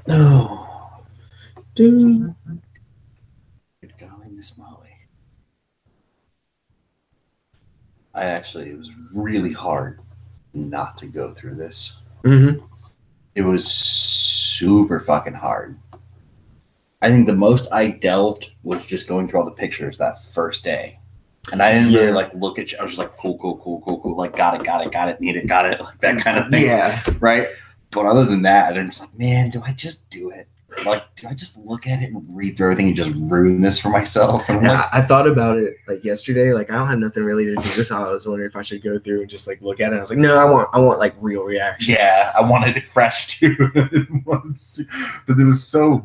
Oh, dude. Good golly, Miss Molly. It was really hard not to go through this. Mm-hmm. It was super fucking hard. I think the most I delved was just going through all the pictures that first day. And I didn't really like look at you. I was just like, cool. Like, got it, need it, got it. Like that kind of thing. Yeah. Right? But other than that, I'm just like, man, do I just do it? Like, do I just look at it and read through everything and just ruin this for myself? And like, I thought about it like yesterday. Like, I don't have nothing really to do, so I was wondering if I should go through and just like look at it. I was like, no, I want like real reactions. Yeah, I wanted it fresh too. But there was so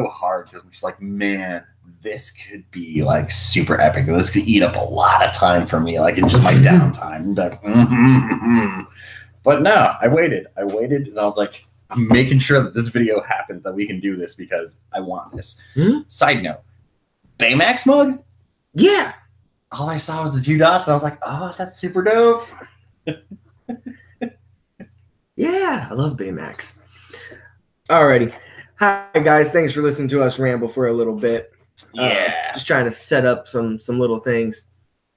hard. I'm just like, man, this could be like super epic. This could eat up a lot of time for me, like in just my downtime. Like, But no, I waited, and I was like, I'm making sure that this video happens, that we can do this because I want this. Side note, Baymax mug? Yeah. All I saw was the 2 dots, and I was like, oh, that's super dope. Yeah, I love Baymax. Alrighty. Hi, guys. Thanks for listening to us ramble for a little bit. Yeah. Just trying to set up some little things.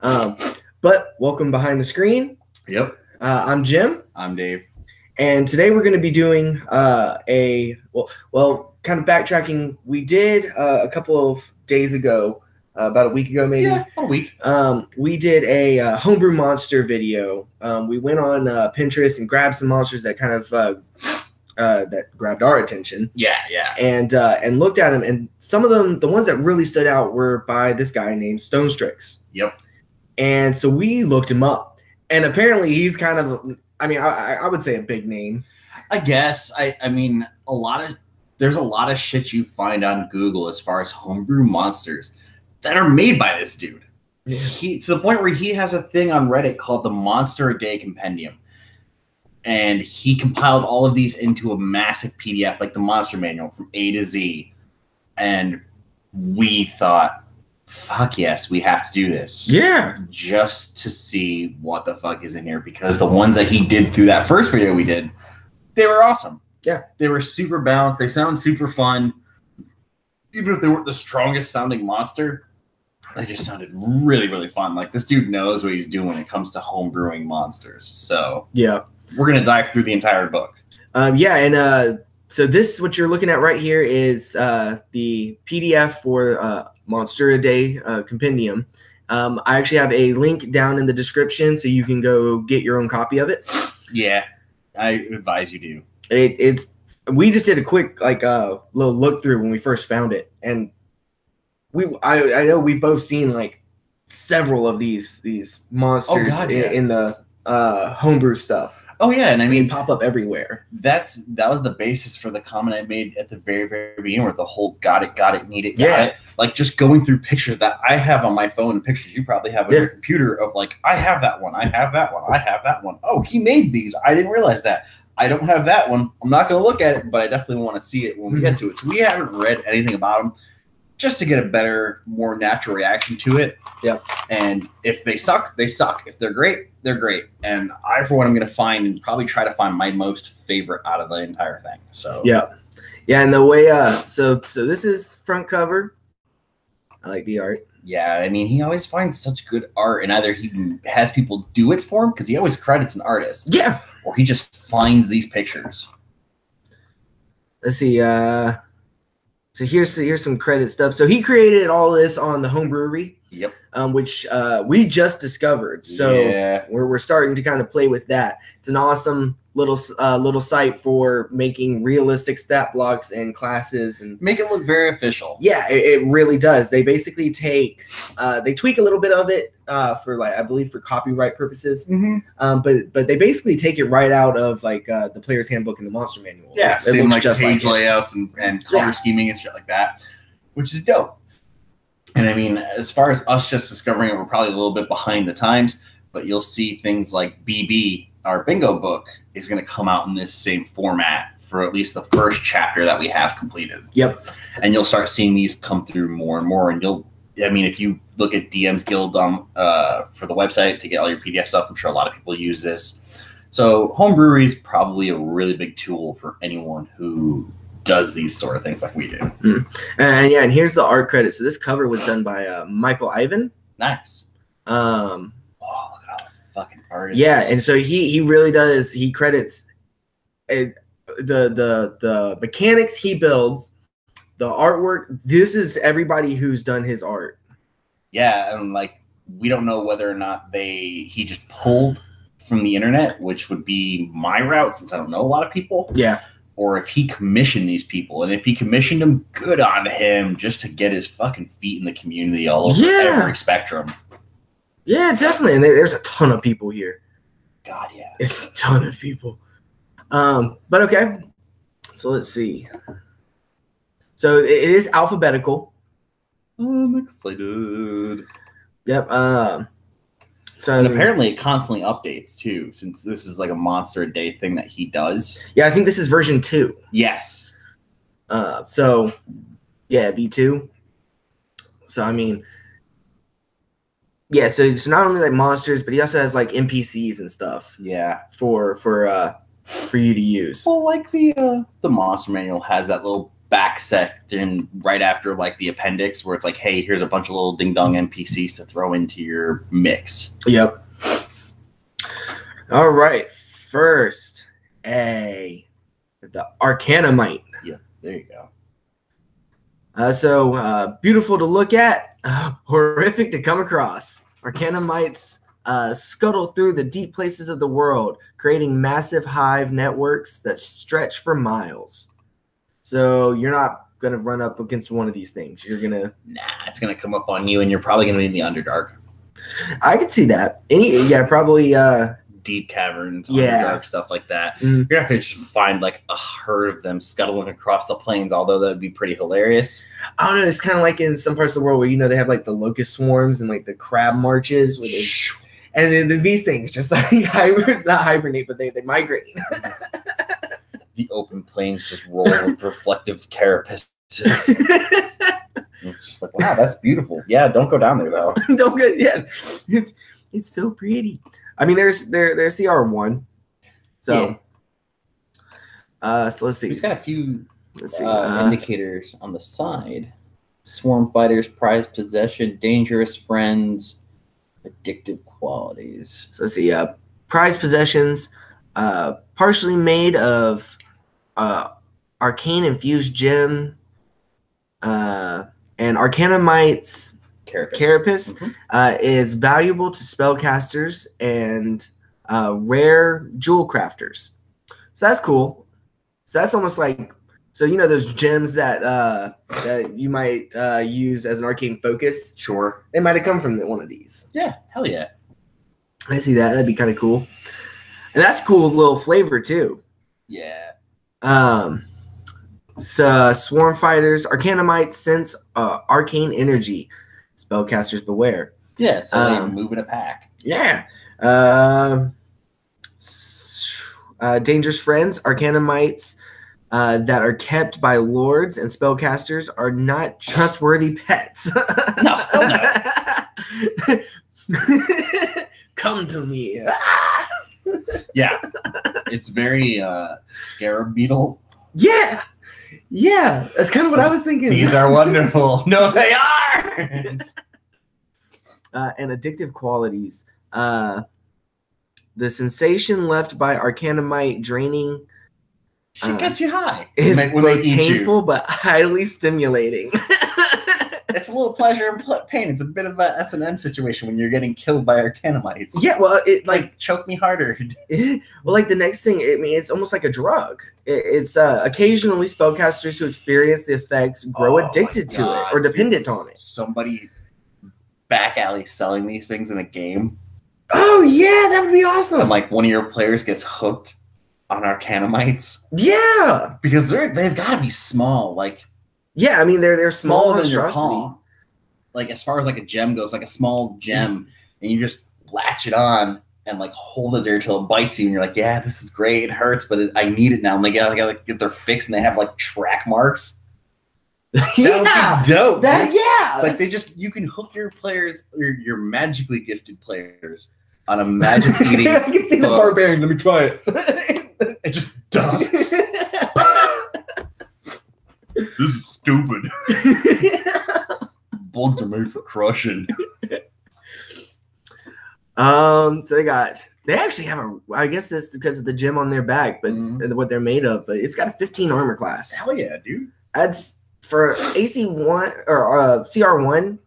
But welcome behind the screen. Yep. I'm Jim. I'm Dave. And today we're going to be doing kind of backtracking. We did a couple of days ago, about a week ago maybe. Yeah, a week. We did a homebrew monster video. We went on Pinterest and grabbed some monsters that kind of that grabbed our attention. Yeah. And looked at them. And some of them, the ones that really stood out, were by this guy named StoneStrix's. Yep. And so we looked him up. And apparently he's kind of, I would say a big name. I guess. I mean, there's a lot of shit you find on Google as far as homebrew monsters that are made by this dude. Yeah. To the point where he has a thing on Reddit called the Monster a Day Compendium. And he compiled all of these into a massive PDF, like the monster manual from A to Z. And we thought, fuck yes, we have to do this. Yeah. Just to see what the fuck is in here, because the ones that he did through that first video we did, they were awesome. Yeah. They were super balanced. They sound super fun. Even if they weren't the strongest sounding monster, they just sounded really, really fun. Like, this dude knows what he's doing when it comes to homebrewing monsters. So yeah, we're going to dive through the entire book. So this, what you're looking at right here, is the PDF for Monster a Day Compendium. I actually have a link down in the description, so you can go get your own copy of it. Yeah, I advise you do. We just did a quick little look through when we first found it, and I know we've both seen like several of these monsters in the homebrew stuff. Oh yeah, and I mean, pop up everywhere. That was the basis for the comment I made at the very, very beginning, with the whole got it, need it, got it. Like, just going through pictures that I have on my phone and pictures you probably have on your computer of like, I have that one, I have that one, I have that one. Oh, he made these. I didn't realize that. I don't have that one. I'm not going to look at it, but I definitely want to see it when we get to it. So we haven't read anything about them, just to get a better, more natural reaction to it. Yeah. And if they suck, they suck. If they're great, they're great. And I, for what I'm going to find, and probably try to find my most favorite out of the entire thing. So yeah. And the way so this is front cover. I like the art. Yeah, I mean, he always finds such good art, and either he has people do it for him, because he always credits an artist. Yeah. Or he just finds these pictures. Let's see. So here's some credit stuff. So he created all this on the home brewery. Yep. Which we just discovered. So we're starting to kind of play with that. It's an awesome little site for making realistic stat blocks and classes and make it look very official. Yeah, it really does. They basically tweak a little bit of it for, like, I believe for copyright purposes. Mm-hmm. But they basically take it right out of like the player's handbook and the monster manual. Yeah, it looks like just page like layouts and color scheming and shit like that, which is dope. And I mean, as far as us just discovering it, we're probably a little bit behind the times, but you'll see things like BB, our bingo book, is going to come out in this same format for at least the first chapter that we have completed. Yep. And you'll start seeing these come through more and more. And if you look at DM's Guild for the website to get all your PDF stuff, I'm sure a lot of people use this. So homebrewery is probably a really big tool for anyone who does these sort of things like we do. And here's the art credit. So this cover was done by Michael Ivan. Nice. Oh, look at all the fucking artists. Yeah, and so he really does. He credits the mechanics he builds, the artwork. This is everybody who's done his art. Yeah, and like we don't know whether or not he just pulled from the internet, which would be my route since I don't know a lot of people. Yeah. Or if he commissioned these people, and if he commissioned them, good on him, just to get his fucking feet in the community all over every spectrum. Yeah, definitely. And there's a ton of people here. God, yeah. It's a ton of people. But okay. So let's see. So it is alphabetical. I'm excited. Yep. And apparently it constantly updates too, since this is like a monster a day thing that he does. Yeah, I think this is version 2. Yes. So yeah, V2. So I mean, yeah. So it's not only like monsters, but he also has like NPCs and stuff. Yeah. For you to use. Well, like the monster manual has that little back section right after like the appendix where it's like, hey, here's a bunch of little ding dong NPCs to throw into your mix. Yep. All right. First, the Arcanum Eye. Yeah, there you go. So beautiful to look at, horrific to come across. Arcanum Eyes scuttle through the deep places of the world, creating massive hive networks that stretch for miles. So you're not going to run up against one of these things. You're going to... Nah, it's going to come up on you, and you're probably going to be in the Underdark. I could see that. Probably... deep caverns, Underdark, stuff like that. You're not going to just find, like, a herd of them scuttling across the plains, although that would be pretty hilarious. I don't know. It's kind of like in some parts of the world where, they have, like, the locust swarms and, like, the crab marches. Where and then these things just, like, not hibernate, but they migrate. The open plains just roll with reflective carapaces. It's just like, wow, that's beautiful. Yeah, don't go down there though. Don't go. Yeah, it's so pretty. I mean, there's CR1. So, so let's see. He's got a few indicators on the side: swarm fighters, prized possession, dangerous friends, addictive qualities. So let's see. Prized possessions, partially made of arcane infused gem, and Arcanumite's Carapace is valuable to spellcasters and rare jewel crafters. So that's cool. So that's almost like, those gems that that you might use as an arcane focus. Sure, they might have come from one of these. Yeah, hell yeah. I see that. That'd be kind of cool, and that's cool little flavor too. Yeah. So swarm fighters, Arcanumite sense arcane energy. Spellcasters beware. Yeah, so they move in a pack. Yeah. Dangerous friends, Arcanumites that are kept by lords and spellcasters are not trustworthy pets. No. Come to me. Yeah. It's very scarab beetle. Yeah. Yeah. That's kind of what I was thinking. These are wonderful. No, they are. And addictive qualities. The sensation left by Arcanumite draining She gets you high. Is both painful but highly stimulating. It's a little pleasure and pain. It's a bit of a S&M situation when you're getting killed by Arcanumites. Yeah, well, it like choke me harder. Well, like the next thing, it's almost like a drug. It's occasionally spellcasters who experience the effects grow addicted to it or dependent on it. Somebody back alley selling these things in a game. Oh yeah, that would be awesome. And like one of your players gets hooked on Arcanumites. Yeah, because they've got to be small. Like. Yeah, I mean they're small than your palm. Like as far as like a gem goes, like a small gem, and you just latch it on and like hold it there till it bites you, and you're like, yeah, this is great. It hurts, but I need it now. And they gotta get their fix, and they have like track marks. That would be dope. Yeah, like you can hook your players or your magically gifted players on a magic eating. I can see the barbarian. Let me try it. It just dusts. This is stupid. Bugs are made for crushing. So they actually have I guess that's because of the gem on their back, but what they're made of. But it's got a 15 armor class. Hell yeah, dude. That's for AC1 or CR1.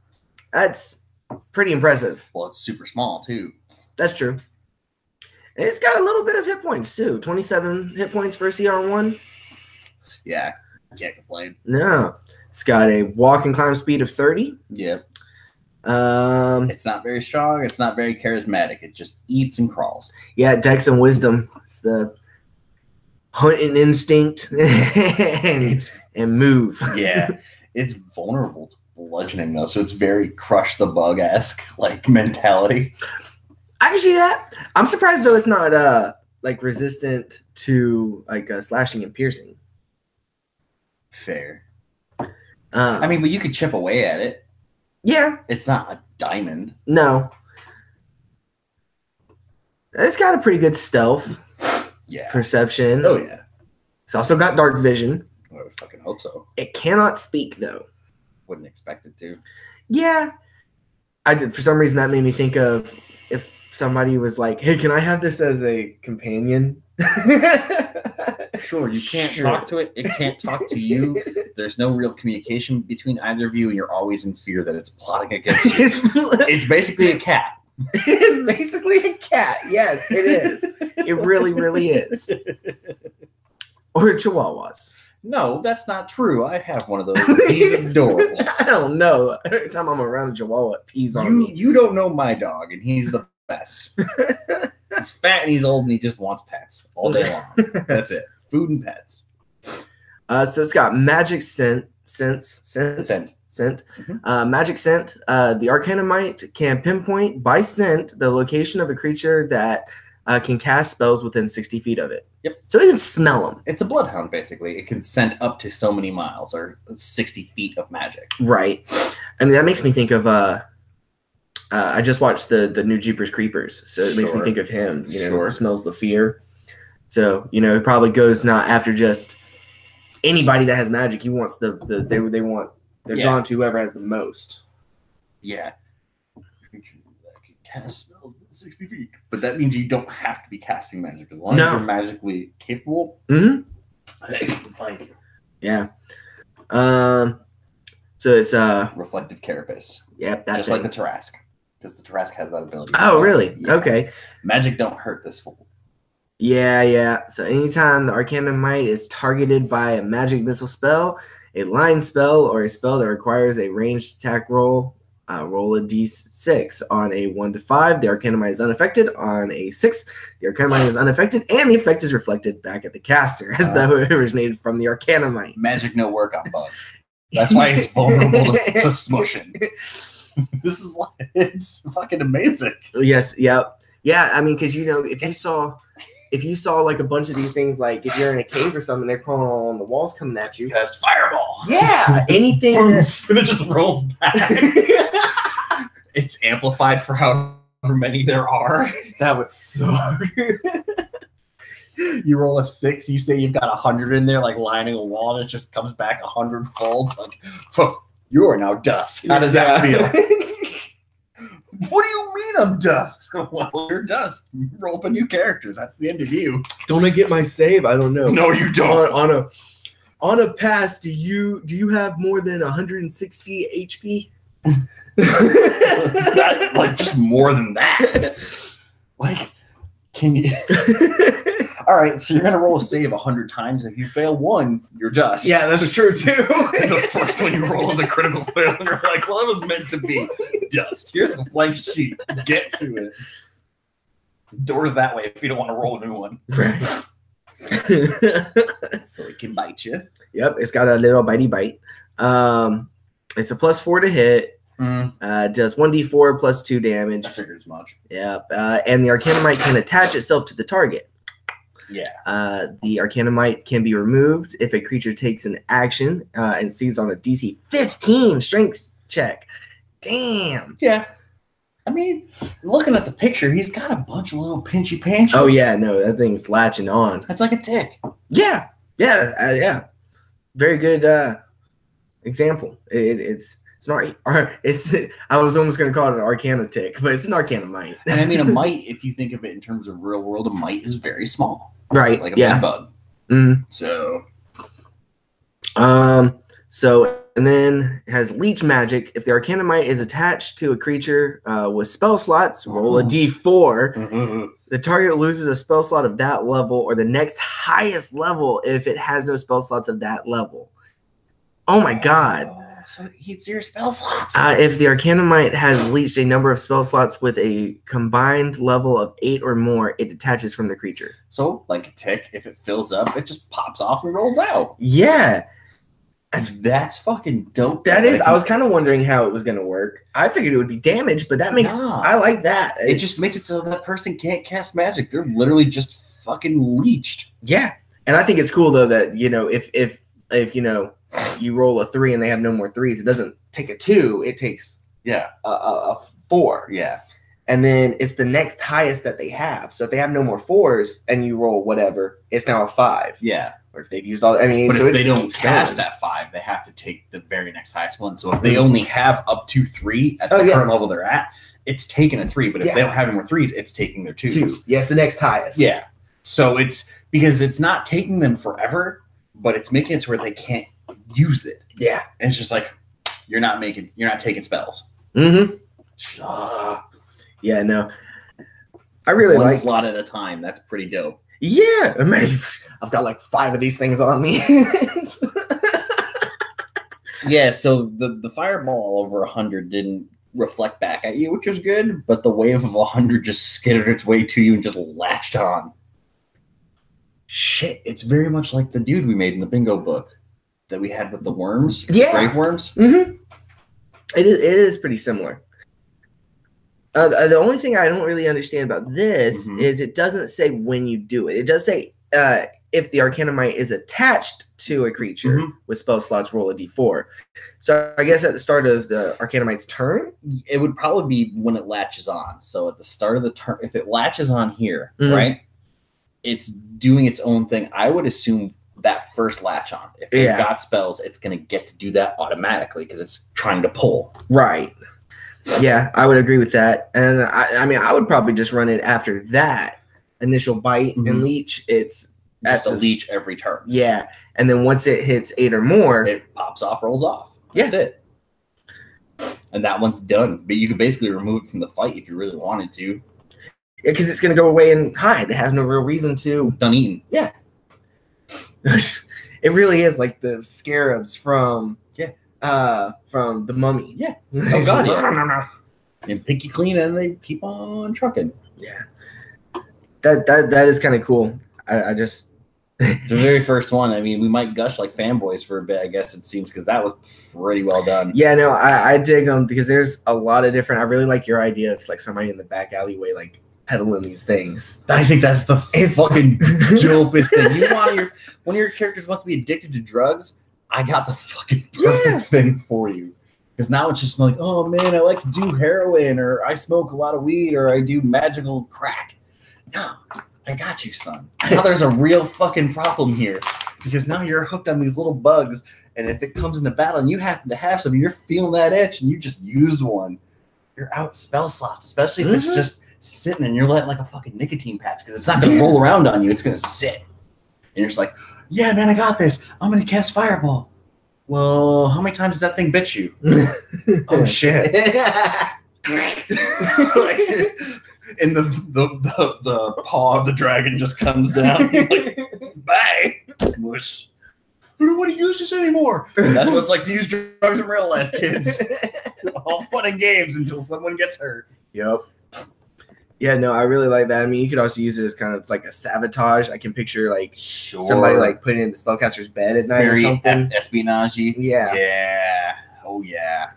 That's pretty impressive. Well, it's super small too. That's true. And it's got a little bit of hit points too. 27 hit points for CR1. Yeah, can't complain. No, it's got a walk and climb speed of 30. Yep. It's not very strong. It's not very charismatic. It just eats and crawls. Yeah, Dex and Wisdom. It's the hunting instinct and move. Yeah, it's vulnerable to bludgeoning though, so it's very crush the bug-esque like mentality. I can see that. I'm surprised though it's not like resistant to like slashing and piercing. Fair. I mean, but you could chip away at it. Yeah. It's not a diamond. No. It's got a pretty good stealth. Yeah. Perception. Oh, yeah. It's also got dark vision. I would fucking hope so. It cannot speak, though. Wouldn't expect it to. Yeah. For some reason, that made me think of if somebody was like, hey, can I have this as a companion? Sure, you can't talk to it. It can't talk to you. There's no real communication between either of you, and you're always in fear that it's plotting against you. It's basically a cat. It's basically a cat. Yes, it is. It really, really is. Or chihuahuas. No, that's not true. I have one of those. He's adorable. I don't know. Every time I'm around a chihuahua, it pees on me. You don't know my dog, and he's the best. He's fat and he's old, and he just wants pets all day long. That's it. Food and pets. So it's got magic scent. Magic scent. The Arcanum can pinpoint by scent the location of a creature that can cast spells within 60 feet of it. Yep. So it can smell them. It's a bloodhound, basically. It can scent up to so many miles or 60 feet of magic. Right. I mean, that makes me think of I just watched the new Jeepers Creepers, so it makes me think of him. You know, smells the fear. So it probably goes not after just anybody that has magic. He wants they're drawn to whoever has the most. Yeah. Cast spells at 60 feet, but that means you don't have to be casting magic as long as you're magically capable. Mm-hmm. They can find you. Yeah. So it's reflective carapace. Yep, just like the Tarrasque. Because the Tarrasque has that ability. Oh, really? Yeah. Okay. Magic don't hurt this fool. Yeah. So anytime the Arcanum Eye is targeted by a magic missile spell, a line spell, or a spell that requires a ranged attack roll, roll a d6. On a 1 to 5, the Arcanum Eye is unaffected. On a 6, the Arcanum Eye is unaffected, and the effect is reflected back at the caster as though it originated from the Arcanum Eye. Magic no work on bug. That's why it's vulnerable to smushing. It's fucking amazing. Yes, yep. Yeah, I mean, because if you saw like a bunch of these things, like if you're in a cave or something, they're crawling all on the walls coming at you. Cast fireball. Yeah, anything. And it just rolls back. It's amplified for however many there are. That would suck. You roll a 6, you say you've got 100 in there, like lining a wall, and it just comes back 100-fold. Like, you are now dust. How does that feel? What do you mean I'm dust? Well, you're dust. Roll up a new character. That's the end of you. Don't I get my save? I don't know. No, you don't. On a pass, do you have more than 160 HP? Like just more than that. Like, can you? All right, so you're gonna roll a save 100 times. If you fail one, you're dust. Yeah, that's true too. And the first one you roll is a critical fail, and you're like, "Well, that was meant to be dust." Here's a blank sheet. Get to it. Doors that way if you don't want to roll a new one. Right. So it can bite you. Yep, it's got a little bitey bite. It's a +4 to hit. Does 1d4 plus 2 damage. I figured as much. Yep. And the Arcanum Eye can attach itself to the target. Yeah. The Arcanum Eye can be removed if a creature takes an action and sees on a DC 15 strength check. Damn. Yeah. I mean, looking at the picture, he's got a bunch of little pinchy pinches. Oh yeah, no, that thing's latching on. That's like a tick. Yeah, yeah. Very good example. It's not. It's. I was almost going to call it an Arcana tick, but it's an Arcana mite. And I mean, a mite, if you think of it in terms of real world, a mite is very small, right? Like a bed bug. Mm-hmm. So, and then it has leech magic. If the Arcanum Eye is attached to a creature with spell slots, roll a d4. Mm-hmm. The target loses a spell slot of that level or the next highest level if it has no spell slots of that level. Oh my god. So it eats your spell slots. If the Arcanum Eye has leached a number of spell slots with a combined level of 8 or more, it detaches from the creature. So, like a tick, if it fills up, it just pops off and rolls out. Yeah. That's fucking dope. That is. I was kind of wondering how it was going to work. I figured it would be damage, but that makes. I like that. It just makes it so that person can't cast magic. They're literally just fucking leeched. Yeah, and I think it's cool though that if you roll a 3 and they have no more 3s, it doesn't take a 2. It takes a 4. Yeah, and then it's the next highest that they have. So if they have no more 4s and you roll whatever, it's now a 5. Yeah. Or if they've used all, I mean, but so if they don't cast that 5, they have to take the very next highest one. So if they only have up to 3 at the current level they're at, it's taking a 3. But if they don't have any more 3s, it's taking their 2s. 2. Yes, the next highest. Yeah. So it's because it's not taking them forever, but it's making it to where they can't use it. Yeah. And it's just like you're not taking spells. Mm-hmm. Yeah, no. I really one like slot at a time. That's pretty dope. Yeah, I mean, I've got like 5 of these things on me. Yeah, so the fireball over 100 didn't reflect back at you, which was good, but the wave of 100 just skittered its way to you and just latched on. Shit, it's very much like the dude we made in the bingo book that we had with the worms, grave worms. Mm-hmm. It is pretty similar. The only thing I don't really understand about this is it doesn't say when you do it. It does say if the Arcanum Eye is attached to a creature with spell slots, roll a d4. So I guess at the start of the Arcanum Eye's turn? It would probably be when it latches on. So at the start of the turn, if it latches on here, right, it's doing its own thing. I would assume that first latch on. If it's got spells, it's going to get to do that automatically because it's trying to pull. Right. Yeah, I would agree with that. And I mean, I would probably just run it after that initial bite and leech. It's just a leech every turn. Yeah. And then once it hits 8 or more, it pops off, rolls off. That's it. And that one's done. But you could basically remove it from the fight if you really wanted to. Yeah, because it's going to go away and hide. It has no real reason to. It's done eating. Yeah. It really is like the scarabs from the Mummy. Yeah. Oh god, yeah. And picky clean, and they keep on trucking. Yeah. That is kind of cool. I just the very first one. I mean, we might gush like fanboys for a bit, I guess it seems, because that was pretty well done. Yeah, no, I dig them because there's a lot of different. I really like your idea of like somebody in the back alleyway like peddling these things. I think that's the fucking dopest thing. You want one of your characters wants to be addicted to drugs. I got the fucking perfect thing for you. Because now it's just like, oh man, I like to do heroin, or I smoke a lot of weed, or I do magical crack. No, I got you, son. Now there's a real fucking problem here. Because now you're hooked on these little bugs, and if it comes into battle and you happen to have some, you're feeling that itch, and you just used one, you're out spell slots, especially if it's just sitting and you're letting like a fucking nicotine patch, because it's not going to roll around on you, it's going to sit. And you're just like, yeah, man, I got this. I'm going to cast Fireball. Well, how many times does that thing bit you? Oh, shit. Like, and the paw of the dragon just comes down. Like, bye. Smush. I don't want to use this anymore. And that's what it's like to use drugs in real life, kids. All fun and games until someone gets hurt. Yep. Yeah, no, I really like that. I mean, you could also use it as kind of like a sabotage. I can picture like somebody like putting it in the spellcaster's bed at night or something. Espionage. Yeah. Yeah. Oh, yeah.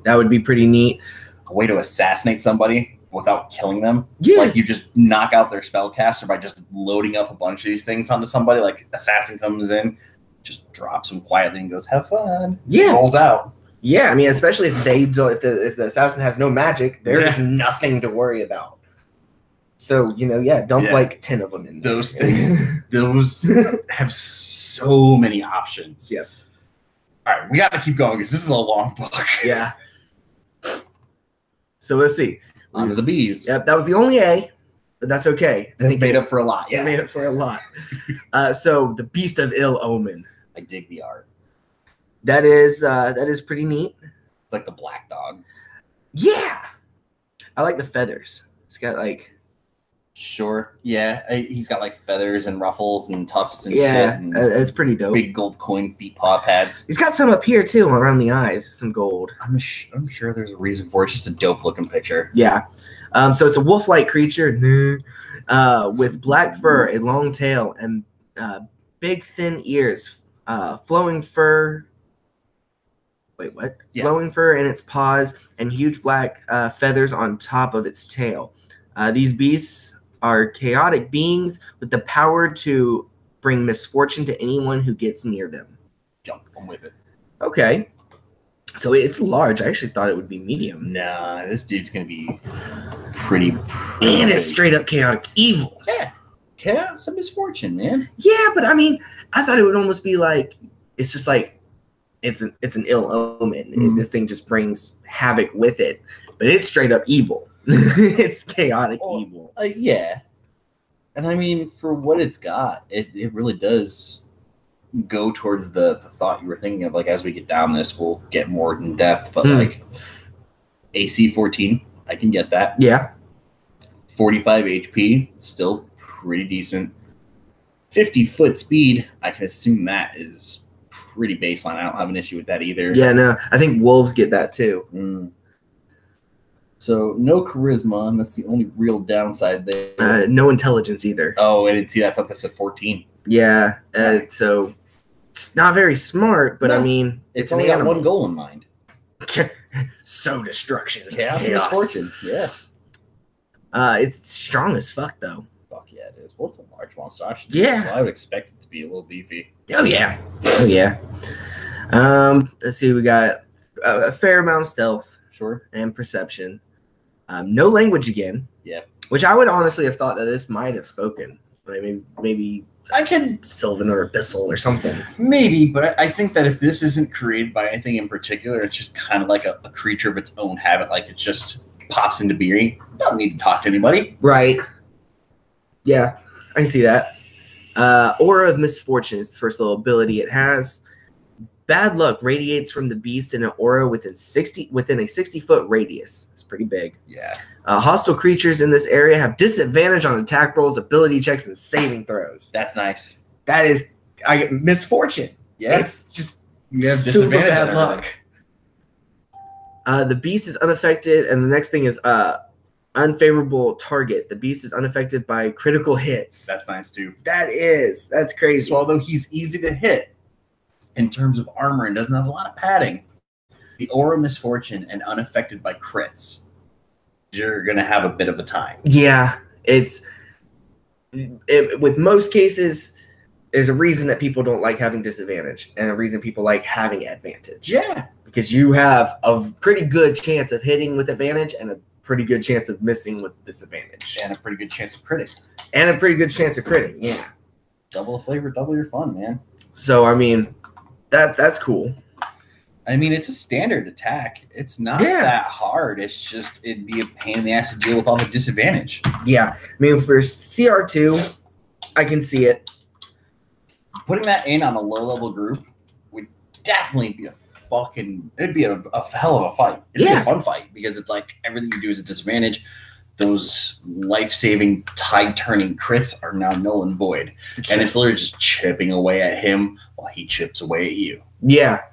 That would be pretty neat. A way to assassinate somebody without killing them. Yeah. Like you just knock out their spellcaster by just loading up a bunch of these things onto somebody. Like assassin comes in, just drops them quietly and goes, have fun. Yeah. Rolls out. Yeah, I mean, especially if they don't, if the assassin has no magic, there's nothing to worry about. So, you know, dump like 10 of them in there. Those things, those have so many options. Yes. All right, we got to keep going because this is a long book. Yeah. So let's see. On to the bees. Yep, that was the only A, but that's okay. I think made up for a lot. Yeah, made up for a lot. So the Beast of IllOmen. I dig the art. That is pretty neat. It's like the black dog. Yeah, I like the feathers. It's got like. Sure. Yeah, he's got like feathers and ruffles and tufts and shit. And it's pretty dope. Big gold coin feet paw pads. He's got some up here too, around the eyes. Some gold. I'm sure there's a reason for it. It's just a dope looking picture. Yeah. So it's a wolf-like creature with black fur, a long tail, and big thin ears, flowing fur. Wait, what? Yeah. Flowing fur in its paws and huge black feathers on top of its tail. These beasts are chaotic beings with the power to bring misfortune to anyone who gets near them. Jump, I'm with it. Okay. So it's large. I actually thought it would be medium. Nah, this dude's going to be pretty. And it's straight up chaotic evil. Yeah. Chaos and misfortune, man. Yeah, but I mean, I thought it would almost be like, it's just like, it's an ill omen. Mm. This thing just brings havoc with it. But it's straight up evil. It's chaotic evil. Yeah. And I mean, for what it's got, it really does go towards the thought you were thinking of. Like, as we get down this, we'll get more in depth. But like, AC 14, I can get that. Yeah. 45 HP, still pretty decent. 50 foot speed, I can assume that is pretty baseline. I don't have an issue with that either. Yeah, no. I think wolves get that too. Mm. So no charisma, and that's the only real downside there. No intelligence either. Oh, I didn't see that. I thought that said 14. Yeah, so it's not very smart, but no, I mean, it's only got one goal in mind. So destruction. Chaos and misfortune. Yeah. It's strong as fuck, though. Fuck yeah, it is. Well, it's a large monster. Yeah. So I would expect it to be a little beefy. Oh, yeah. Oh, yeah. Let's see. We got a fair amount of stealth. Sure. And perception. No language again. Yeah. Which I would honestly have thought that this might have spoken. Maybe I can Sylvan or Abyssal or something. Maybe, but I think that if this isn't created by anything in particular, it's just kind of like a creature of its own habit. Like it just pops into being. Doesn't need to talk to anybody. Right. Yeah, I can see that. Aura of Misfortune is the first little ability it has. Bad luck radiates from the beast in an aura within a 60-foot radius. It's pretty big. Yeah. Hostile creatures in this area have disadvantage on attack rolls, ability checks, and saving throws. That's nice. That is, I get misfortune. Yeah. It's just you have super bad luck. The beast is unaffected, and the next thing is unfavorable target. The beast is unaffected by critical hits. That's nice too. That's crazy. So although he's easy to hit in terms of armor and doesn't have a lot of padding, the aura of misfortune and unaffected by crits, you're gonna have a bit of a time. Yeah, with most cases, there's a reason that people don't like having disadvantage, and a reason people like having advantage. Yeah, because you have a pretty good chance of hitting with advantage, and a pretty good chance of missing with disadvantage, and a pretty good chance of critting, Yeah, double the flavor, double your fun, man. So I mean, that's cool. I mean, it's a standard attack. It's not that hard. It's just, it'd be a pain in the ass to deal with all the disadvantage. Yeah. I mean, for CR2, I can see it. Putting that in on a low-level group would definitely be it'd be a hell of a fight. It'd be a fun fight because it's like everything you do is a disadvantage. Those life-saving, tide-turning crits are now null and void. And it's literally just chipping away at him while he chips away at you. Yeah.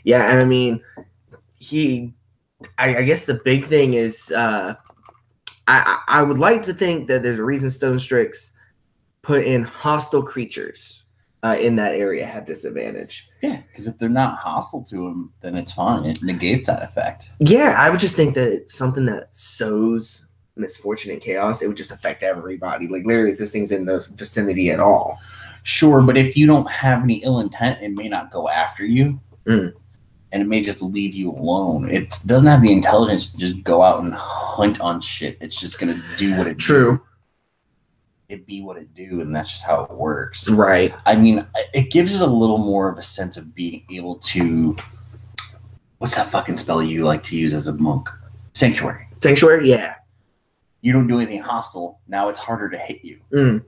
Yeah, and I mean, I guess the big thing is I would like to think that there's a reason StoneStrix put in hostile creatures in that area have disadvantage. Yeah, because if they're not hostile to him, then it's fine. It negates that effect. Yeah, I would just think that it's something that sows misfortune and chaos, it would just affect everybody. Like, literally, if this thing's in the vicinity at all. Sure, but if you don't have any ill intent, it may not go after you. and it may just leave you alone. It doesn't have the intelligence to just go out and hunt on shit. It's just gonna do what it True. do. It be what it do, and that's just how it works. Right. I mean, it gives it a little more of a sense of being able to. What's that fucking spell you like to use as a monk? Sanctuary. Sanctuary, yeah. You don't do anything hostile. Now it's harder to hit you. Mm.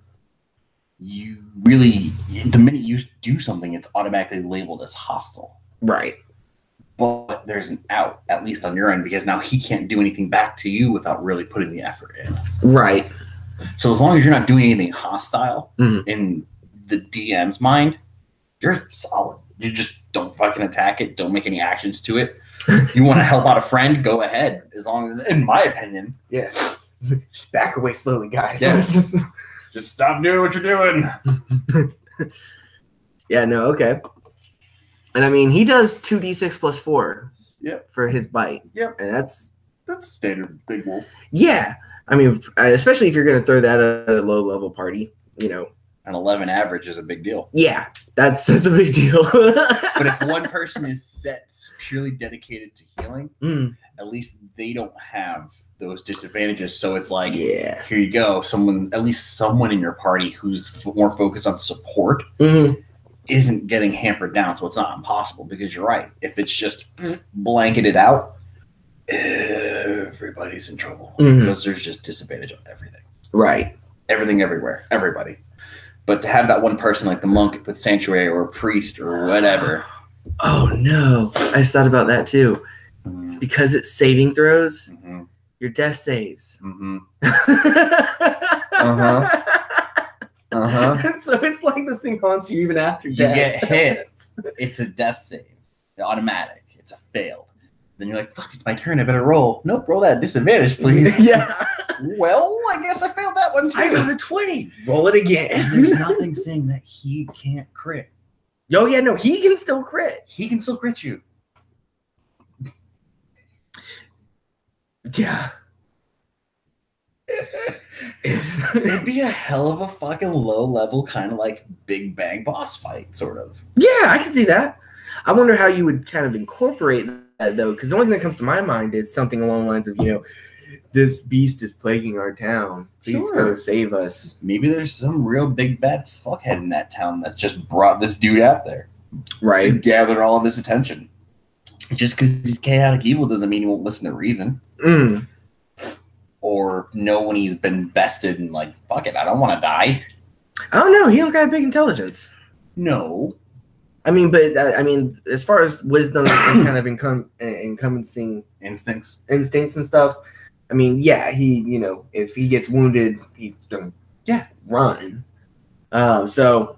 You really, the minute you do something, it's automatically labeled as hostile. Right. But there's an out, at least on your end, because now he can't do anything back to you without really putting the effort in. Right. So as long as you're not doing anything hostile in the DM's mind, you're solid. You just don't fucking attack it. Don't make any actions to it. You want to help out a friend? Go ahead. As long as, in my opinion, Yeah. Just back away slowly, guys. Yeah. Just stop doing what you're doing. Yeah, no, okay. And I mean, he does 2d6 plus 4 Yep. for his bite. Yep. And that's standard big wolf. yeah. I mean, especially if you're going to throw that at a low level party, you know. An 11 average is a big deal. Yeah, that's a big deal. But if one person is set purely dedicated to healing, at least they don't have those disadvantages. So it's like, yeah, here you go. At least someone in your party who's more focused on support isn't getting hampered down. So it's not impossible, because you're right. If it's just blanketed out, everybody's in trouble because there's just disadvantage on everything. Right. Everything, everywhere, everybody. But to have that one person like the monk with sanctuary or a priest or whatever. Oh no, I just thought about that too. It's because it's saving throws. Your death saves. So it's like the thing haunts you even after You death. get hit. It's a death save. Automatic. It's a failed. Then you're like, fuck, it's my turn. I better roll. Nope, roll that disadvantage, please. Yeah. Well, I guess I failed that one too. I got a 20. Roll it again. There's nothing saying that he can't crit. Oh yeah, no, he can still crit. He can still crit you. Yeah. It'd be a hell of a fucking low level kind of like Big Bang boss fight, sort of. Yeah, I can see that. I wonder how you would kind of incorporate that though, because the only thing that comes to my mind is something along the lines of, you know, this beast is plaguing our town. Please go save us. Maybe there's some real big bad fuckhead in that town that just brought this dude out there. Right. And gathered all of his attention. Just because he's chaotic evil doesn't mean he won't listen to reason. Or know when he's been bested and like, fuck it, I don't want to die. I don't know. He don't got big intelligence. No. I mean, but I mean, as far as wisdom and kind of encompassing Instincts and stuff, I mean, yeah, he, you know, if he gets wounded, he's gonna run. So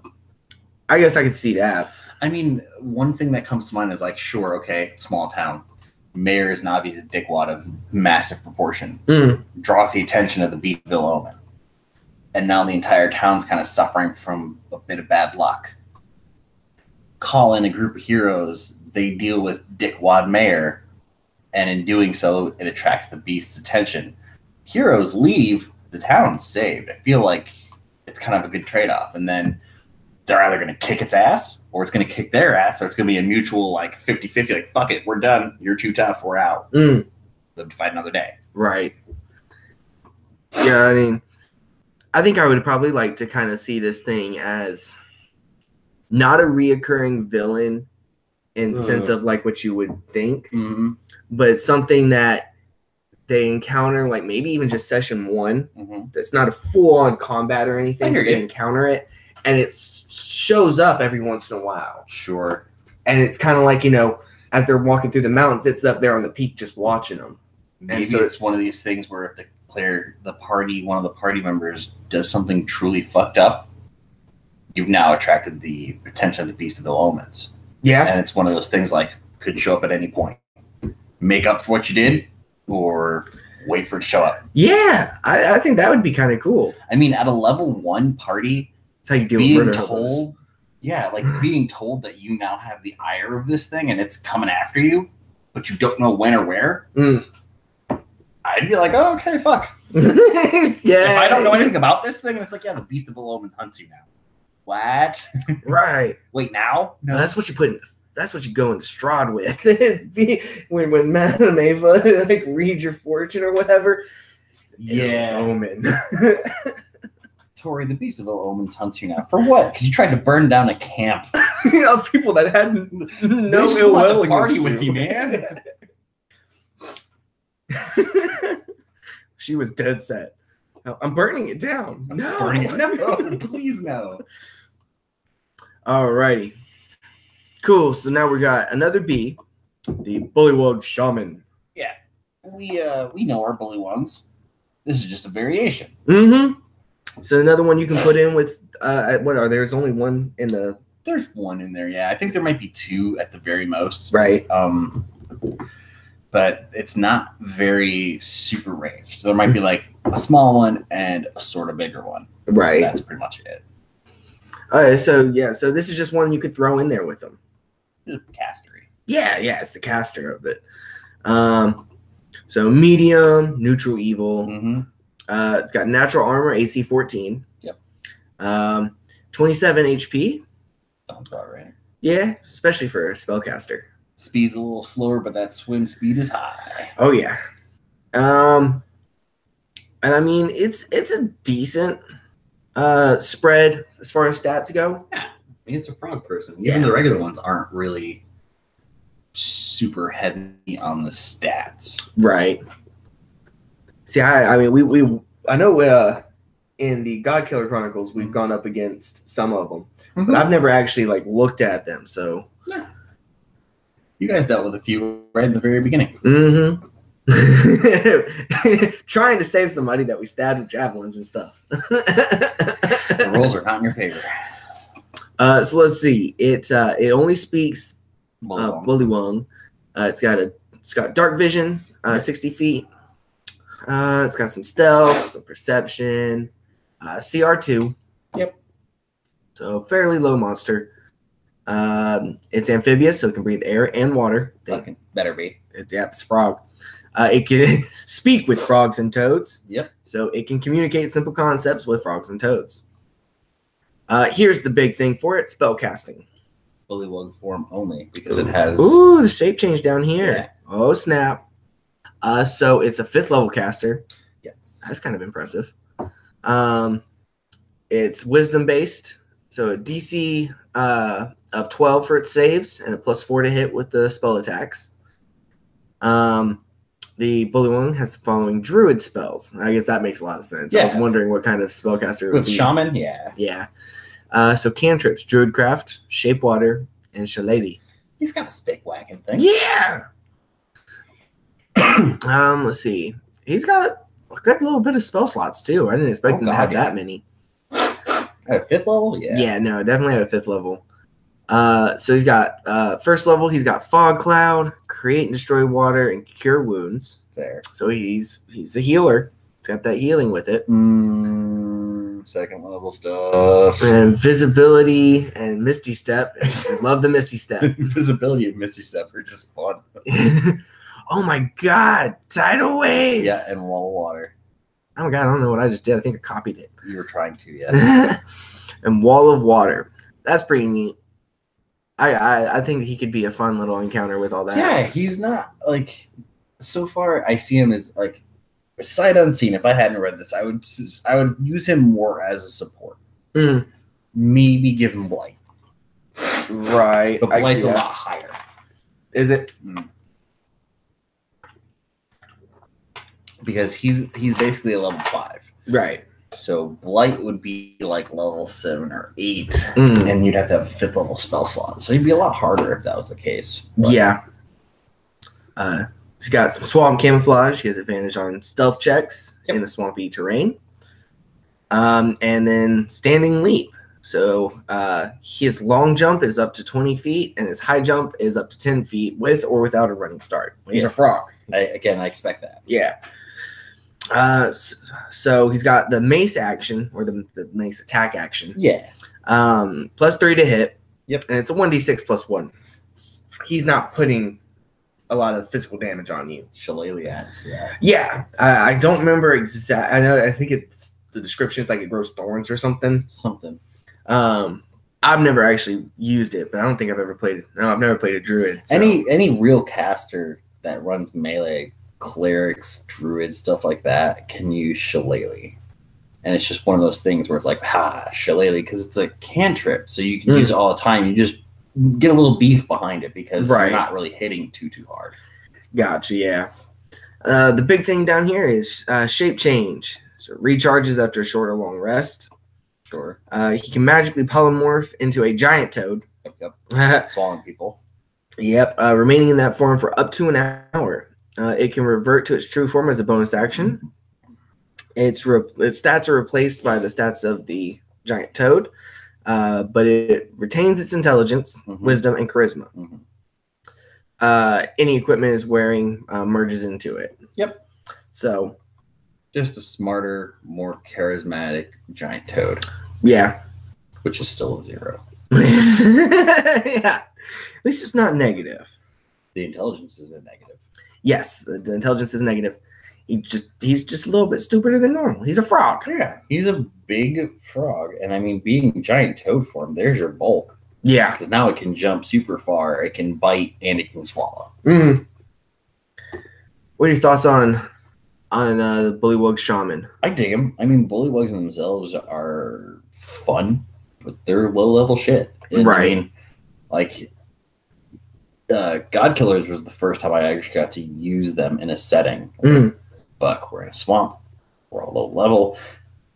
I guess I could see that. I mean, one thing that comes to mind is like, sure, okay, small town. Mayor is an obvious dickwad of massive proportion. Draws the attention of the beast of IllOmen. And now the entire town's kind of suffering from a bit of bad luck. Call in a group of heroes, they deal with dickwad mayor, and in doing so, it attracts the beast's attention. Heroes leave, the town's saved. I feel like it's kind of a good trade-off. And then they're either going to kick its ass, or it's going to kick their ass, or it's going to be a mutual, like, 50-50, like, fuck it, we're done. You're too tough, we're out. Live to fight another day. Right. Yeah, I mean, I think I would probably like to kind of see this thing as not a reoccurring villain in sense of, like, what you would think, but something that they encounter, like, maybe even just session 1, that's not a full-on combat or anything, but they encounter it, and it shows up every once in a while. Sure. And it's kind of like, you know, as they're walking through the mountains, it's up there on the peak just watching them. Maybe so it's one of these things where if the player, one of the party members does something truly fucked up, you've now attracted the attention of the Beast of IllOmen. Yeah. And it's one of those things like, could show up at any point. Make up for what you did, or wait for it to show up. Yeah, I think that would be kind of cool. I mean, at a level 1 party, that's how you deal being with told, like being told that you now have the ire of this thing and it's coming after you, but you don't know when or where. I'd be like, oh, okay, fuck. If I don't know anything about this thing, and it's like, yeah, the Beast of IllOmen hunts you now. What? Right. Wait, now? No, that's what you put in that's what you go into Strahd with. when Madame Ava like reads your fortune or whatever. Yeah. Omen. Tori, the beast of IllOmen hunts you now. For what? Because you tried to burn down a camp. Of people that had no They ill want will to party with you, man. She was dead set. No, I'm burning it down. No. Burning it. No, please no. Alrighty. Cool. So now we got another bee, the Bullywug Shaman. Yeah. We know our bully ones. This is just a variation. Mm-hmm. So another one you can put in with what are there's only one in the There's one in there, yeah. I think there might be two at the very most. right. But it's not very super ranged. There might be like a small one and a sort of bigger one. Right. That's pretty much it. Alright, so this is just one you could throw in there with them. Just castery. Yeah, it's the caster of it. So medium, neutral evil. Mm-hmm. It's got natural armor, AC 14. Yep. 27 HP. Sounds about right. Yeah, especially for a spellcaster. Speed's a little slower, but that swim speed is high. Oh yeah. And I mean it's a decent spread as far as stats go. Yeah. I mean, it's a frog person. Even the regular ones aren't really super heavy on the stats. Right. See, I mean I know in the Godkiller Chronicles we've gone up against some of them, but I've never actually like looked at them. So yeah. You guys dealt with a few right at the very beginning. Mm-hmm. Trying to save some money that we stabbed with javelins and stuff. The rolls are not in your favor. So let's see. It only speaks Bullywug. It's got dark vision, 60 feet. It's got some stealth, some perception, CR2. Yep. So fairly low monster. It's amphibious, so it can breathe air and water. Fucking better be. It's frog. It can speak with frogs and toads. Yep. So it can communicate simple concepts with frogs and toads. Here's the big thing for it: spellcasting. Bullywug form only because it has. Ooh, the shape change down here. Yeah. Oh snap! So it's a 5th level caster. Yes. That's kind of impressive. It's wisdom based, so a DC of 12 for its saves and a +4 to hit with the spell attacks. The Bullywug has the following druid spells. I guess that makes a lot of sense. Yeah. I was wondering what kind of spellcaster it would With be. Shaman, yeah. Yeah. So cantrips, druidcraft, shape water, and shillelagh. He's got a stick whacking thing. Yeah. Let's see. He's got a little bit of spell slots too. I didn't expect him to have that many. At a 5th level, yeah. Yeah, no, definitely at a 5th level. So he's got 1st level. He's got fog cloud, create and destroy water, and cure wounds. Fair. So he's a healer. He's got that healing with it. 2nd level stuff. And visibility and misty step. Love the misty step. Invisibility and Misty Step are just fun. Oh my god, tidal wave. Yeah, and wall of water. Oh my god, I don't know what I just did. I think I copied it. You were trying to, yeah. And wall of water. That's pretty neat. I think he could be a fun little encounter with all that. Yeah, he's not like. So far, I see him as like sight unseen. If I hadn't read this, I would use him more as a support. Maybe give him blight. Right, But blight's a lot higher. Is it? Because he's basically a level 5. Right. So blight would be like level 7 or 8, and you'd have to have a 5th level spell slot. So he'd be a lot harder if that was the case. But yeah. He's got some swamp camouflage. He has advantage on stealth checks in a swampy terrain. And then standing leap. So his long jump is up to 20 feet, and his high jump is up to 10 feet with or without a running start. He's a frog. I expect that. Yeah. So he's got the mace action, or the mace attack action. Yeah. +3 to hit. Yep. And it's a 1d6 +1. He's not putting a lot of physical damage on you. Shillelagh adds, yeah. Yeah. I don't remember exact. I think it's the description is like it grows thorns or something. Something. I've never actually used it, but I don't think I've ever played it. No, I've never played a druid. So. Any real caster that runs melee, clerics, druids, stuff like that, can use Shillelagh. And it's just one of those things where it's like, Shillelagh, because it's a cantrip, so you can use it all the time. You just get a little beef behind it because you're not really hitting too hard. Gotcha, yeah. The big thing down here is shape change. So recharges after a short or long rest. Sure. He can magically polymorph into a giant toad. Yep. Swallowing people. Yep. Remaining in that form for up to an hour. It can revert to its true form as a bonus action. Its stats are replaced by the stats of the giant toad, but it retains its intelligence, wisdom, and charisma. Any equipment is wearing merges into it. Yep. So, just a smarter, more charismatic giant toad. Yeah. Which is still a 0. Yeah. At least it's not negative. The intelligence is a negative. Yes, the intelligence is negative. He's just a little bit stupider than normal. He's a frog. Yeah, he's a big frog. And I mean, being giant toad form, there's your bulk. Yeah. Because now it can jump super far, it can bite, and it can swallow. Mm-hmm. What are your thoughts on the Bullywug Shaman? I dig them. I mean, Bullywugs themselves are fun, but they're low-level shit. And right. I mean, like, God Killers was the first time I actually got to use them in a setting. But we're in a swamp. We're all low level.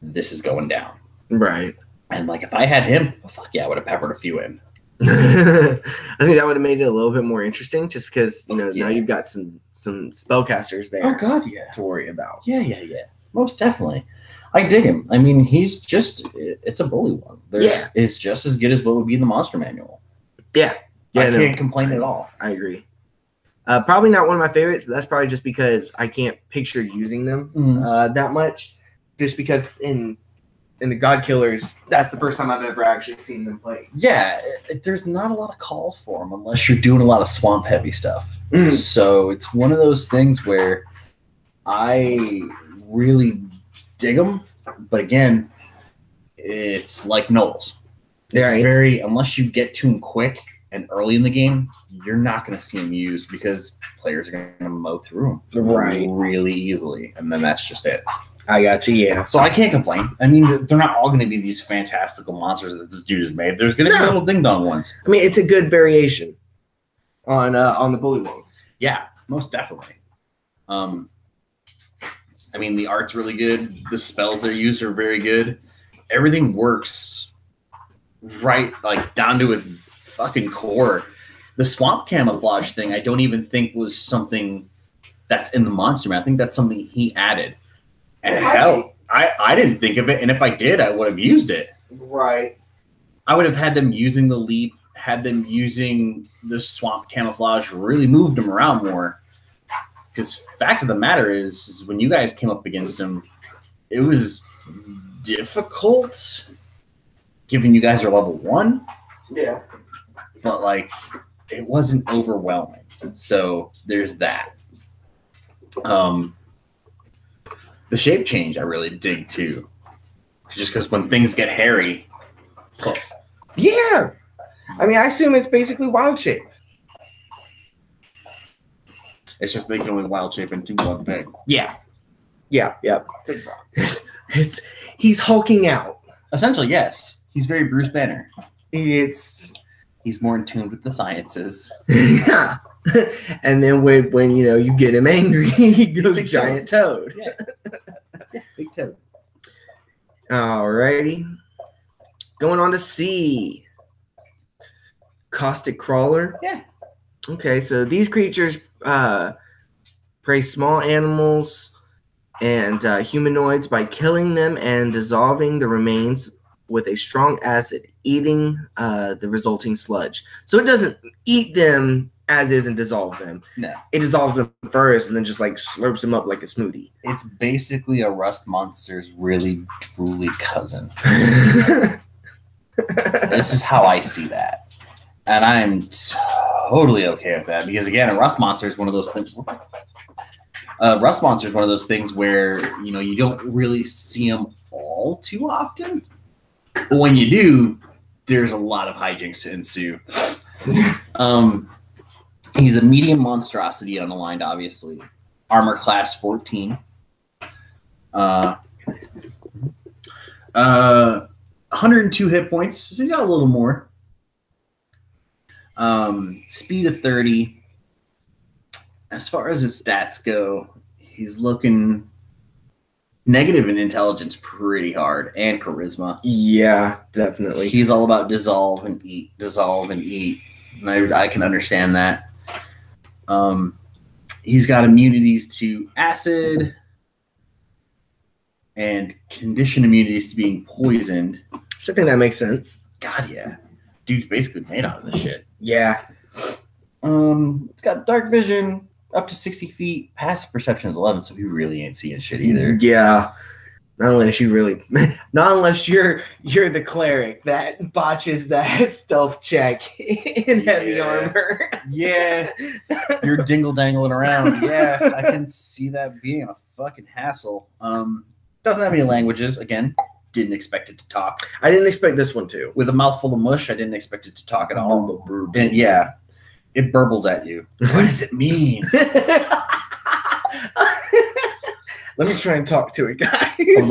This is going down. Right. And, like, if I had him, fuck yeah, I would have peppered a few in. I think that would have made it a little bit more interesting just because, now you've got some spellcasters there. Oh, God, yeah. To worry about. Yeah. Most definitely. I dig him. I mean, it's a Bullywug. It's just as good as what would be in the monster manual. Yeah. I can't complain at all. I agree. Probably not one of my favorites, but that's probably just because I can't picture using them that much. Just because in the God Killers, that's the first time I've ever actually seen them play. Yeah, there's not a lot of call for them unless you're doing a lot of swamp heavy stuff. So it's one of those things where I really dig them, but again, it's like Knowles. It's very, unless you get to him quick and early in the game, you're not going to see him used because players are going to mow through him really easily, and then that's just it. I got you, yeah. So I can't complain. I mean, they're not all going to be these fantastical monsters that this dude has made. There's going to be little ding-dong ones. I mean, it's a good variation on the Bullywug. Yeah, most definitely. I mean, the art's really good. The spells they're used are very good. Everything works right, like, down to its fucking core. The swamp camouflage thing, I don't even think was something that's in the monster man. I think that's something he added. And hell, I didn't think of it. And if I did, I would have used it. Right. I would have had them using the leap, had them using the swamp camouflage, really moved them around more. Because fact of the matter is when you guys came up against him, it was difficult, given you guys are level 1. Yeah. But, like, it wasn't overwhelming. So there's that. The shape change I really dig, too. Just because when things get hairy. Yeah. I mean, I assume it's basically wild shape. It's just they can only wild shape into one thing. Yeah. He's hulking out. Essentially, yes. He's very Bruce Banner. He's more in tune with the sciences. Yeah. And then when you get him angry, he goes big giant toad. Yeah, big toad. Alrighty. Going on to C. Caustic Crawler. Yeah. Okay, so these creatures prey small animals and humanoids by killing them and dissolving the remains with a strong acid, eating the resulting sludge. So it doesn't eat them as is and dissolve them. No. It dissolves them first and then just like slurps them up like a smoothie. It's basically a rust monster's really truly cousin. This is how I see that. And I'm totally okay with that because, again, a rust monster is one of those things. Rust monster is one of those things where, you don't really see them all too often. But when you do, there's a lot of hijinks to ensue. He's a medium monstrosity, unaligned, obviously. Armor class 14. 102 hit points. So he's got a little more. Speed of 30. As far as his stats go, he's looking negative in intelligence pretty hard, and charisma. Yeah, definitely. He's all about dissolve and eat. And I can understand that. He's got immunities to acid and condition immunities to being poisoned. Which I think that makes sense. God, yeah. Dude's basically made out of this shit. Yeah. It's got dark vision up to 60 feet. Passive perception is 11, so he really ain't seeing shit either. Yeah. Not unless you're the cleric that botches that stealth check in heavy armor. Yeah. You're dingle-dangling around. Yeah, I can see that being a fucking hassle. Doesn't have any languages. Again, didn't expect it to talk. I didn't expect this one to. With a mouthful of mush, I didn't expect it to talk at all. And yeah, it burbles at you. What does it mean? Let me try and talk to it, guys. You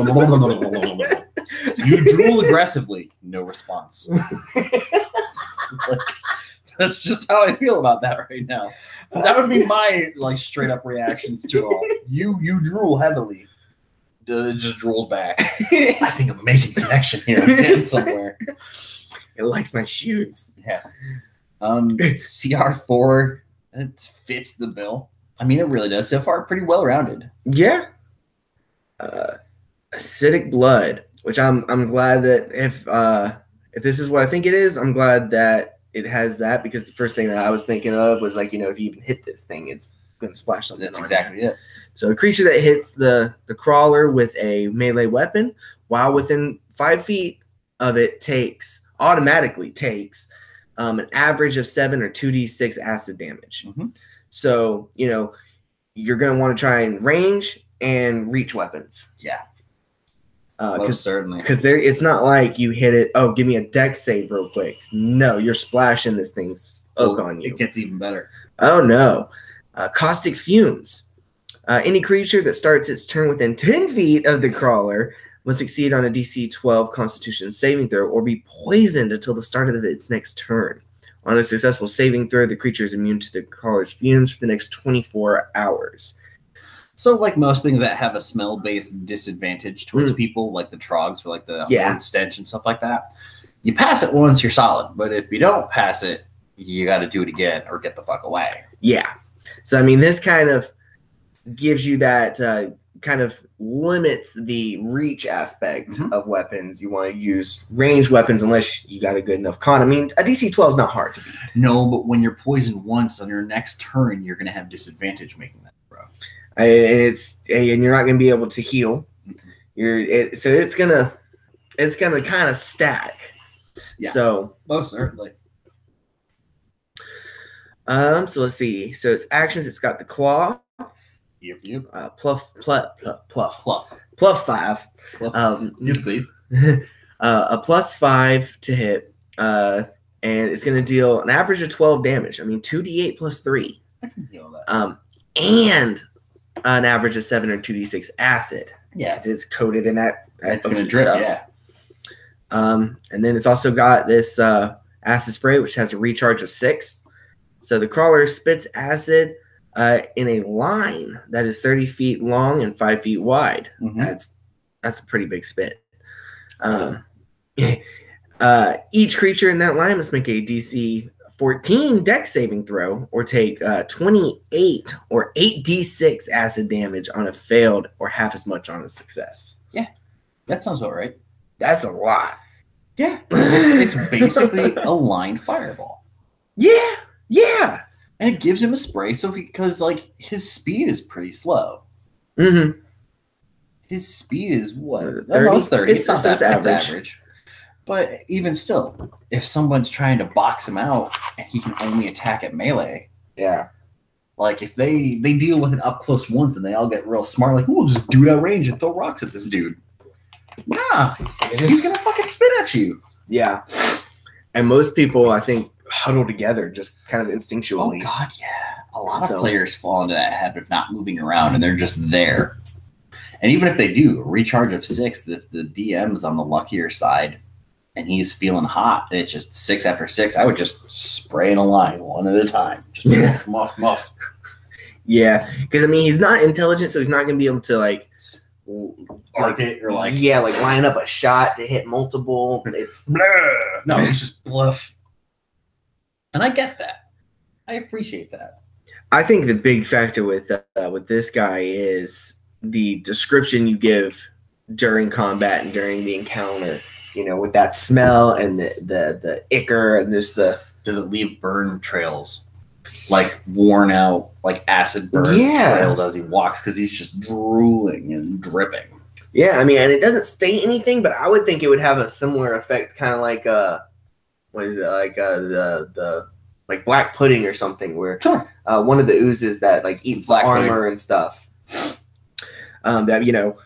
drool aggressively. No response. That's just how I feel about that right now. That would be my straight up reactions to all. You drool heavily. It just drools back. I think I'm making a connection here again somewhere. It likes my shoes. Yeah. CR4, it fits the bill. I mean, it really does. So far, pretty well rounded. Yeah. Acidic blood, which I'm glad that if this is what I think it is, I'm glad that it has that, because the first thing that I was thinking of was if you even hit this thing, it's going to splash something. That's exactly it. So a creature that hits the crawler with a melee weapon while within 5 feet of it automatically takes an average of 7 or 2d6 acid damage. Mm-hmm. So, you're going to want to try and range and reach weapons. Yeah. Most certainly. Because it's not like you hit it, oh, give me a dex save real quick. No, you're splashing this thing's oak on you. It gets even better. Oh, no. Caustic fumes. Any creature that starts its turn within 10 feet of the crawler must succeed on a DC 12 Constitution saving throw or be poisoned until the start of its next turn. On a successful saving throw, the creature is immune to the crawler's fumes for the next 24 hours. So, like most things that have a smell-based disadvantage towards people, like the trogs or the stench and stuff like that, you pass it once, you're solid. But if you don't pass it, you got to do it again or get the fuck away. Yeah. So, I mean, this kind of gives you that kind of limits the reach aspect of weapons. You want to use ranged weapons unless you got a good enough con. I mean, a DC 12 is not hard to beat. No, but when you're poisoned once on your next turn, you're going to have disadvantage making that throw. And you're not going to be able to heal. So it's gonna kind of stack. Yeah. So most certainly. So let's see. So it's actions. It's got the claw. Yep. Pluff 5. A +5 to hit. And it's going to deal an average of 12 damage. I mean, 2d8 plus 3. I can heal that. And an average of 7 or 2d6 acid. Yeah. It's coated in that. It's going to drip, stuff. yeah. And then it's also got this acid spray, which has a recharge of 6. So the crawler spits acid in a line that is 30 feet long and 5 feet wide. Mm-hmm. That's a pretty big spit. Each creature in that line must make a DC 14 dex saving throw or take 28 or 8d6 acid damage on a failed or half as much on a success. Yeah, that sounds about right. That's a lot. Yeah, it's basically a lined fireball. Yeah. And it gives him a spray, because his speed is pretty slow. Mm-hmm. His speed is what? 30? It's 30. It's not that average. But even still, if someone's trying to box him out and he can only attack at melee, yeah. If they deal with it up close once and they all get real smart, we'll just do it at range and throw rocks at this dude. Nah, he's gonna fucking spit at you. Yeah. And most people, I think, huddle together just kind of Oh instinctually. God, yeah. A lot of players fall into that habit of not moving around, and they're just there. And even if they do a recharge of 6, if the DM's on the luckier side, and he's feeling hot, and it's just 6 after 6, I would just spray in a line one at a time. Just muff. Yeah, because I mean, he's not intelligent, so he's not going to be able to like arc it or like line up a shot to hit multiple. It's no, it's just bluff. And I get that. I appreciate that. I think the big factor with this guy is the description you give during combat and during the encounter. You know, with that smell and the ichor and there's the does it leave burn trails, like worn out, like acid burn trails as he walks because he's just drooling and dripping. Yeah, I mean, and it doesn't state anything, but I would think it would have a similar effect, kind of like what is it, like the like black pudding or something, where one of the oozes that like eats the armor and stuff. That, you know,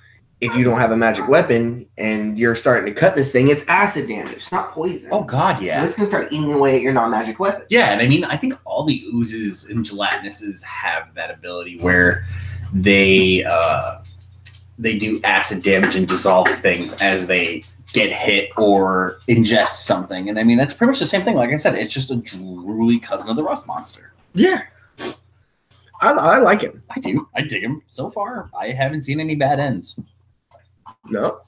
if you don't have a magic weapon and you're starting to cut this thing, it's acid damage. It's not poison. Oh God, yeah. So it's gonna start eating away at your non-magic weapon. Yeah, and I mean, I think all the oozes and gelatinuses have that ability where they do acid damage and dissolve things as they get hit or ingest something. And I mean, that's pretty much the same thing. Like I said, it's just a drooly cousin of the rust monster. Yeah. I like him. I do. I dig him. So far, I haven't seen any bad ends. No.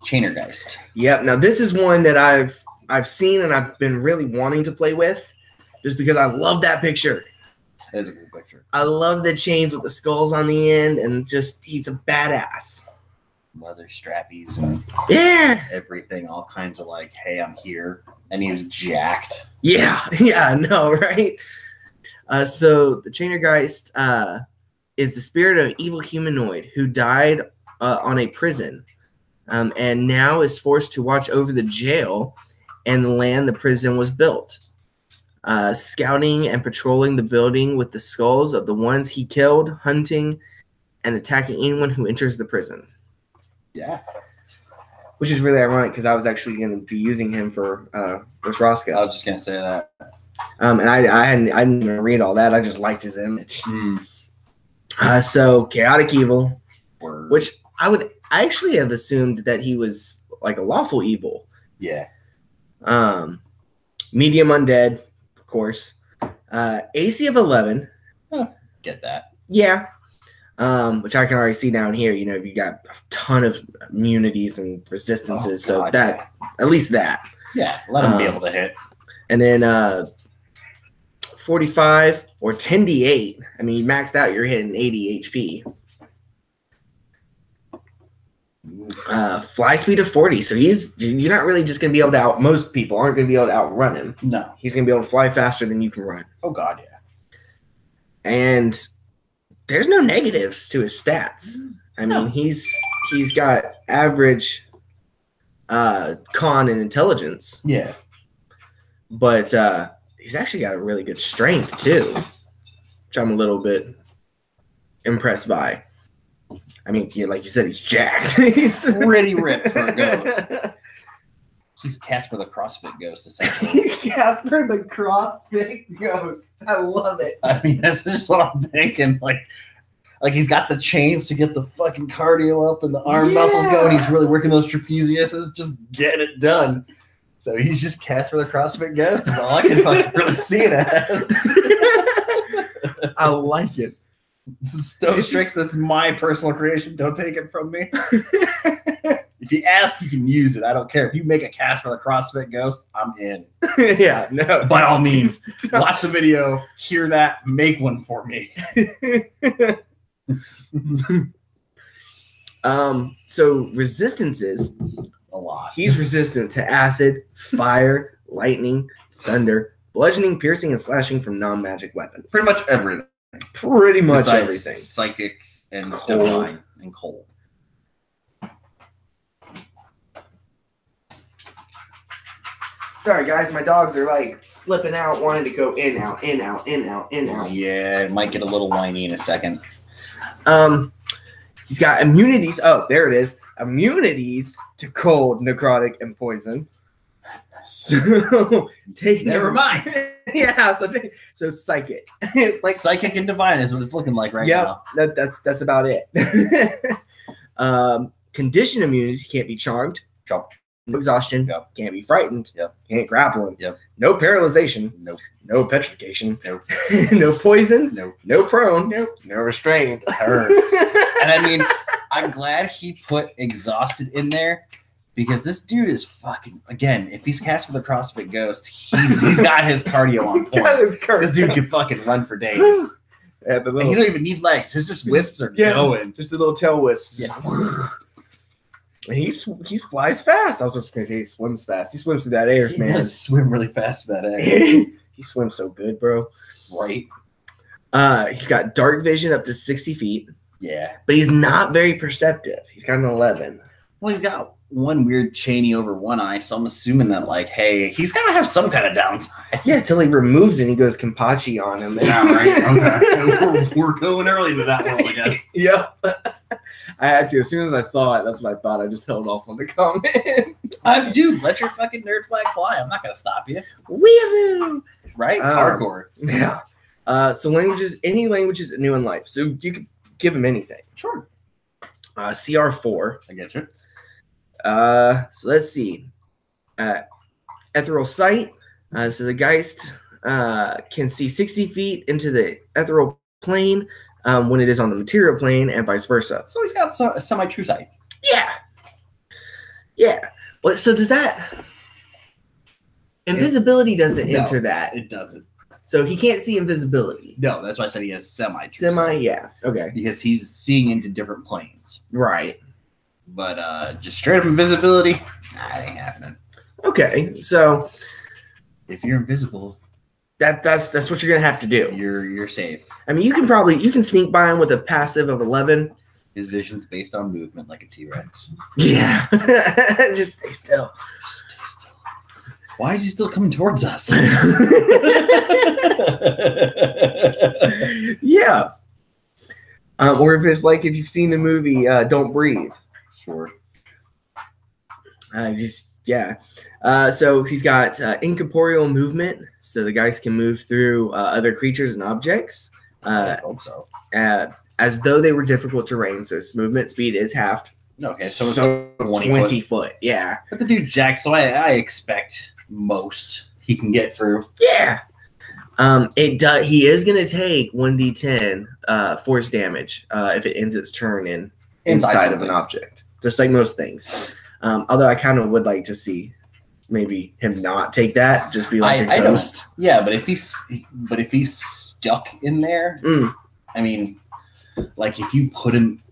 Chainergeist. Yep. Now this is one that I've seen and I've been really wanting to play with, just because I love that picture. That is a cool picture. I love the chains with the skulls on the end, and just he's a badass. Leather strappies and everything, all kinds of like, hey, I'm here, and he's jacked. Yeah, I know, right? So the Chainergeist is the spirit of an evil humanoid who died on a prison, and now is forced to watch over the jail and the land the prison was built. Scouting and patrolling the building with the skulls of the ones he killed, hunting and attacking anyone who enters the prison. Yeah. Which is really ironic because I was actually going to be using him for Rosrosca. I was just going to say that. And I didn't even read all that. I just liked his image. So Chaotic Evil, which I actually have assumed that he was like a lawful evil. Yeah. Medium Undead, of course. AC of 11. Get that. Yeah. Which I can already see down here. You know, you got a ton of immunities and resistances, so that at least that. Yeah, let him be able to hit. And then 45 or 10d8. I mean, you maxed out, you're hitting 80 HP. Fly speed of 40. So you're not really just gonna be able to most people aren't gonna be able to outrun him. No, he's gonna be able to fly faster than you can run. Oh God, yeah. And there's no negatives to his stats. I mean, he's got average con and intelligence. Yeah. But he's actually got a really good strength too, which I'm a little bit impressed by. I mean, like you said, he's jacked. He's pretty ripped for a ghost. He's Casper the CrossFit Ghost, essentially. He's Casper the CrossFit Ghost. I love it. I mean, that's just what I'm thinking. Like he's got the chains to get the fucking cardio up and the arm muscles going. He's really working those trapeziuses, just getting it done. So he's just Casper the CrossFit Ghost is all I can fucking really see it as. I like it. StoneStrix's, that's my personal creation. Don't take it from me. If you ask, you can use it. I don't care. If you make a Casper the CrossFit Ghost, I'm in. Yeah, no. By all means, watch the video, hear that, make one for me. So resistances, a lot. He's resistant to acid, fire, lightning, thunder, bludgeoning, piercing, and slashing from non-magic weapons. Pretty much everything. Pretty much besides everything. Psychic and divine and cold. Sorry guys, my dogs are like flipping out, wanting to go in, out, in, out, in, out, in, out. Yeah, it might get a little whiny in a second. He's got immunities. Oh, there it is. Immunities to cold, necrotic, and poison. So take Never mind. Yeah, so psychic. It's like psychic and divine is what it's looking like right now. That's about it. Condition immunities, he can't be charmed. Jump. No exhaustion. Yep. Can't be frightened. Yep. Can't grapple him. Yep. No paralyzation. Nope. No petrification. Nope. No poison. Nope. No prone. Nope. No restrained. Her. And I mean, I'm glad he put exhausted in there because this dude is fucking, again, if he's cast with a CrossFit Ghost, he's got his cardio on point. This dude can fucking run for days. Yeah, And he don't even need legs. His just wisps are going. Just the little tail wisps. Yeah. And he flies fast. I was just gonna say he swims fast. He swims through that air, He man. does swim really fast to that air. He swims so good, bro. Right? He's got dark vision up to 60 feet, Yeah. but he's not very perceptive. He's got an 11. Well, he's got one weird chainy over one eye, so I'm assuming that, like, hey, he's gotta have some kind of downside. Yeah, until he removes it and he goes Kampachi on him. Yeah, right? Okay. We're going early into that world, I guess. Yep. I had to. As soon as I saw it, that's what I thought. I just held off on the comment. Dude, let your fucking nerd flag fly. I'm not gonna stop you. Weeaboo! Right? Hardcore. Yeah. So languages, any languages new in life. So you could give him anything. Sure. CR4. I get you. So let's see. Ethereal sight. So the Geist can see 60 feet into the ethereal plane when it is on the material plane and vice versa. So he's got a semi-true sight. Yeah. Yeah. Well, so does that... Invisibility doesn't enter that. It doesn't. So he can't see invisibility. No, that's why I said he has semi-true sight. Yeah. Okay. Because he's seeing into different planes. Right. But just straight up invisibility, nah, it ain't happening. Okay. So if you're invisible, that's what you're gonna have to do. You're safe. I mean, you can sneak by him with a passive of 11. His vision's based on movement like a T-Rex. Yeah. Just stay still. Just stay still. Why is he still coming towards us? Yeah. Or if it's like if you've seen the movie Don't Breathe. Sure. So he's got incorporeal movement, so the guys can move through other creatures and objects. I hope so. As though they were difficult terrain, so his movement speed is halved. Okay, so 20 foot. Yeah. But the dude Jack, so I expect most he can get through. Yeah. He is gonna take 1d10 force damage if it ends its turn inside of an object, just like most things. Although I kind of would like to see maybe him not take that, just be like a ghost. Yeah, but if he's stuck in there, I mean, like if you put him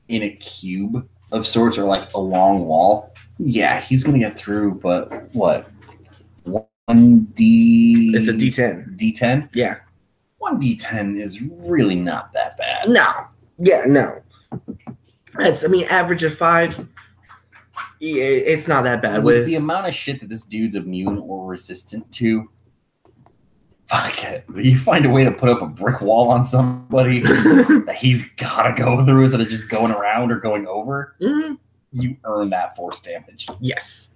in a cube of sorts or like a long wall, yeah, he's gonna get through. But what? 1d? It's a d10. D10? Yeah. 1d10 is really not that bad. No. Yeah, no. Average of 5. It's not that bad. With the amount of shit that this dude's immune or resistant to, fuck it. You find a way to put up a brick wall on somebody that he's gotta go through instead of just going around or going over, you earn that force damage. Yes.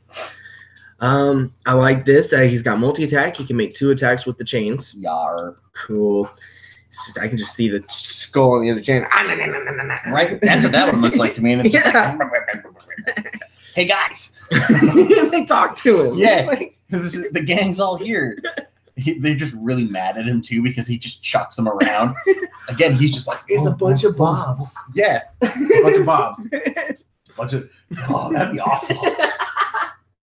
I like this, that he's got multi-attack. He can make 2 attacks with the chains. Yar. Cool. I can just see the skull on the other chain. Right? That's what that one looks like to me. And it's just like, hey, guys. They talk to him. Yeah. The gang's all here. They're just really mad at him, too, because he just chucks them around. Again, he's just like... It's a bunch of bobs. Yeah. A bunch of bobs. Oh, that'd be awful.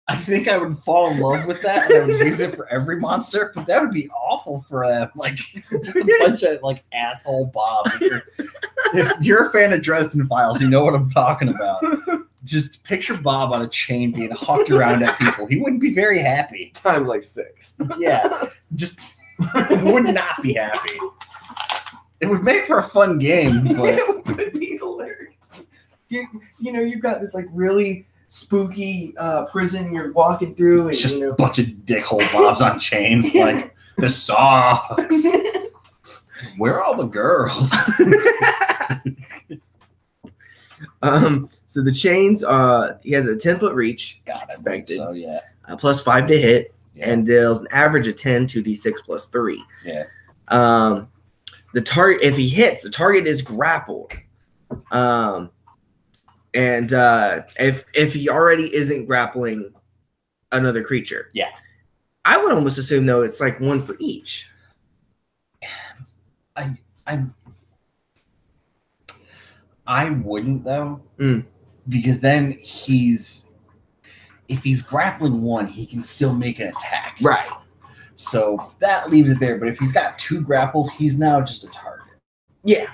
I think I would fall in love with that and I would use it for every monster, but that would be awful for them. Like, just a bunch of, like, asshole bobs. If you're a fan of Dresden Files, you know what I'm talking about. Just picture Bob on a chain being hucked around at people. He wouldn't be very happy. Times like 6. Yeah. Just would not be happy. It would make for a fun game, but... It would be hilarious. You know, you've got this, like, really... spooky prison you're walking through. And, it's just a bunch of dickhole bobs on chains. Like, this sucks. Where are all the girls? So the chains, he has a 10-foot reach. God, expected. So yeah. plus 5 to hit, Yeah. and deals an average of 10 2d6 plus 3. Yeah. The target, if he hits, the target is grappled. And if he already isn't grappling another creature, yeah, I would almost assume though it's like one for each. I wouldn't though, because then if he's grappling one, he can still make an attack. Right. So that leaves it there. But if he's got 2 grappled, he's now just a target. Yeah.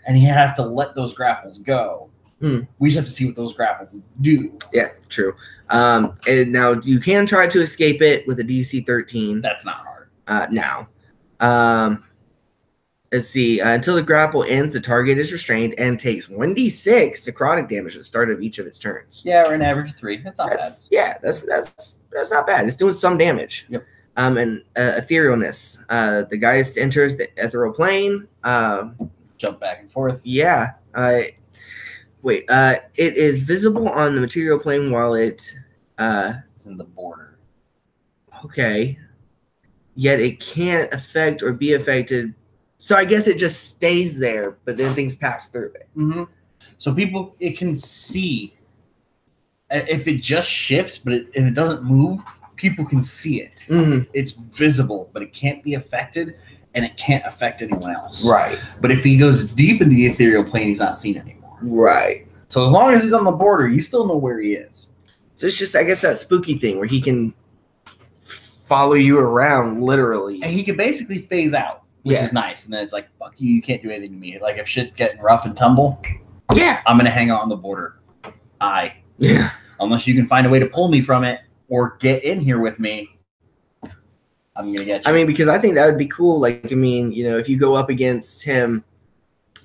And you have to let those grapples go. We just have to see what those grapples do. Yeah, true. And now you can try to escape it with a DC 13. That's not hard. Now. Let's see. Until the grapple ends, the target is restrained and takes 1d6 necrotic damage at the start of each of its turns. Yeah, or an average 3. That's not bad. Yeah, that's not bad. It's doing some damage. Yep. And etherealness. The Geist enters the ethereal plane. Jump back and forth. Yeah. It is visible on the material plane while it's in the border. Okay. Yet it can't affect or be affected. So I guess it just stays there, but then things pass through it. Mm-hmm. So it can see. If it just shifts, and it doesn't move, people can see it. Mm-hmm. It's visible, but it can't be affected, and it can't affect anyone else. Right. But if he goes deep into the ethereal plane, he's not seen anymore. Right. So as long as he's on the border, you still know where he is. So it's just, I guess, that spooky thing where he can follow you around, literally. And he can basically phase out, which is nice. And then it's like, fuck you, you can't do anything to me. Like, if shit getting rough and tumble, I'm going to hang out on the border. Yeah. Unless you can find a way to pull me from it or get in here with me, I'm going to get you. I mean, because I think that would be cool. Like, I mean, if you go up against him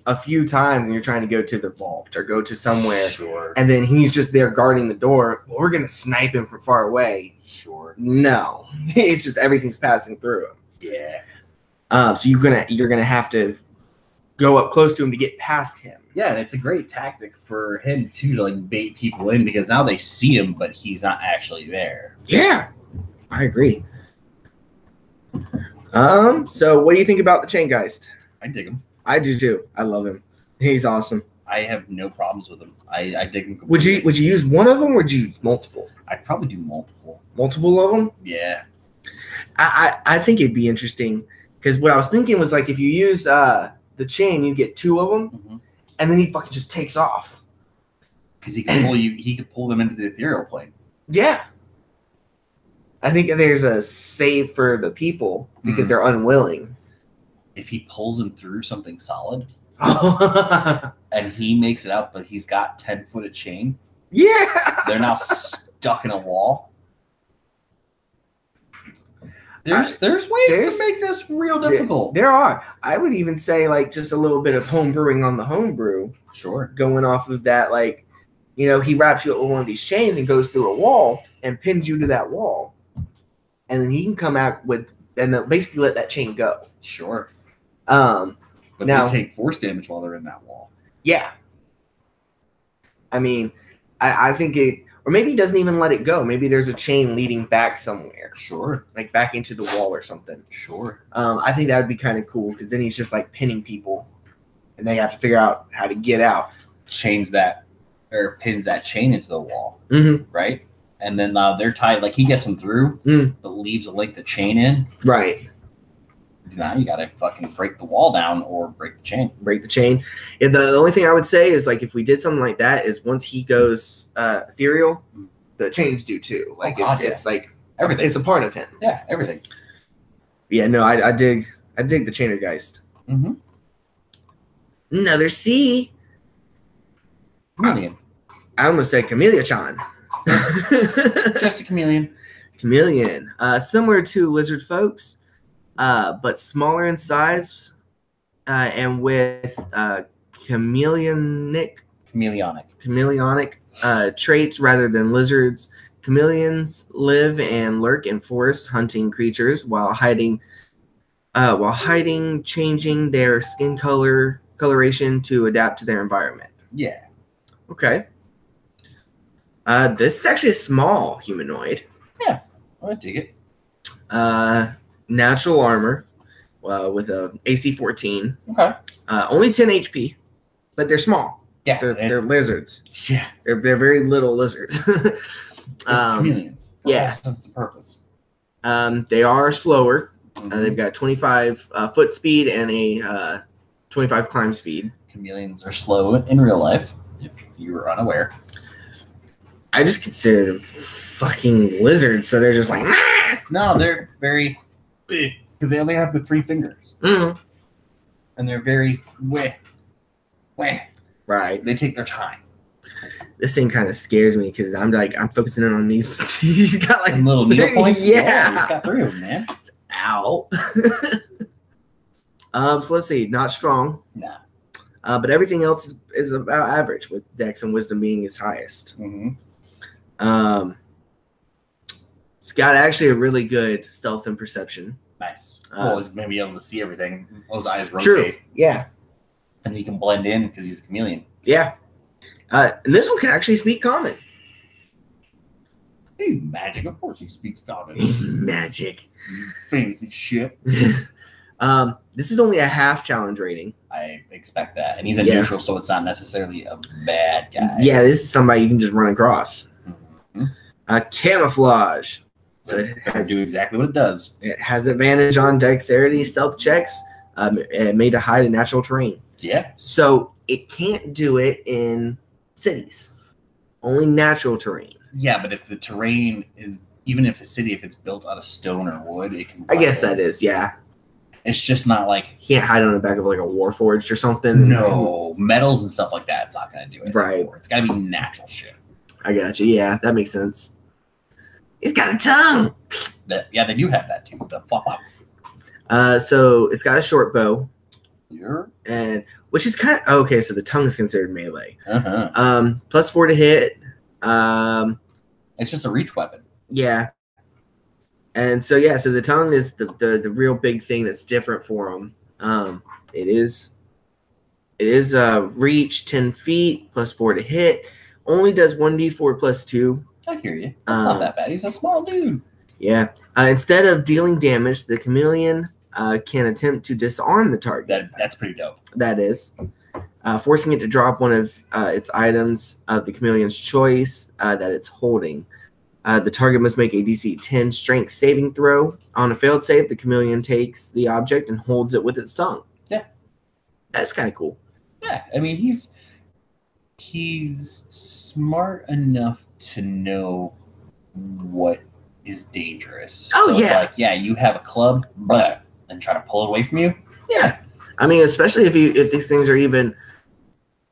a few times and you're trying to go to the vault or go to somewhere, sure, and then he's just there guarding the door, well, we're going to snipe him from far away. Sure. No. It's just everything's passing through him. Yeah. So you're gonna have to go up close to him to get past him. Yeah, and it's a great tactic for him too to like bait people in because now they see him, but he's not actually there. Yeah, I agree. So what do you think about the Chain Geist? I dig him. I do too. I love him. He's awesome. I have no problems with him. I dig him completely. Would you use one of them or would you use multiple? I'd probably do multiple. Multiple of them? Yeah. I think it'd be interesting because what I was thinking was like if you use the chain, you get 2 of them, and then he fucking just takes off. Because he can pull you. He could pull them into the ethereal plane. Yeah. I think there's a save for the people because they're unwilling. If he pulls them through something solid, and he makes it out, but he's got 10 foot of chain. Yeah. They're now stuck in a wall. There's ways to make this real difficult. There are. I would even say like just a little bit of home brewing on the homebrew. Sure. Going off of that, like, he wraps you up with one of these chains and goes through a wall and pins you to that wall. And then he can come out with and then basically let that chain go. Sure. But now, they take force damage while they're in that wall. Yeah. I mean, I think it, or maybe he doesn't even let it go. Maybe there's a chain leading back somewhere. Sure. Like back into the wall or something. Sure. I think that would be kind of cool because then he's just like pinning people and they have to figure out how to get out. Pins that chain into the wall. Mm-hmm. Right? And then they're tied. Like he gets them through, but leaves a length of chain in. Right. Now you got to fucking break the wall down or break the chain. Break the chain. And the only thing I would say is like if we did something like that is once he goes ethereal, the chains do too. Like it's like everything. It's a part of him. Yeah, everything. Yeah, no, I dig the Chainer Geist. Mm-hmm. Another C. Chameleon. I almost said Camellia-chan. Just a chameleon. Chameleon. Similar to lizard folks, but smaller in size and with chameleonic traits rather than lizards. Chameleons live and lurk in forests, hunting creatures while hiding, changing their skin coloration to adapt to their environment. Yeah. Okay. This is actually a small humanoid. Yeah. I dig it. Natural armor with a AC 14. Okay. Only 10 HP, but they're small. Yeah. They're lizards. Yeah. They're very little lizards. Chameleons. Yeah. That's the purpose. They are slower. Mm-hmm. They've got 25 foot speed and a 25 climb speed. Chameleons are slow in real life, if you were unaware. I just consider them fucking lizards, so they're just like, ah! No, they're very big because they only have the 3 fingers. Mm-hmm. And they're very weh. Right. They take their time. This thing kind of scares me because I'm focusing in on these. He's got like Some little needle points. Yeah. He's got 3 of them, man. Ow. So let's see. Not strong. Nah. But everything else is about average, with Dex and Wisdom being his highest. Mm-hmm. It's got actually a really good stealth and perception. Nice. Well, he's going to be able to see everything. Those eyes rotate. True. Yeah. And he can blend in because he's a chameleon. Yeah. And this one can actually speak common. He's magic. Of course he speaks common. He's magic. Fancy shit. This is only a half challenge rating. I expect that. And he's a neutral, so it's not necessarily a bad guy. Yeah, this is somebody you can just run across. Mm-hmm. Camouflage. So it has do exactly what it does. It has advantage on dexterity stealth checks, made to hide in natural terrain. Yeah. So it can't do it in cities. Only natural terrain. Yeah, but if the terrain is, even if a city, if it's built out of stone or wood, it can. I guess that is, yeah. It's just not like. He can't hide on the back of like a warforged or something. No, metals and stuff like that, it's not going to do it. Right. Anymore. It's got to be natural shit. I got you. Yeah, that makes sense. He's got a tongue. Yeah, they do have that too. The flop up. So it's got a short bow. Yeah. And which is kind of okay. So the tongue is considered melee. Uh-huh. +4 to hit. It's just a reach weapon. Yeah. And so yeah, so the tongue is the real big thing that's different for him. It is reach 10 feet +4 to hit. Only does 1d4 +2. I hear you. That's not that bad. He's a small dude. Yeah. Instead of dealing damage, the chameleon can attempt to disarm the target. That's pretty dope. That is. Forcing it to drop one of its items of the chameleon's choice that it's holding. The target must make a DC 10 strength saving throw. On a failed save, the chameleon takes the object and holds it with its tongue. Yeah. That's kind of cool. Yeah. I mean, he's smart enough to know what is dangerous. Oh, so yeah. It's like, yeah, you have a club, but and try to pull it away from you. Yeah. I mean, especially if these things are even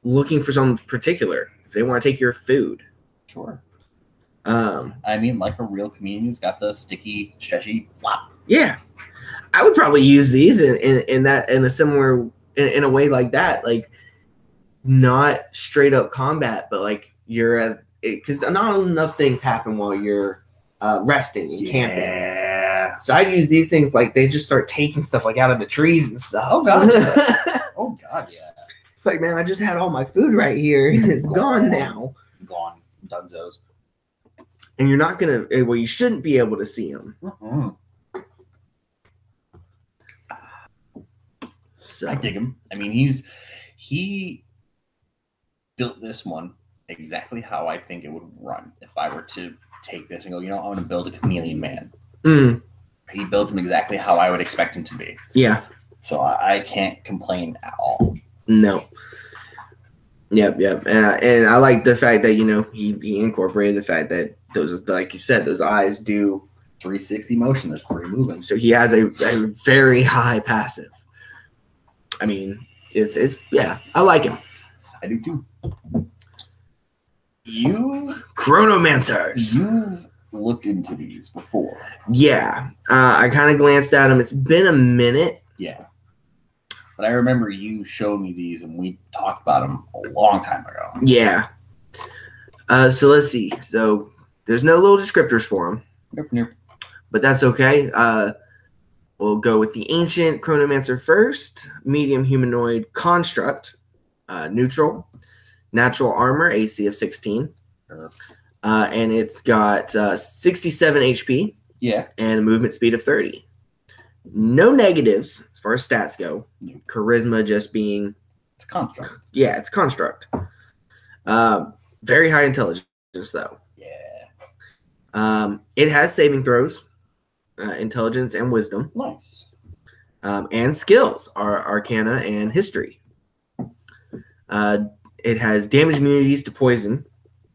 looking for something particular. If they want to take your food. Sure. I mean, like a real chameleon's got the sticky, stretchy flop. Yeah. I would probably use these in a similar in a way like that. Like, not straight up combat, but like you're because not enough things happen while you're resting and camping. Yeah. So I'd use these things like they just start taking stuff like out of the trees and stuff. Oh god. Oh god, yeah. It's like, man, I just had all my food right here and it's gone now. Gone. Dunzos. And you're not gonna. Well, you shouldn't be able to see them. Mm-hmm. So I dig him. I mean, he built this one exactly how I think it would run if I were to take this and go, I'm going to build a chameleon man. Mm. He built him exactly how I would expect him to be. Yeah. So I can't complain at all. No. Yep. And I like the fact that, he incorporated the fact that those, like you said, those eyes do 360 motion. They're free moving. So he has a very high passive. I mean, it's yeah, I like him. I do too. Chronomancers. You've looked into these before. Yeah. I kind of glanced at them. It's been a minute. Yeah. But I remember you showed me these and we talked about them a long time ago. Yeah. So let's see. So there's no little descriptors for them. Nope. But that's okay. We'll go with the ancient chronomancer first. Medium humanoid construct. Neutral. Natural armor, AC of 16. Sure. And it's got 67 HP. Yeah. And a movement speed of 30. No negatives as far as stats go. Charisma just being... It's a construct. Yeah, it's a construct. Very high intelligence, though. Yeah. It has saving throws, intelligence, and wisdom. Nice. And skills are Arcana and History. It has damage immunities to poison.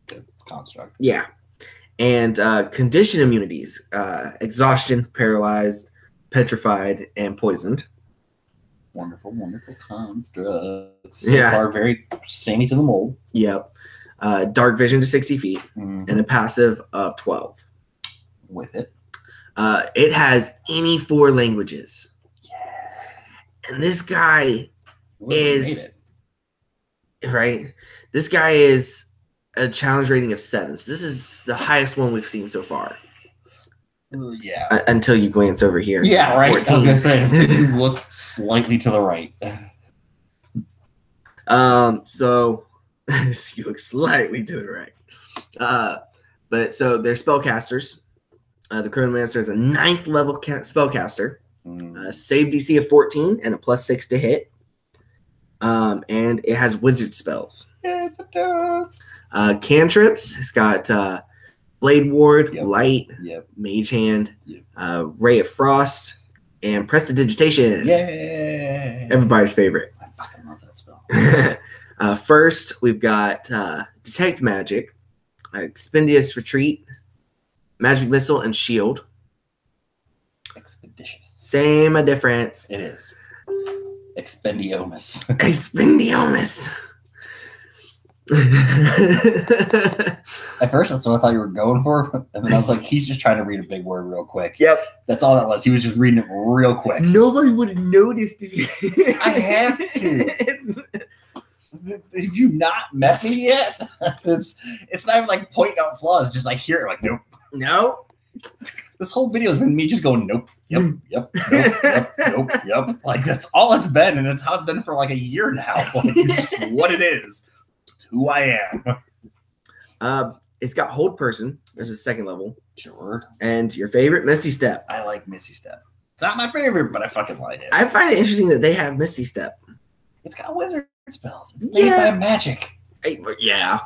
It's construct. Yeah. And condition immunities, exhaustion, paralyzed, petrified, and poisoned. Wonderful, wonderful constructs. So far, very samey to the mold. Yep. Dark vision to 60 feet, and a passive of 12. With it. It has any 4 languages. Yeah. And this guy is... Right? This guy is a challenge rating of 7. So this is the highest one we've seen so far. Yeah. Until you glance over here. Yeah, right. 14. I was going to say, until you look slightly to the right. So you look slightly to the right. But so they're spellcasters. The Chronomancer is a 9th level spellcaster. Save DC of 14 and a +6 to hit. And it has wizard spells. Yes, it does. Cantrips. It's got Blade Ward, Light, Mage Hand, Ray of Frost, and Prestidigitation. Yay! Everybody's favorite. I fucking love that spell. First, we've got Detect Magic, Expendious Retreat, Magic Missile, and Shield. Expeditious. Same a difference. It is. Expendiomus. Expendiomus. At first, that's what I thought you were going for. And then I was like, he's just trying to read a big word real quick. Yep. That's all that was. He was just reading it real quick. Nobody would have noticed if you... I have to. Have you not met me yet? It's not even like pointing out flaws. Just like hear it like, nope. No. This whole video has been me just going, nope, yep, nope, yep. Like, that's all it's been, and that's how it's been for like a year now. Like, it's what it is. It's who I am. It's got Hold Person as a 2nd level. Sure. And your favorite, Misty Step. I like Misty Step. It's not my favorite, but I fucking like it. I find it interesting that they have Misty Step. It's got wizard spells. It's made by magic. Yeah.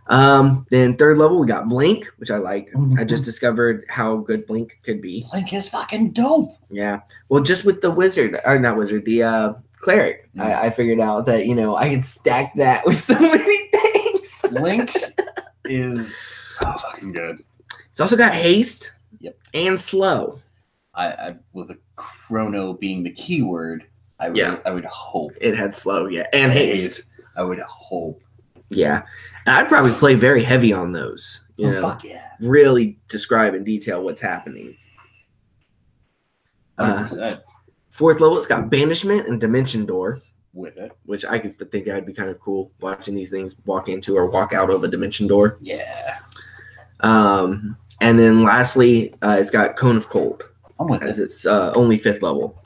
Then 3rd level, we got Blink, which I like. I just discovered how good Blink could be. Blink is fucking dope. Yeah. Well, just with the wizard, or not wizard, the cleric, I figured out that, I can stack that with so many things. Blink is so fucking good. It's also got haste. Yep. And slow. I with a chrono being the keyword, I would hope it had slow, and haste. I would hope. Yeah. And I'd probably play very heavy on those. Fuck yeah. Really describe in detail what's happening. 100%. 4th level, it's got Banishment and Dimension Door. With it. Which I could think that'd be kind of cool, watching these things walk into or walk out of a Dimension Door. Yeah. And then lastly, it's got Cone of Cold. I'm with as it. It's only 5th level.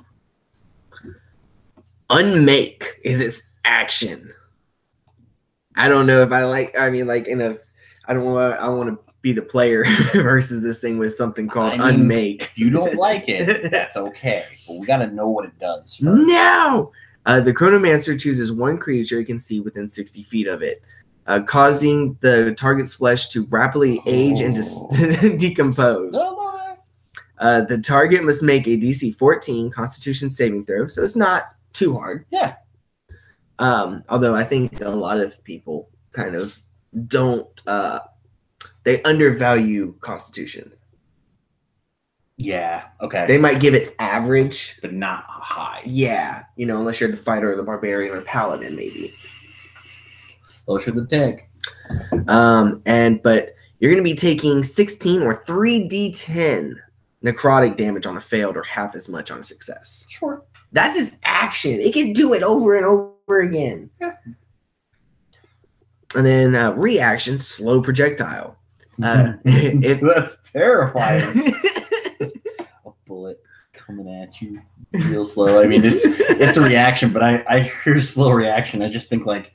Unmake is its action. I don't know if I don't want to be the player versus this thing with something called Unmake. If you don't like it, that's okay. But we got to know what it does first. No! The Chronomancer chooses 1 creature it can see within 60 feet of it, causing the target's flesh to rapidly age and decompose. The target must make a DC 14 Constitution saving throw, so it's not too hard. Yeah. Although I think a lot of people kind of don't, they undervalue Constitution. Yeah, okay. They might give it average. But not high. Yeah, unless you're the fighter or the barbarian or paladin, maybe. Closer to the tank. But you're going to be taking 16 or 3d10 necrotic damage on a failed or half as much on a success. Sure. That's his action. It can do it over and over again. Yeah. And then reaction, slow projectile. That's terrifying. A bullet coming at you real slow. I mean, it's a reaction, but I hear slow reaction. I just think like,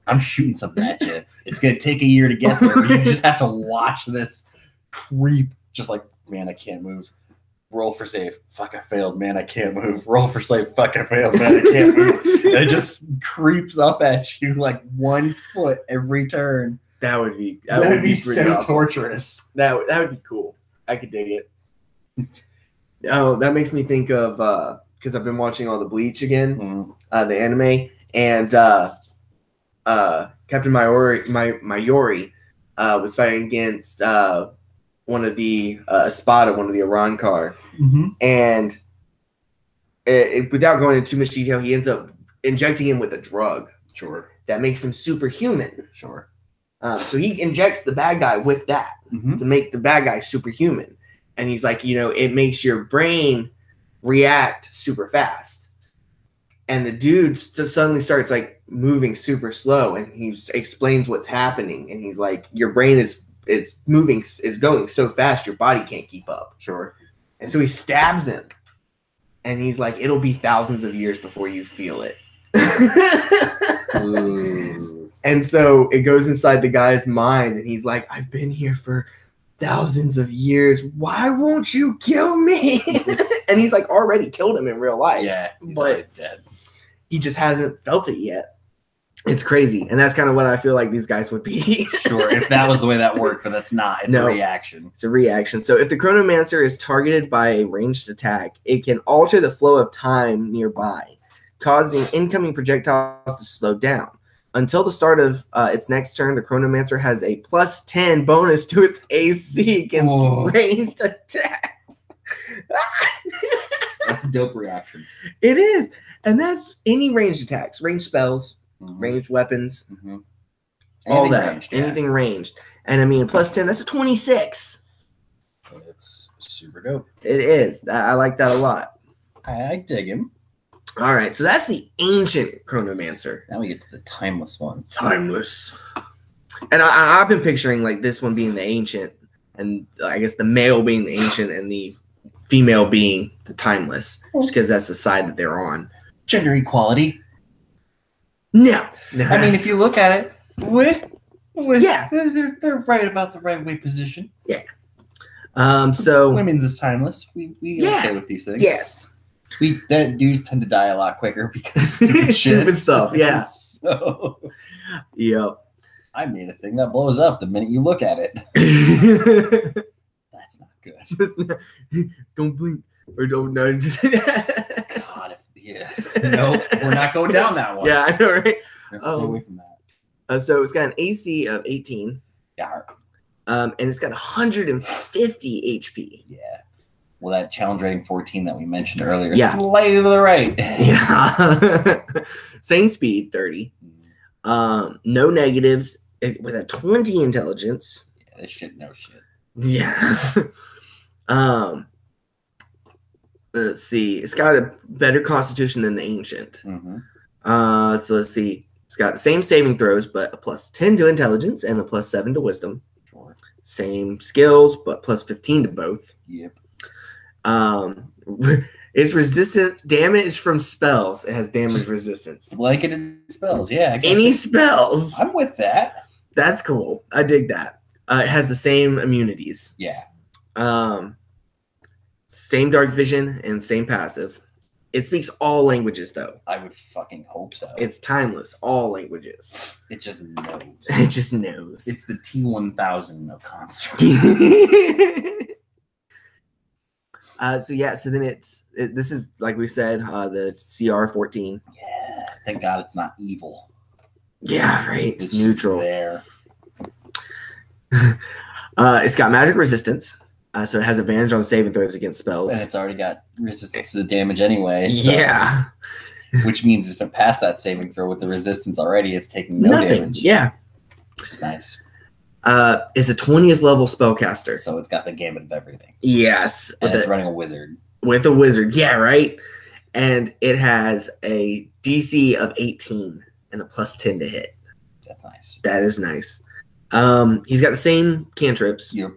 I'm shooting something at you. It's going to take a year to get there. You just have to watch this creep just like man, I can't move. Roll for save. Fuck, I failed. Man, I can't move. Roll for save. Fuck, I failed. Man, I can't move. And it just creeps up at you like 1 foot every turn. That would be so awesome. torturous. That would be cool. I could dig it. Oh, that makes me think of because I've been watching all the Bleach again, the anime, and Captain Mayori was fighting against one of the Espada, one of the Arankar, and without going into too much detail, he ends up injecting him with a drug. Sure. That makes him superhuman. Sure. So he injects the bad guy with that to make the bad guy superhuman. And he's like, it makes your brain react super fast. And the dude suddenly starts like moving super slow, and he explains what's happening. And he's like, your brain is going so fast, your body can't keep up. Sure. And so he stabs him. And he's like, it'll be thousands of years before you feel it. And so it goes inside the guy's mind, and he's like, I've been here for thousands of years. Why won't you kill me? And he's like already killed him in real life. Yeah, he's already dead. He just hasn't felt it yet. It's crazy. And that's kind of what I feel like these guys would be. Sure, if that was the way that worked, but that's not. It's a reaction. It's a reaction. So if the Chronomancer is targeted by a ranged attack, it can alter the flow of time nearby, causing incoming projectiles to slow down. Until the start of its next turn, the Chronomancer has a +10 bonus to its AC against ranged attacks. That's a dope reaction. It is. And that's any ranged attacks, ranged spells, ranged weapons, all that. Ranged, anything ranged. And I mean, +10, that's a 26. It's super dope. It is. I like that a lot. I dig him. All right, so that's the ancient Chronomancer. Now we get to the timeless one. Timeless. And I've been picturing like this one being the ancient, and I guess the male being the ancient and the female being the timeless, just because that's the side that they're on. Gender equality. No. I mean, if you look at it, yeah, they're right about the right way position. Yeah. So women's is timeless. We okay with these things. Yes. That dudes tend to die a lot quicker because stupid stupid stuff. Yeah. So, yep. I made a thing that blows up the minute you look at it. That's not good. Don't blink or don't know. God, nope, we're not going down that one. Yeah, I know, right? Stay away from that. So it's got an AC of 18. Yeah. And it's got 150 HP. Yeah. Well, that challenge rating 14 that we mentioned earlier, slightly to the right. Yeah. Same speed, 30. No negatives with a 20 intelligence. Yeah, this shit, no shit. Yeah. Let's see. It's got a better constitution than the ancient. So let's see. It's got the same saving throws, but a +10 to intelligence and a +7 to wisdom. Sure. Same skills, but +15 to both. Yep. It's resistant damage from spells. It has damage resistance. Blanketed spells, yeah. Any spells. I'm with that. That's cool. I dig that. It has the same immunities. Yeah. Same dark vision and same passive. It speaks all languages, though. I would fucking hope so. It's timeless. All languages. It just knows. It just knows. It's the T1000 of construct. So then this is, like we said, the CR14. Yeah, thank God it's not evil. Yeah, right. It's neutral. There. It's got magic resistance, so it has advantage on saving throws against spells. And it's already got resistance to the damage anyway. So, yeah. Which means if it passed that saving throw with the resistance already, it's taking no damage. Yeah. It's nice. It's a 20th level spellcaster. So it's got the gamut of everything. Yes. And it's running a wizard. With a wizard. Yeah, right? And it has a DC of 18 and a +10 to hit. That's nice. That is nice. He's got the same cantrips. Yep.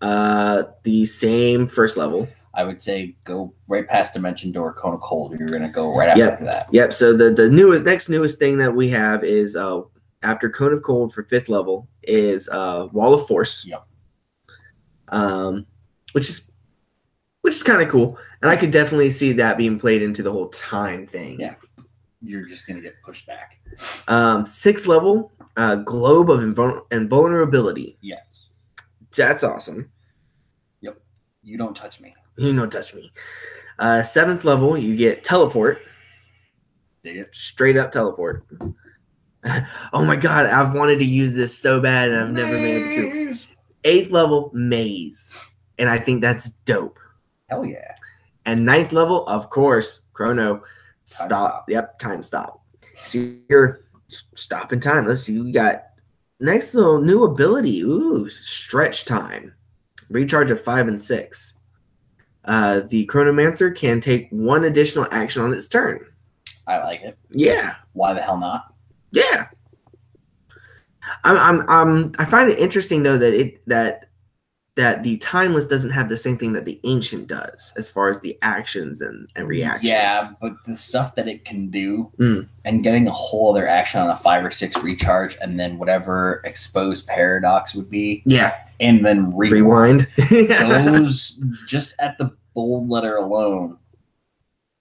The same first level. I would say go right past Dimension Door, Cone of Cold. You're going to go right after that. Yep. So the next newest thing that we have is after Cone of Cold for 5th level is Wall of Force. Yep. which is kind of cool. And I could definitely see that being played into the whole time thing. Yeah. You're just going to get pushed back. 6th level, Globe of Invulnerability. Yes. That's awesome. Yep. You don't touch me. You don't touch me. 7th level, you get Teleport. Dig it. Straight up Teleport. Oh my god, I've wanted to use this so bad and I've never been able to. 8th level, Maze. And I think that's dope. Hell yeah. And 9th level, of course, Chrono. Stop. Yep, time stop. So you're stopping time. Let's see. We got next little new ability. Ooh, stretch time. Recharge of 5 and 6. The Chronomancer can take 1 additional action on its turn. I like it. Yeah. Why the hell not? Yeah. I find it interesting though that the Timeless doesn't have the same thing that the Ancient does as far as the actions and reactions. Yeah, but the stuff that it can do and getting a whole other action on a 5 or 6 recharge and then whatever exposed paradox would be. Yeah. And then rewind. Those just at the bold letter alone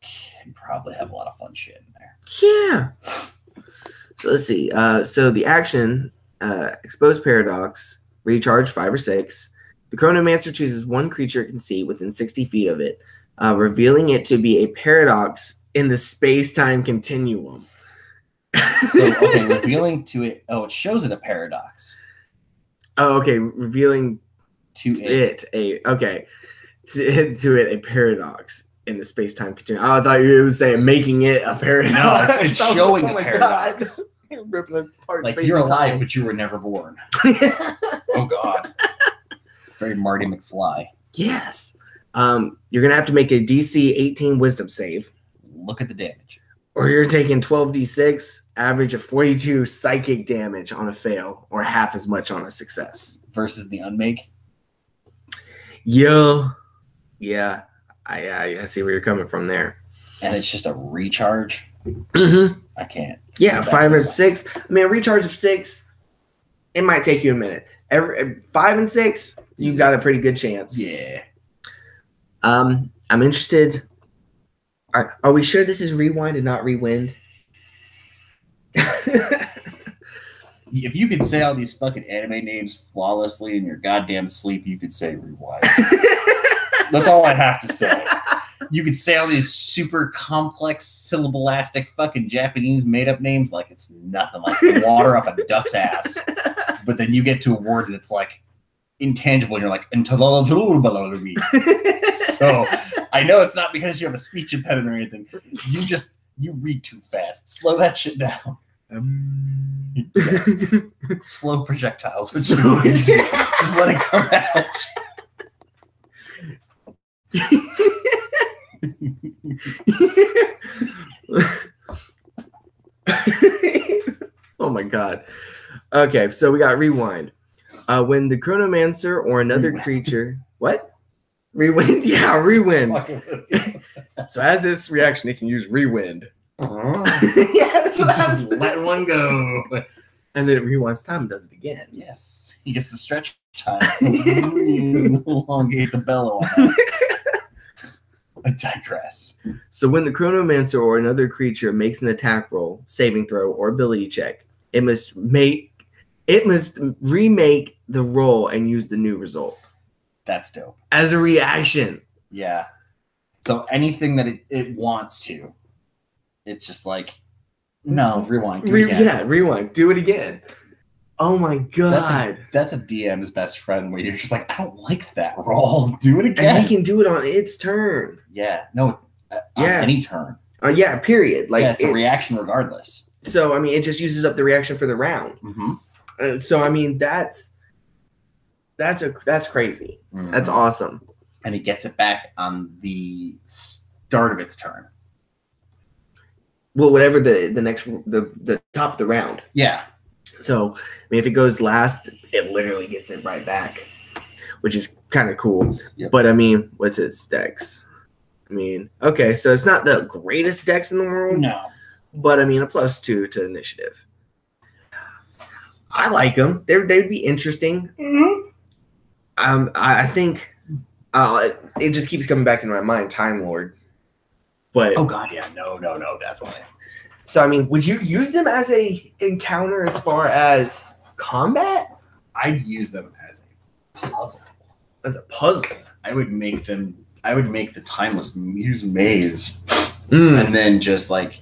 can probably have a lot of fun shit in there. Yeah. So let's see. So the action, exposed paradox, recharge 5 or 6. The Chronomancer chooses 1 creature it can see within 60 feet of it, revealing it to be a paradox in the space-time continuum. So, okay, revealing to it. Oh, it shows it a paradox. Oh, okay, revealing to it a paradox in the space-time continuum. Oh, I thought you were saying making it a paradox. No, it's showing a paradox. Ripping apart like space you're and alive, time. but you were never born. Oh God. Very Marty McFly. Yes. You're gonna have to make a DC 18 Wisdom save. Look at the damage. Or you're taking 12d6, average of 42 psychic damage on a fail, or half as much on a success. Versus the unmake. Yeah. I see where you're coming from there. And it's just a recharge. Mm-hmm. I can't. Yeah, 5 or 6. I mean, a recharge of 6. It might take you a minute. 5 and 6, you've got a pretty good chance. Yeah. I'm interested. Are we sure this is rewind and not rewind? If you could say all these fucking anime names flawlessly in your goddamn sleep, you could say rewind. That's all I have to say. You could say all these super complex syllabolastic fucking Japanese made-up names like it's nothing, like water off a duck's ass. But then you get to a word and it's like intangible and you're like, so I know it's not because you have a speech impediment or anything. You read too fast. Slow that shit down. Yes. Slow projectiles. Which you always do. Just let it come out. Oh my god. Okay, so we got rewind. When the Chronomancer or another creature, what? Rewind? Yeah, rewind. So as this reaction, it can use rewind. Yeah, that's what I was saying. Let one go. And then it rewinds time and does it again. Yes. He gets the stretch time. Elongate the bellow on that. I digress. So when the Chronomancer or another creature makes an attack roll, saving throw, or ability check, it must remake the roll and use the new result. That's dope. As a reaction. Yeah. So anything that it wants to, it's just like, no, rewind. Yeah, rewind. Do it again. Oh my god. That's a DM's best friend where you're just like, I don't like that roll. Do it again. And he can do it on its turn. Yeah. No, on any turn. Yeah, period. Like it's a reaction regardless. So, I mean, it just uses up the reaction for the round. Mm-hmm. So, I mean, that's crazy. Mm-hmm. That's awesome. And it gets it back on the start of its turn. Well, whatever the next the top of the round. Yeah. So, I mean, if it goes last, it literally gets it right back, which is kind of cool. Yep. But I mean, what's its dex? I mean, okay, so it's not the greatest dex in the world. No. But I mean, a +2 to initiative. I like them. They'd be interesting. Mm-hmm. I think It just keeps coming back in my mind, Time Lord. But Oh god, yeah, no, definitely. so I mean, would you use them as a encounter as far as combat? I'd use them as a puzzle. As a puzzle. I would make the timeless use maze, and then just like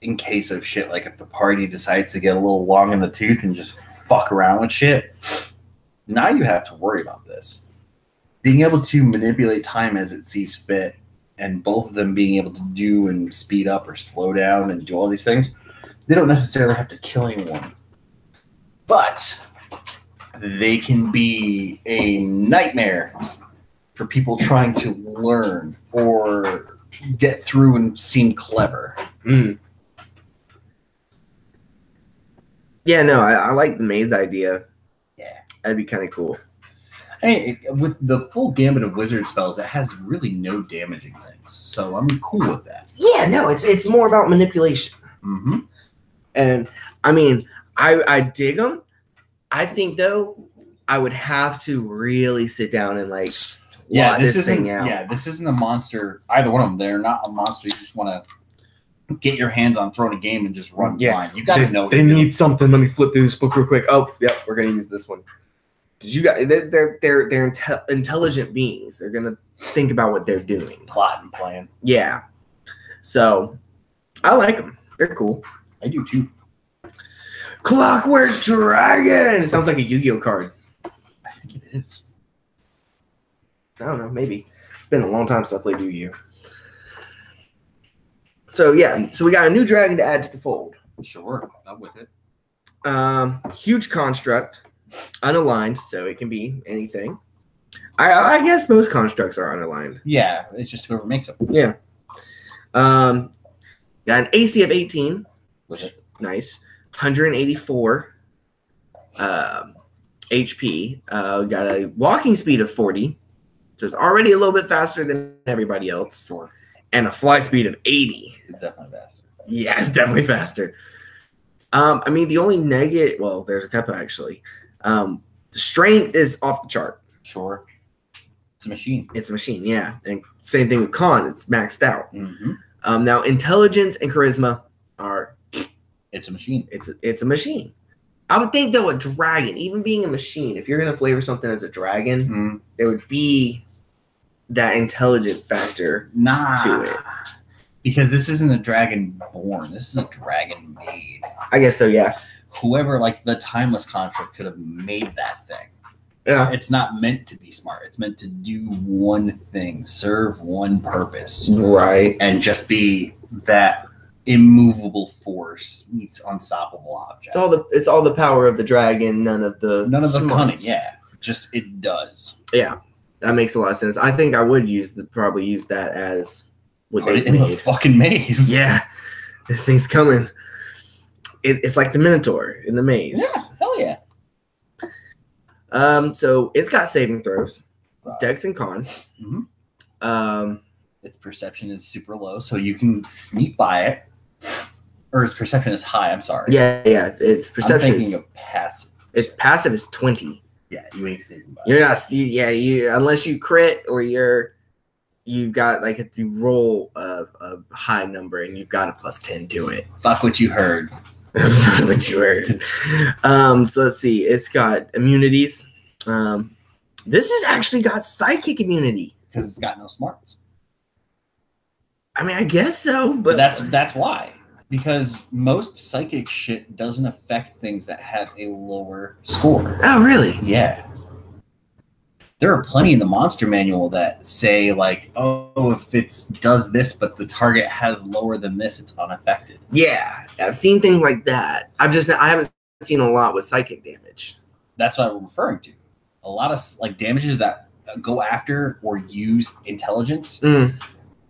in case of shit, like if the party decides to get a little long in the tooth and just fuck around with shit, now you have to worry about this. Being able to manipulate time as it sees fit, and both of them being able to do and speed up or slow down and do all these things, they don't necessarily have to kill anyone. But they can be a nightmare for people trying to learn or get through and seem clever. Yeah, no, I like the maze idea. Yeah. That'd be kind of cool. Hey, with the full gambit of wizard spells, it has really no damaging things. So I'm cool with that. Yeah, no, it's more about manipulation. Mm-hmm. And I mean, I dig them. I think though, I would have to really sit down and like plot this thing out. Yeah, this isn't a monster. Either one of them, they're not a monster. You just want to get your hands on, throwing a game, and just run blind. You got to know. They need something. Let me flip through this book real quick. Oh, yep, we're gonna use this one. They're intelligent beings. They're gonna think about what they're doing, Plot and plan. Yeah. So I like them. They're cool. I do too. Clockwork Dragon. It sounds like a Yu-Gi-Oh card. I think it is. I don't know. Maybe it's been a long time since I played Yu-Gi-Oh. So yeah. So we got a new dragon to add to the fold. Sure, I'm with it. Huge construct. Unaligned, so it can be anything. I guess most constructs are unaligned. Yeah, it's just whoever makes them. Yeah. Got an AC of 18, which is nice. 184 HP. Got a walking speed of 40, so it's already a little bit faster than everybody else. Sure. And a fly speed of 80. It's definitely faster. Yeah, it's definitely faster. I mean, the only negative, well, there's a couple actually. The strength is off the chart. Sure. It's a machine. It's a machine, yeah. And same thing with con, it's maxed out. Mm-hmm. Now, intelligence and charisma are... It's a machine. It's a machine. I would think, though, a dragon, even being a machine, if you're going to flavor something as a dragon, there would be that intelligent factor to it. Because this isn't a dragon born. This is a dragon made. I guess so, yeah. Whoever, like, the timeless construct could have made that thing. Yeah. It's not meant to be smart. It's meant to do one thing, serve one purpose. Right. And just be that immovable force meets unstoppable object. It's all the power of the dragon, none of the cunning, yeah. Just it does. Yeah. That makes a lot of sense. I think I would probably use that as what they in the fucking maze. Yeah. This thing's coming. It's like the Minotaur in the maze. Yeah, hell yeah. So it's got saving throws, Dex and Con. Mm-hmm. Its perception is super low, so you can sneak by it. Or its perception is high. I'm sorry. Yeah. Its perception. I'm thinking of passive. Its passive is 20. Yeah, you ain't sneaking by. You're not. You unless you crit or you've got like to roll a high number and you've got a +10 to it. Fuck what you heard. What you heard. So let's see. It's got immunities. This has actually got psychic immunity because it's got no smarts. I mean, I guess so, but that's why. Because most psychic shit doesn't affect things that have a lower score. Oh, really? Yeah. There are plenty in the monster manual that say, like, oh, if it does this, but the target has lower than this, it's unaffected. Yeah, I've seen things like that. I haven't seen a lot with psychic damage. That's what I'm referring to. A lot of like damages that go after or use intelligence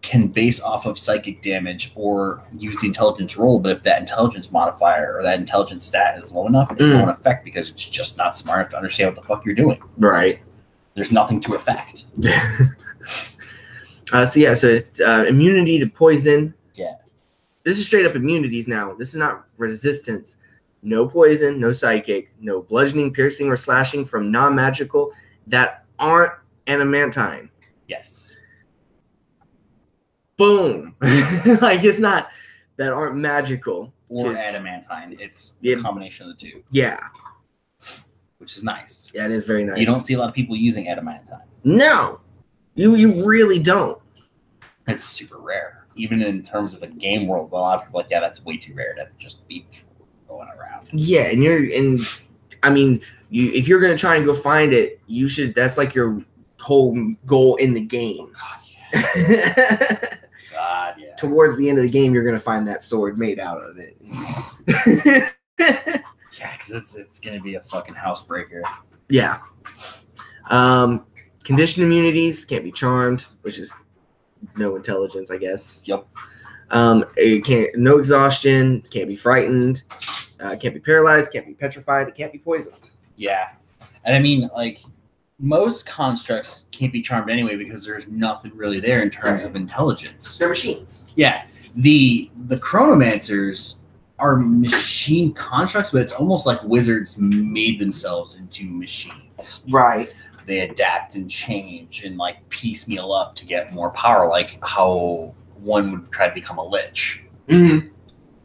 can base off of psychic damage or use the intelligence roll. But if that intelligence modifier or that intelligence stat is low enough, it won't affect because it's just not smart enough to understand what the fuck you're doing. Right. There's nothing to affect. So it's immunity to poison. Yeah. This is straight up immunities now. This is not resistance. No poison, no psychic, no bludgeoning, piercing, or slashing from non-magical that aren't adamantine. Yes. Boom. Like, it's not that aren't magical. Or adamantine. It's Yeah. a combination of the two. Yeah. Which is nice. Yeah, it is very nice. You don't see a lot of people using adamantine. No. You really don't. It's super rare. Even in terms of the game world, a lot of people are like, yeah, that's way too rare to just be going around. Yeah, and if you're gonna try and go find it, you should. That's like your whole goal in the game. God, yeah. God, yeah. Towards the end of the game, you're gonna find that sword made out of it. Yeah, because it's gonna be a fucking housebreaker. Yeah. Condition immunities can't be charmed, which is no intelligence, I guess. Yep. It can't. No exhaustion. Can't be frightened. Can't be paralyzed. Can't be petrified. It can't be poisoned. Yeah, and I mean, like, most constructs can't be charmed anyway because there's nothing really there in terms of intelligence. They're machines. Yeah, the chronomancers are machine constructs, but it's almost like wizards made themselves into machines. Right. They adapt and change and like piecemeal up to get more power, like how one would try to become a lich. Mm-hmm.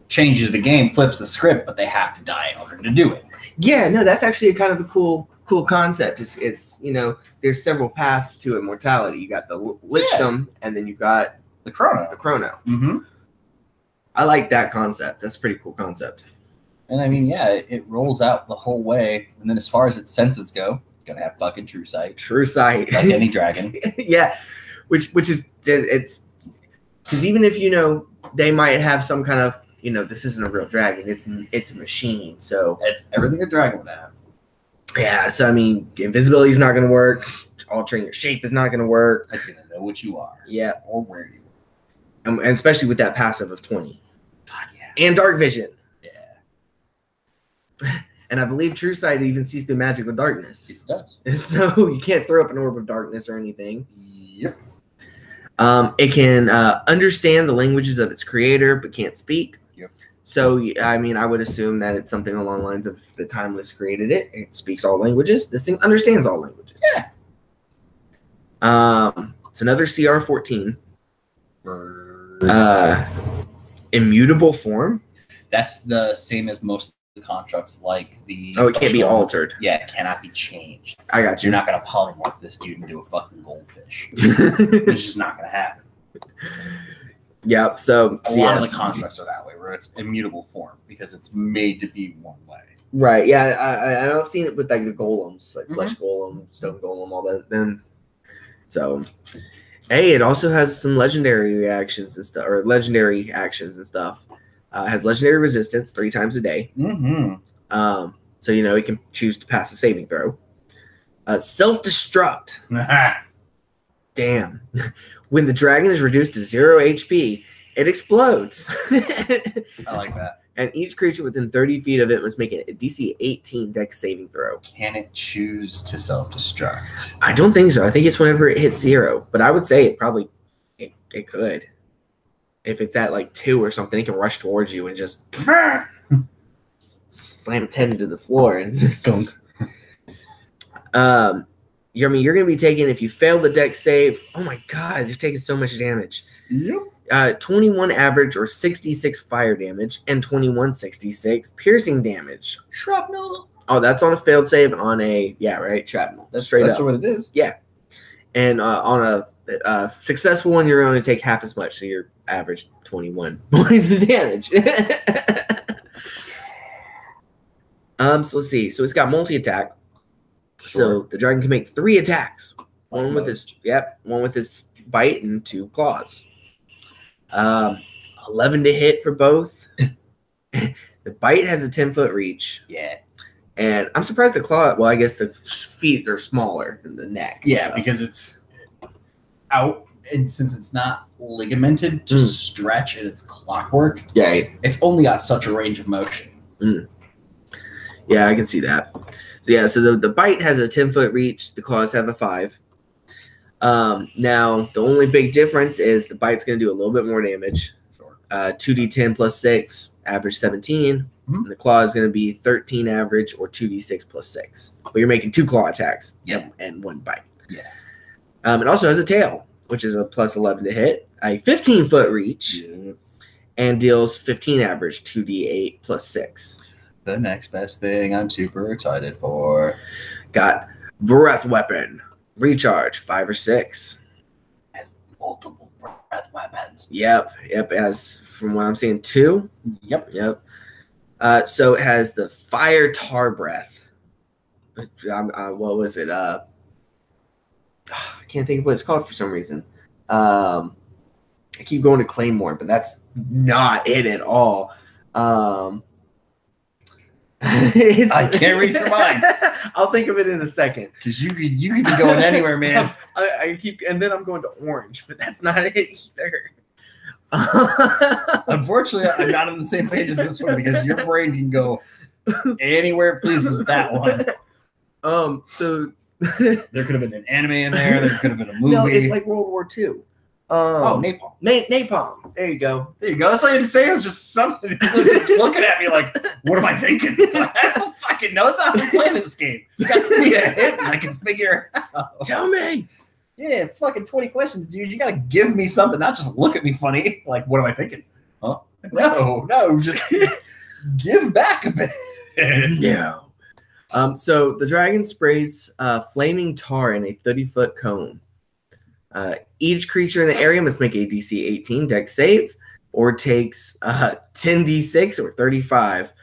Changes the game, flips the script, but they have to die in order to do it. Yeah, no, that's actually kind of a cool concept. It's there's several paths to immortality. You got the lichdom, and then you've got The chrono. Mm-hmm. I like that concept. That's a pretty cool concept. And I mean, yeah, it rolls out the whole way. And then as far as its senses go, gonna have fucking true sight. True sight. Like any dragon. Yeah. Which is it's because even if they might have some kind of this isn't a real dragon, it's a machine. So It's everything a dragon would have. yeah, so I mean invisibility is not gonna work, altering your shape is not gonna work. It's gonna know what you are. Yeah. Or where you are. And especially with that passive of 20. God, yeah. And dark vision. Yeah. And I believe true sight even sees through magical darkness. It does. So you can't throw up an orb of darkness or anything. Yep. It can understand the languages of its creator, but can't speak. Yep. So, I mean, I would assume that it's something along the lines of the Timeless created it. It speaks all languages. This thing understands all languages. Yeah. It's another CR14. Immutable form. That's the same as most of the constructs, like the... Oh, it can't be altered. Yeah, it cannot be changed. I got you. You're not going to polymorph this dude into a fucking goldfish. It's just not going to happen. Yep. So A lot of the constructs are that way, where it's immutable form because it's made to be one way. Right. Yeah. I know I've seen it with like the golems, like flesh golem, stone golem, all that. Then, so, hey, it also has some legendary reactions and stuff, or legendary actions and stuff. Has legendary resistance 3 times a day. Mm-hmm. So it can choose to pass a saving throw. Self-destruct. Damn. When the dragon is reduced to 0 HP, it explodes. I like that. And each creature within 30 feet of it must make a DC 18 Dex saving throw. Can it choose to self-destruct? I don't think so. I think it's whenever it hits 0. But I would say it probably it could. If it's at like 2 or something, it can rush towards you and just slam its head into the floor and gunk. You're going to be taking, if you fail the dex save, oh my god, you're taking so much damage. Yep. 21 average or 66 fire damage and 2166 piercing damage. Shrapnel. Oh, that's on a failed save and on a, shrapnel. That's straight that's up. what it is. Yeah. And on a successful one, you're going to take half as much, so you're average 21 points of damage. So let's see. So it's got multi-attack. Sure. So the dragon can make 3 attacks. One with his bite and 2 claws. 11 to hit for both. The bite has a 10-foot reach. Yeah. And I'm surprised the claw, well, I guess the feet are smaller than the neck. Yeah, because it's out, and since it's not ligamented to stretch and it's clockwork, it's only got such a range of motion. Yeah, I can see that. So yeah, so the bite has a 10-foot reach. The claws have a 5. Now, the only big difference is the bite's going to do a little bit more damage. Sure. 2d10 plus 6, average 17. And the claw is going to be 13 average or 2d6 plus 6. But you're making 2 claw attacks. Yep. And 1 bite. Yeah. It also has a tail, which is a plus 11 to hit, a 15-foot reach, and deals 15 average, 2d8 plus 6. The next best thing I'm super excited for. Got breath weapon, recharge 5 or 6. Has multiple breath weapons. Yep. As from what I'm seeing, 2. Yep. So it has the fire tar breath. What was it? I can't think of what it's called for some reason. I keep going to Claymore, but that's not it at all. I can't read your mind. I'll think of it in a second. Because you could be going anywhere, man. I keep, and then I'm going to orange, but that's not it either. Unfortunately, I'm not on the same page as this one because your brain can go anywhere it pleases with that one. So there could have been an anime in there. There could have been a movie. No, it's like World War II. Napalm. Napalm. There you go. That's all you had to say. It was just something. It was just looking at me like, what am I thinking? I don't fucking know. That's how I play this game. You got to give me a hint and I can figure it out. Tell me. Yeah, it's fucking 20 questions, dude. You got to give me something, not just look at me funny. Like, what am I thinking? Huh? No, just give back a bit. No. So the dragon sprays flaming tar in a 30-foot cone. Each creature in the area must make a DC 18 dex save or takes 10d6 or 35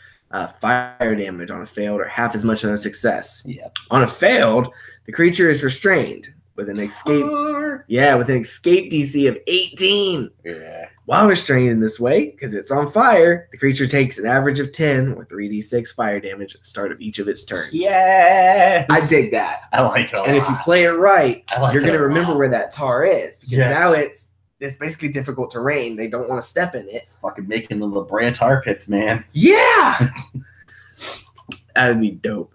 fire damage on a failed or half as much on a success. Yep. On a failed, the creature is restrained with an escape. With an escape DC of 18. Yeah. While restrained in this way, because it's on fire, the creature takes an average of 10 or 3d6 fire damage at the start of each of its turns. Yes! I dig that. I like it a lot. And if you play it right, like you're going to it a remember lot. where that tar is. Because now it's basically difficult terrain. They don't want to step in it. Fucking making the La Brea tar pits, man. Yeah! That'd be dope.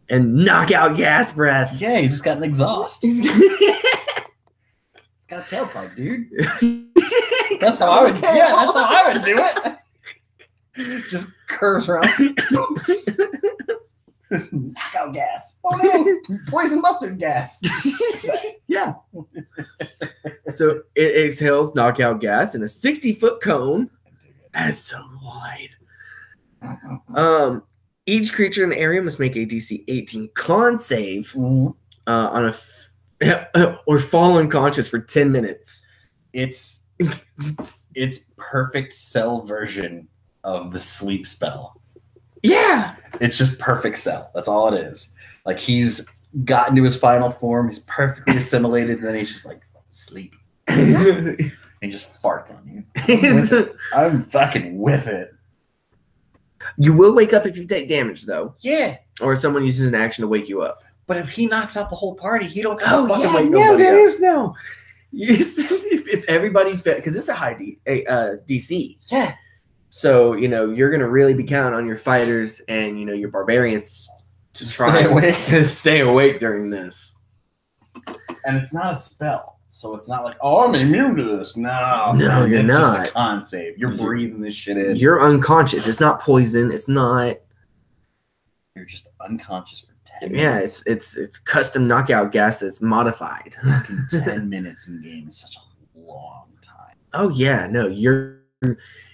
And knockout gas breath. Yeah, you just got an exhaust. It's got a tailpipe, dude. That's how I would. Yeah, that's how I would do it. Just curves around. Knockout gas. Oh no! Poison mustard gas. Yeah. So it exhales knockout gas in a 60-foot cone. That is so wide. Each creature in the area must make a DC 18 con save on or fall unconscious for 10 minutes. It's perfect cell version of the sleep spell. Yeah. It's just perfect cell. That's all it is. Like he's gotten to his final form. He's perfectly assimilated. And then he's just like, sleep. And he just farts on you. I'm fucking with it. You will wake up if you take damage, though. Yeah. Or someone uses an action to wake you up. But if he knocks out the whole party, he don't fucking wake no, nobody there else. is no. If everybody fit, because it's a high DC. Yeah. So, you're going to really be counting on your fighters and, your barbarians to try to stay awake during this. And it's not a spell. So it's not like, oh, I'm immune to this. No, you're not. Just a con save. You're breathing this shit in. You're unconscious. It's not poison. It's not. You're just unconscious for 10 Yeah, minutes. it's custom knockout gas that's modified. 10 minutes in game is such a long time. Oh, yeah. No,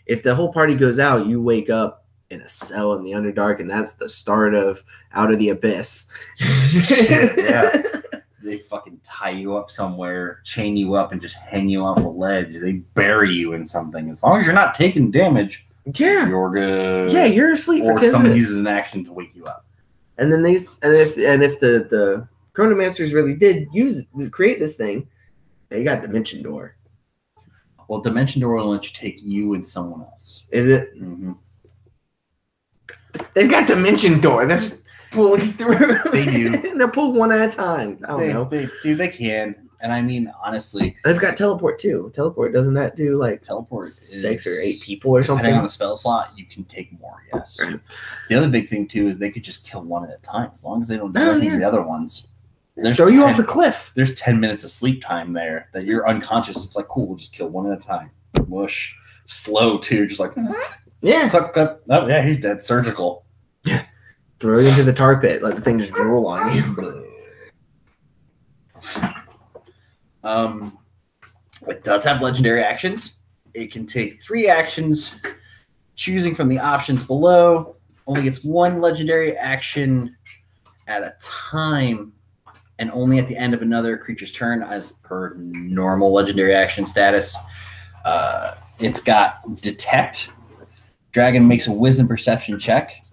if the whole party goes out, you wake up in a cell in the Underdark, and that's the start of Out of the Abyss. Yeah. They fucking tie you up somewhere, chain you up, and just hang you off a ledge. They bury you in something. As long as you're not taking damage, you're good. Yeah, you're asleep for 10 minutes. Or someone uses an action to wake you up. And then if the Chronomancers really did create this thing, they got Dimension Door. Well, Dimension Door will let you take you and someone else. Is it? Mm-hmm. They've got Dimension Door. They're just pulling through. They do. They'll pull one at a time. I don't know. They can. And I mean, honestly. They've got Teleport, too. Teleport, doesn't that do, like, Teleport 6 or 8 people or something? Depending on the spell slot, you can take more, yes. Right. The other big thing, too, is they could just kill one at a time. As long as they don't do anything to the other ones. Throw you off a cliff. There's 10 minutes of sleep time there that you're unconscious. It's like, cool, we'll just kill one at a time. Whoosh. Slow, too. Just like, yeah. Click, click. Oh, yeah, he's dead. Surgical. Yeah. Throw it into the tar pit. Let the thing just drool on you. It does have legendary actions. It can take 3 actions, choosing from the options below. Only gets 1 legendary action at a time, and only at the end of another creature's turn, as per normal legendary action status. It's got Detect. Dragon makes a Wisdom Perception check.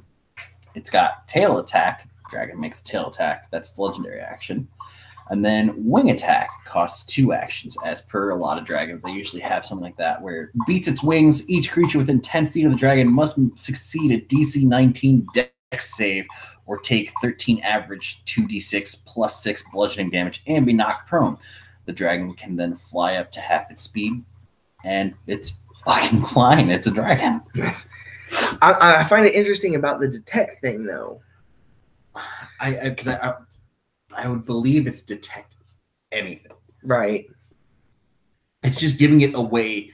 It's got Tail Attack. Dragon makes a Tail Attack. That's its legendary action. And then Wing Attack costs 2 actions. As per a lot of dragons, they usually have something like that, where it beats its wings. Each creature within 10 feet of the dragon must succeed a DC 19 Dex save or take 13 average 2d6 plus 6 bludgeoning damage and be knocked prone. The dragon can then fly up to half its speed, and it's fucking flying. It's a dragon. I find it interesting about the Detect thing, though. Because I would believe it's detect anything. Right. It's just giving it away.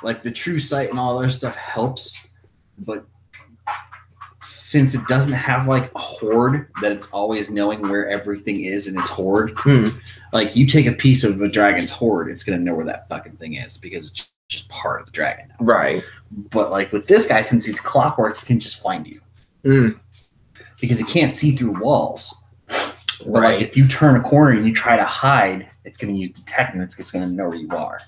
Like the true sight and all that stuff helps, but since it doesn't have like a hoard that it's always knowing where everything is in its hoard, like you take a piece of a dragon's hoard, it's gonna know where that fucking thing is because it's just part of the dragon. Right. But like with this guy, since he's clockwork, he can just find you. Because he can't see through walls. But Right. like if you turn a corner and you try to hide, it's going to use detect and it's just going to know where you are.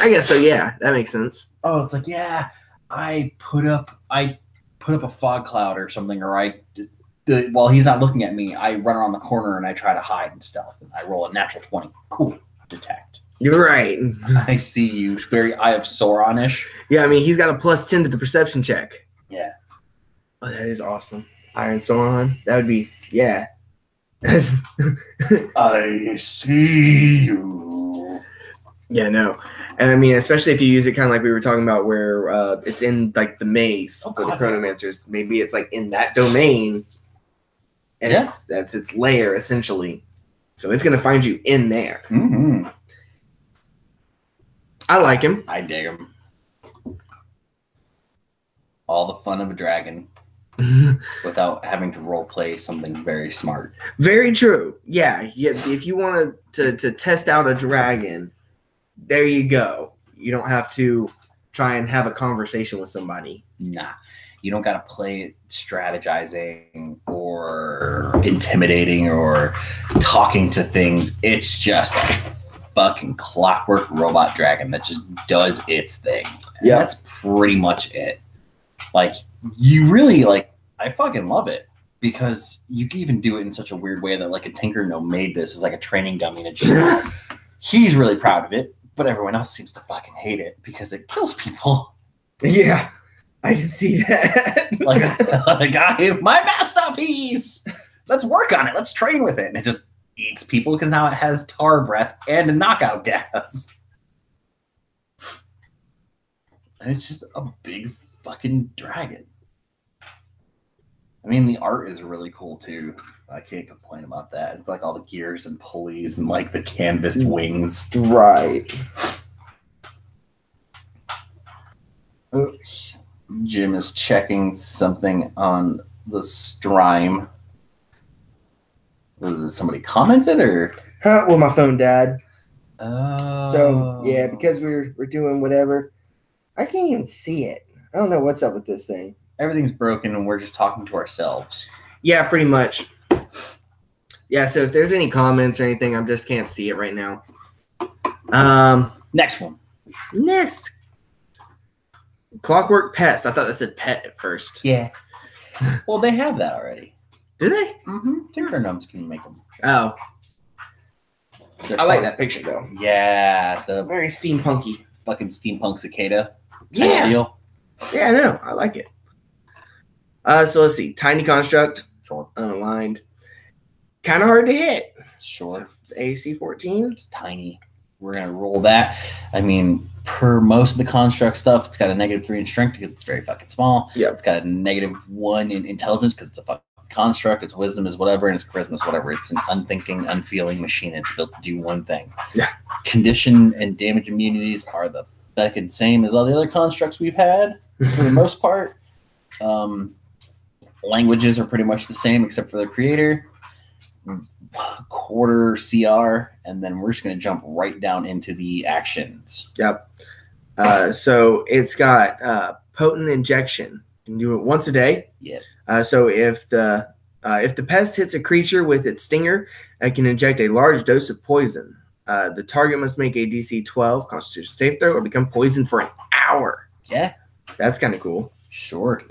I guess so. Yeah, that makes sense. Oh, it's like, yeah, I put up a fog cloud or something, or while he's not looking at me, I run around the corner and I try to hide and stealth, and I roll a natural 20. Cool, detect. You're right. I see you. Very Eye of Sauron-ish. Yeah, I mean he's got a +10 to the perception check. Yeah. Oh, that is awesome. Iron Sauron. That would be I see you. Yeah, no. And I mean, especially if you use it kind of like we were talking about where it's in like the maze for the chronomancers. Maybe it's like in that domain and that's its lair essentially. So it's going to find you in there. I like him. I dig him. All the fun of a dragon without having to role play something very smart. Very true. Yeah. If you want to test out a dragon, there you go. You don't have to try and have a conversation with somebody. Nah. You don't got to play it strategizing or intimidating or talking to things. It's just a fucking clockwork robot dragon that just does its thing. Yeah. That's pretty much it. Like, you really, like, I fucking love it because you can even do it in such a weird way that, like, a Tinker made this as, like, a training dummy. And it just, he's really proud of it, but everyone else seems to fucking hate it because it kills people. Yeah, I can see that. like, my masterpiece! Let's work on it. Let's train with it. And it just eats people because now it has tar breath and a knockout gas. And it's just a big fucking dragon. I mean, the art is really cool too. I can't complain about that. It's like all the gears and pulleys and like the canvased wings. Right. Oh, Jim is checking something on the stream. Was it somebody commented or? Well, my phone died. Oh. So yeah, because we're doing whatever, I can't even see it. I don't know what's up with this thing. Everything's broken and we're just talking to ourselves. Yeah, pretty much. Yeah, so if there's any comments or anything, I just can't see it right now. Next one. Next. Clockwork Pest. I thought that said pet at first. Yeah. Well, they have that already. Do they? Mm-hmm. Tinker Gnomes can make them. Oh. They're I like that picture, though. Yeah. The very steampunky. Fucking steampunk cicada. Yeah. Deal. Yeah, I know. I like it. So let's see. Tiny construct. Short. Unaligned. Kind of hard to hit. Short. So AC 14. It's tiny. We're going to roll that. I mean, per most of the construct stuff, it's got a -3 in strength because it's very fucking small. Yeah. It's got a -1 in intelligence because it's a fucking construct. Its wisdom is whatever, and its charisma is whatever. It's an unthinking, unfeeling machine. It's built to do one thing. Yeah. Condition and damage immunities are the fucking same as all the other constructs we've had for the most part. Languages are pretty much the same except for their creator. quarter CR, and then we're just going to jump right down into the actions. Yep. So it's got potent injection. You can do it once a day. Yeah. So if the pest hits a creature with its stinger, it can inject a large dose of poison. The target must make a DC 12 Constitution save throw or become poisoned for an hour. Yeah. That's kind of cool. Sure.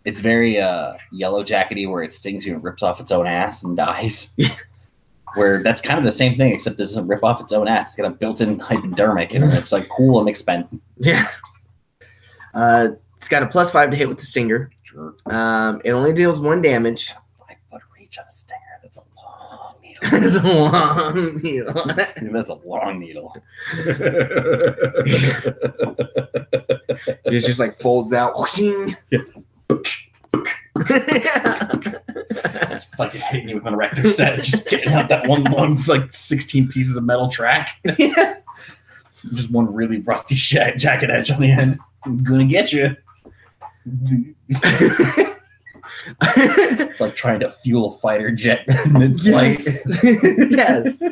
It's very Yellow Jackety, where it stings you and rips off its own ass and dies. Where that's kind of the same thing, except it doesn't rip off its own ass. It's got a built-in hypodermic, and it's like cool and expensive. Yeah. It's got a +5 to hit with the stinger. Sure. It only deals 1 damage. 5-foot reach on a stinger. That's a long needle. It's a long needle. That's a long needle. It just like folds out. That's fucking hitting you with an erector set, just getting out that one long, like 16 pieces of metal track. Yeah. Just one really rusty jacket edge on the end. I'm gonna get you. It's like trying to fuel a fighter jet mid-flight. Yes.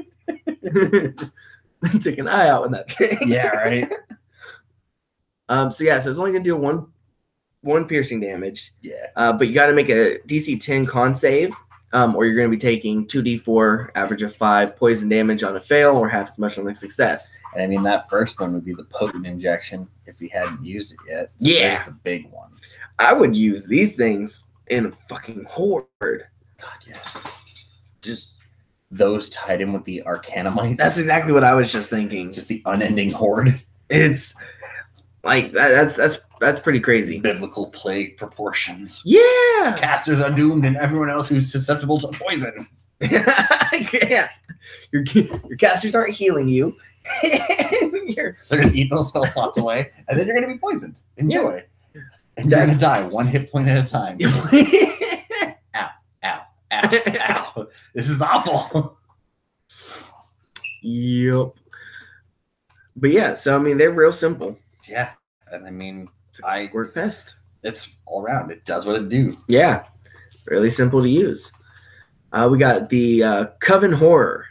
Take an eye out with that thing. Yeah, right. So it's only gonna do one piercing damage. Yeah. But you got to make a DC 10 con save, or you're going to be taking 2d4, average of 5 poison damage on a fail, or half as much on a success. And I mean, that first one would be the potent injection if you hadn't used it yet. So Yeah. there's the big one. I would use these things in a fucking horde. God, yeah. Just those tied in with the Arcanum Eye. That's exactly what I was just thinking. Just the unending horde. It's like that's pretty crazy. Biblical plague proportions. Yeah. Casters are doomed, and everyone else who's susceptible to poison. Yeah. Your casters aren't healing you. They're gonna eat those spell slots away, and then you're gonna be poisoned. Enjoy. Yeah. And you're gonna die 1 hit point at a time. Ow, ow, ow, ow. This is awful. Yep. But yeah, so I mean they're real simple. Yeah. And I mean, Work pest. It's all around. It does what it do. Yeah. Really simple to use. We got the Coven Horror.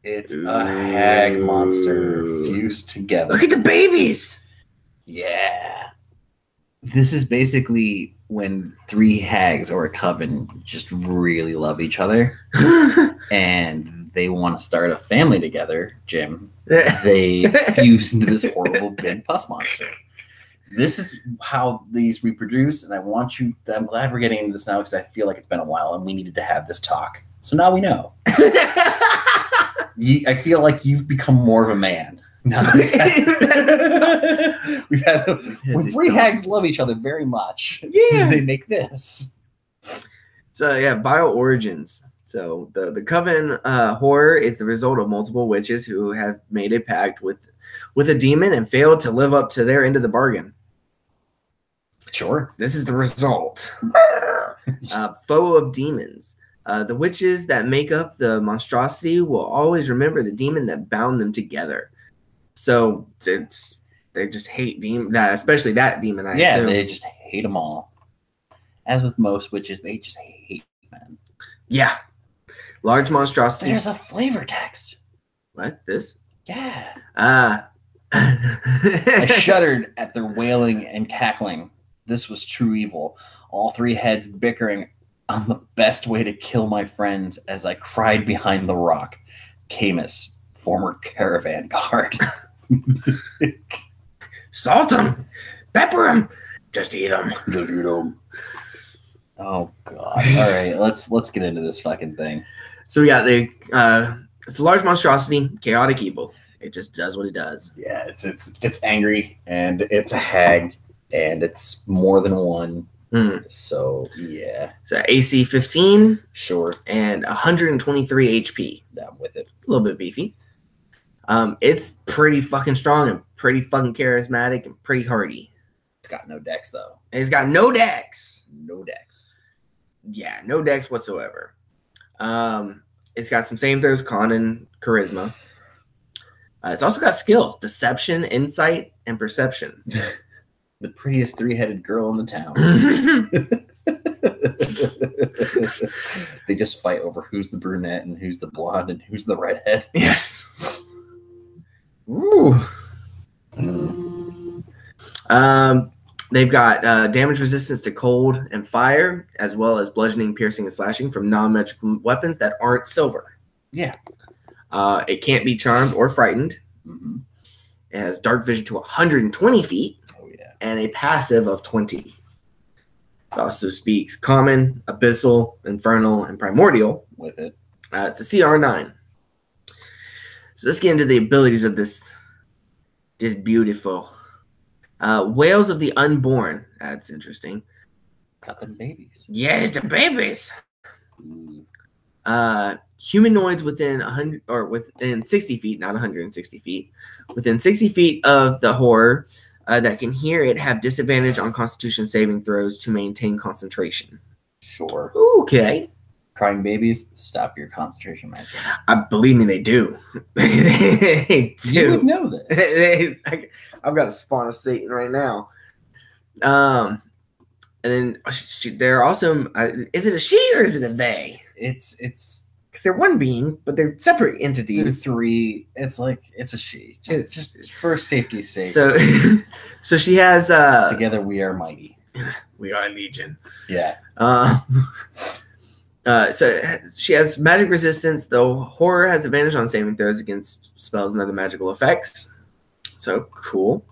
It's a hag monster fused together. Look at the babies. Yeah. This is basically when 3 hags or a coven just really love each other and they want to start a family together, Jim. They fuse into this horrible big pus monster. This is how these reproduce, and I'm glad we're getting into this now because I feel like it's been a while and we needed to have this talk. So now we know. I feel like you've become more of a man. Now we've had when 3 hags love each other very much. Yeah. They make this. So yeah, vile origins. So the Coven Horror is the result of multiple witches who have made a pact with a demon and failed to live up to their end of the bargain. Sure. This is the result. Foe of demons. The witches that make up the monstrosity will always remember the demon that bound them together. So they just hate especially that demon. I assume. They just hate them all. As with most witches, they just hate men. Yeah. Large monstrosity. There's a flavor text. What? This? Yeah. I I shuddered at their wailing and cackling. This was true evil. All 3 heads bickering on the best way to kill my friends as I cried behind the rock. Camus, former caravan guard. Salt them, pepper them, just eat them. Just eat them. Oh God! All right, let's get into this fucking thing. So we got it's a large monstrosity, chaotic evil. It just does what it does. Yeah, it's angry and it's a hag and it's more than one. So yeah. So AC 15, sure, and 123 HP. I'm with it. It's a little bit beefy. It's pretty fucking strong and pretty fucking charismatic and pretty hardy. It's got no dex though. And it's got no dex. No dex. Yeah, no dex whatsoever. It's got some same throws, con and charisma. It's also got skills: deception, insight, and perception. The prettiest 3-headed girl in the town. They just fight over who's the brunette and who's the blonde and who's the redhead. Yes. Ooh. They've got damage resistance to cold and fire, as well as bludgeoning, piercing, and slashing from non-magical weapons that aren't silver. Yeah. It can't be charmed or frightened. Mm-hmm. It has dark vision to 120 feet. Oh, yeah. And a passive of 20. It also speaks common, abyssal, infernal, and primordial. With it. It's a CR 9. So let's get into the abilities of this beautiful. Whales of the Unborn. That's interesting. Got them babies. Yes, the babies. Humanoids within 100 or within 60 feet, not 160 feet, within 60 feet of the horror that can hear it have disadvantage on Constitution saving throws to maintain concentration. Sure. Okay. Crying babies, stop your concentration magic. Believe me, they do. They do. You would know this. I've got a spawn of Satan right now. And then they're also. Is it a she or is it a they? It's because they're one being, but they're separate entities. Three. It's like it's a she. Just for safety's sake. So she has. Together we are mighty. We are legion. Yeah. So she has magic resistance, though horror has advantage on saving throws against spells and other magical effects. So cool.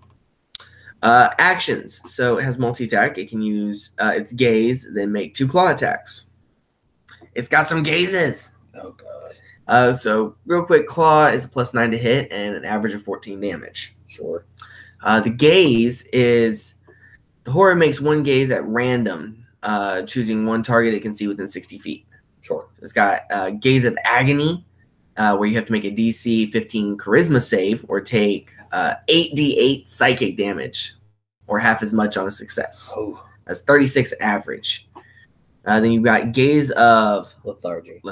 Actions. So it has multi-attack. It can use its gaze, then make 2 claw attacks. It's got some gazes. Oh god. So real quick, claw is a +9 to hit and an average of 14 damage. Sure. The gaze is the horror makes 1 gaze at random. Choosing 1 target it can see within 60 feet. Sure. It's got Gaze of Agony, where you have to make a DC 15 Charisma save or take 8d8 psychic damage, or half as much on a success. Oh. That's 36 average. Then you've got Gaze of Lethargy,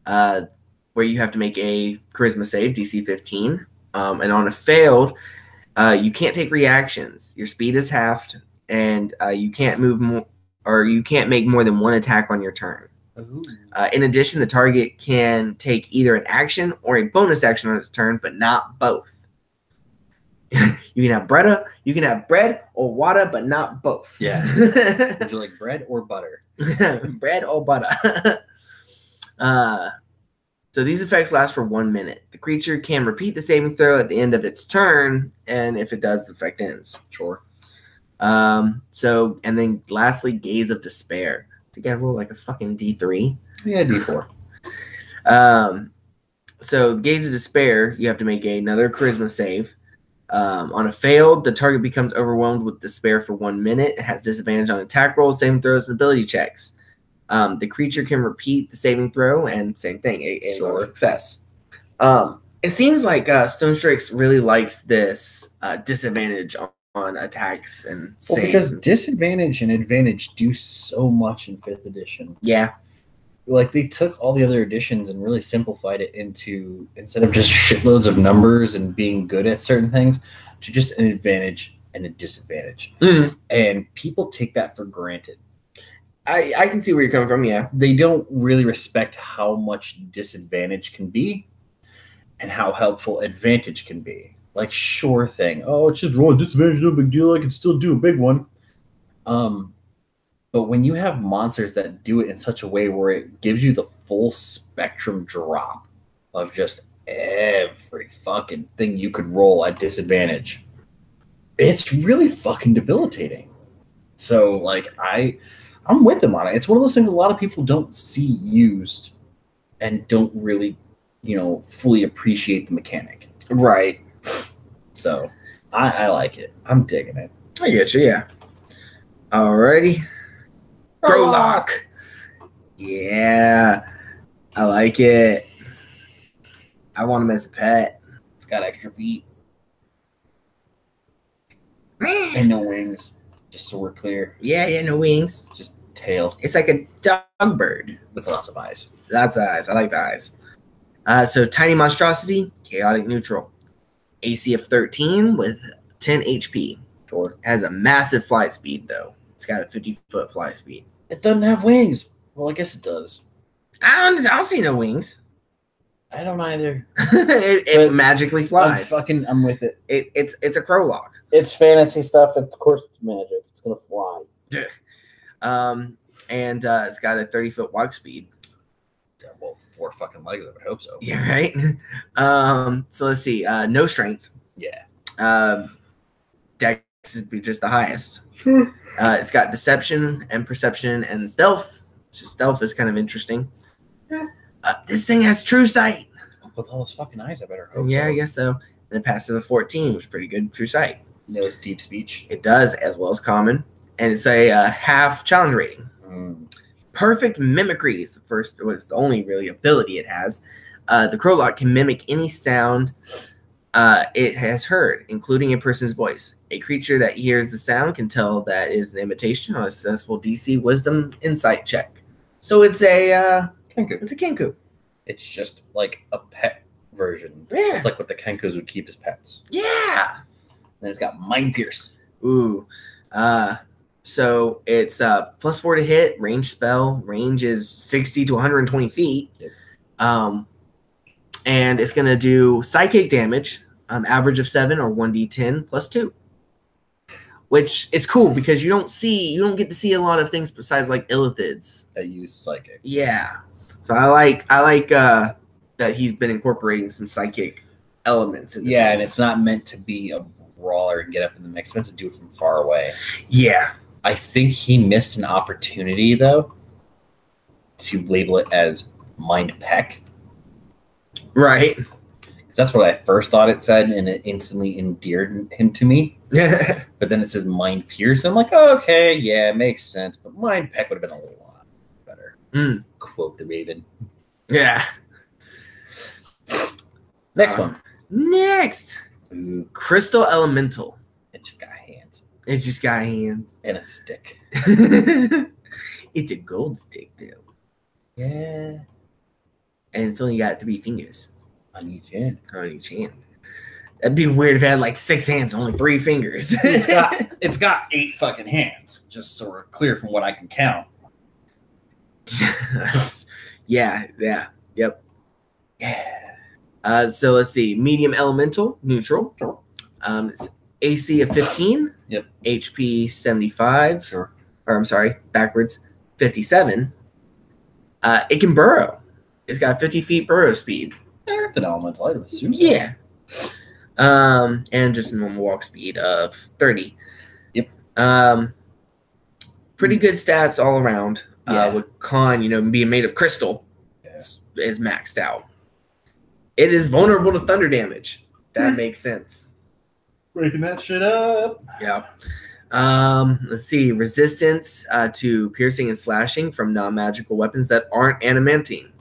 where you have to make a Charisma save, DC 15. And on a failed, you can't take reactions. Your speed is halved. And you can't move more, or you can't make more than 1 attack on your turn. In addition, the target can take either an action or a bonus action on its turn, but not both. You can have bread or water, but not both. Yeah. Would you like bread or butter? Bread or butter. So these effects last for 1 minute. The creature can repeat the saving throw at the end of its turn, and if it does, the effect ends. Sure. So, and then lastly, Gaze of Despair. Do you gotta roll like a fucking D3? Yeah, D4. So Gaze of Despair, you have to make another Charisma save. On a failed, the target becomes overwhelmed with despair for 1 minute. It has disadvantage on attack rolls, saving throws, and ability checks. The creature can repeat the saving throw, and same thing, it ends on success. It seems like StoneStrix's really likes this disadvantage on attacks and saves. Well, because disadvantage and advantage do so much in 5th edition. Yeah. Like, they took all the other editions and really simplified it into, instead of just shitloads of numbers and being good at certain things, to just an advantage and a disadvantage. Mm-hmm. And people take that for granted. I can see where you're coming from, yeah. They don't really respect how much disadvantage can be and how helpful advantage can be. Like, sure thing. Oh, it's just rolling disadvantage, no big deal. I can still do a big one. But when you have monsters that do it in such a way where it gives you the full spectrum drop of just every fucking thing you could roll at disadvantage, it's really fucking debilitating. So, like, I'm with them on it. It's one of those things a lot of people don't see used and don't really, fully appreciate the mechanic. Right. So, I like it. I'm digging it. I get you, yeah. Alrighty. Crowlock. Yeah. I like it. I want him as a pet. It's got extra feet. And no wings. Just so we're clear. Yeah, no wings. Just tail. It's like a dog bird. With lots of eyes. Lots of eyes. I like the eyes. So, Tiny Monstrosity, Chaotic Neutral. AC of 13 with 10 HP. Sure. Has a massive flight speed, though. It's got a 50-foot fly speed. It doesn't have wings. Well, I guess it does. I don't see no wings. I don't either. it magically flies. I'm with it. It's a Crowlock. It's fantasy stuff. Of course, it's magic. It's gonna fly. And it's got a 30-foot walk speed. Yeah, well, 4 fucking legs. I would hope so. Yeah, right. So let's see. No strength. Yeah. Dex is just the highest. It's got deception and perception and stealth. Stealth is kind of interesting. This thing has true sight. With all those fucking eyes, I better hope Yeah, so. I guess so. And a passive of 14, which is pretty good. True sight. Knows deep speech. It does, as well as common. And it's a half challenge rating. Perfect mimicry is the only really ability it has. The Crowlock can mimic any sound it has heard, including a person's voice. A creature that hears the sound can tell that is an imitation on a successful DC Wisdom Insight check. So it's a Kenku. It's a Kenku. It's just like a pet version. Yeah. It's like what the Kenkus would keep as pets. Yeah. And it's got Mind Pierce. Ooh. So it's +4 to hit, range spell. Range is 60 to 120 feet. Yep. And it's going to do psychic damage, average of 7 or 1d10 +2. Which is cool because you don't get to see a lot of things besides like illithids That use psychic. Yeah. So I like that he's been incorporating some psychic elements. And it's not meant to be a brawler and get up in the mix. It's meant to do it from far away. Yeah. I think he missed an opportunity, though, to label it as Mind Peck. Right. Because that's what I first thought it said, and it instantly endeared him to me. Yeah. But then it says Mind Pierce. I'm like, oh, okay, yeah, it makes sense. But Mind Peck would have been a lot better. Quote the Raven. Yeah. Next one. Next. Ooh, Crystal Elemental. it just got hands. It just got hands. And a stick. It's a gold stick, though. Yeah. And it's only got 3 fingers. On each hand. On each hand. That'd be weird if it had like 6 hands, only 3 fingers. It's got 8 fucking hands. Just so we're clear from what I can count. Yeah. Yep. Yeah. So let's see. Medium Elemental, neutral. It's AC of 15. Yep. HP 75. Sure. Or I'm sorry, backwards. 57. It can burrow. It's got 50 feet burrow speed. An elemental, I would assume so. Yeah. And just a normal walk speed of 30. Yep. Pretty good stats all around. Yeah. With con, being made of crystal, is maxed out. It is vulnerable to thunder damage. That makes sense. Breaking that shit up. Yeah. Let's see. Resistance to piercing and slashing from non-magical weapons that aren't adamantine.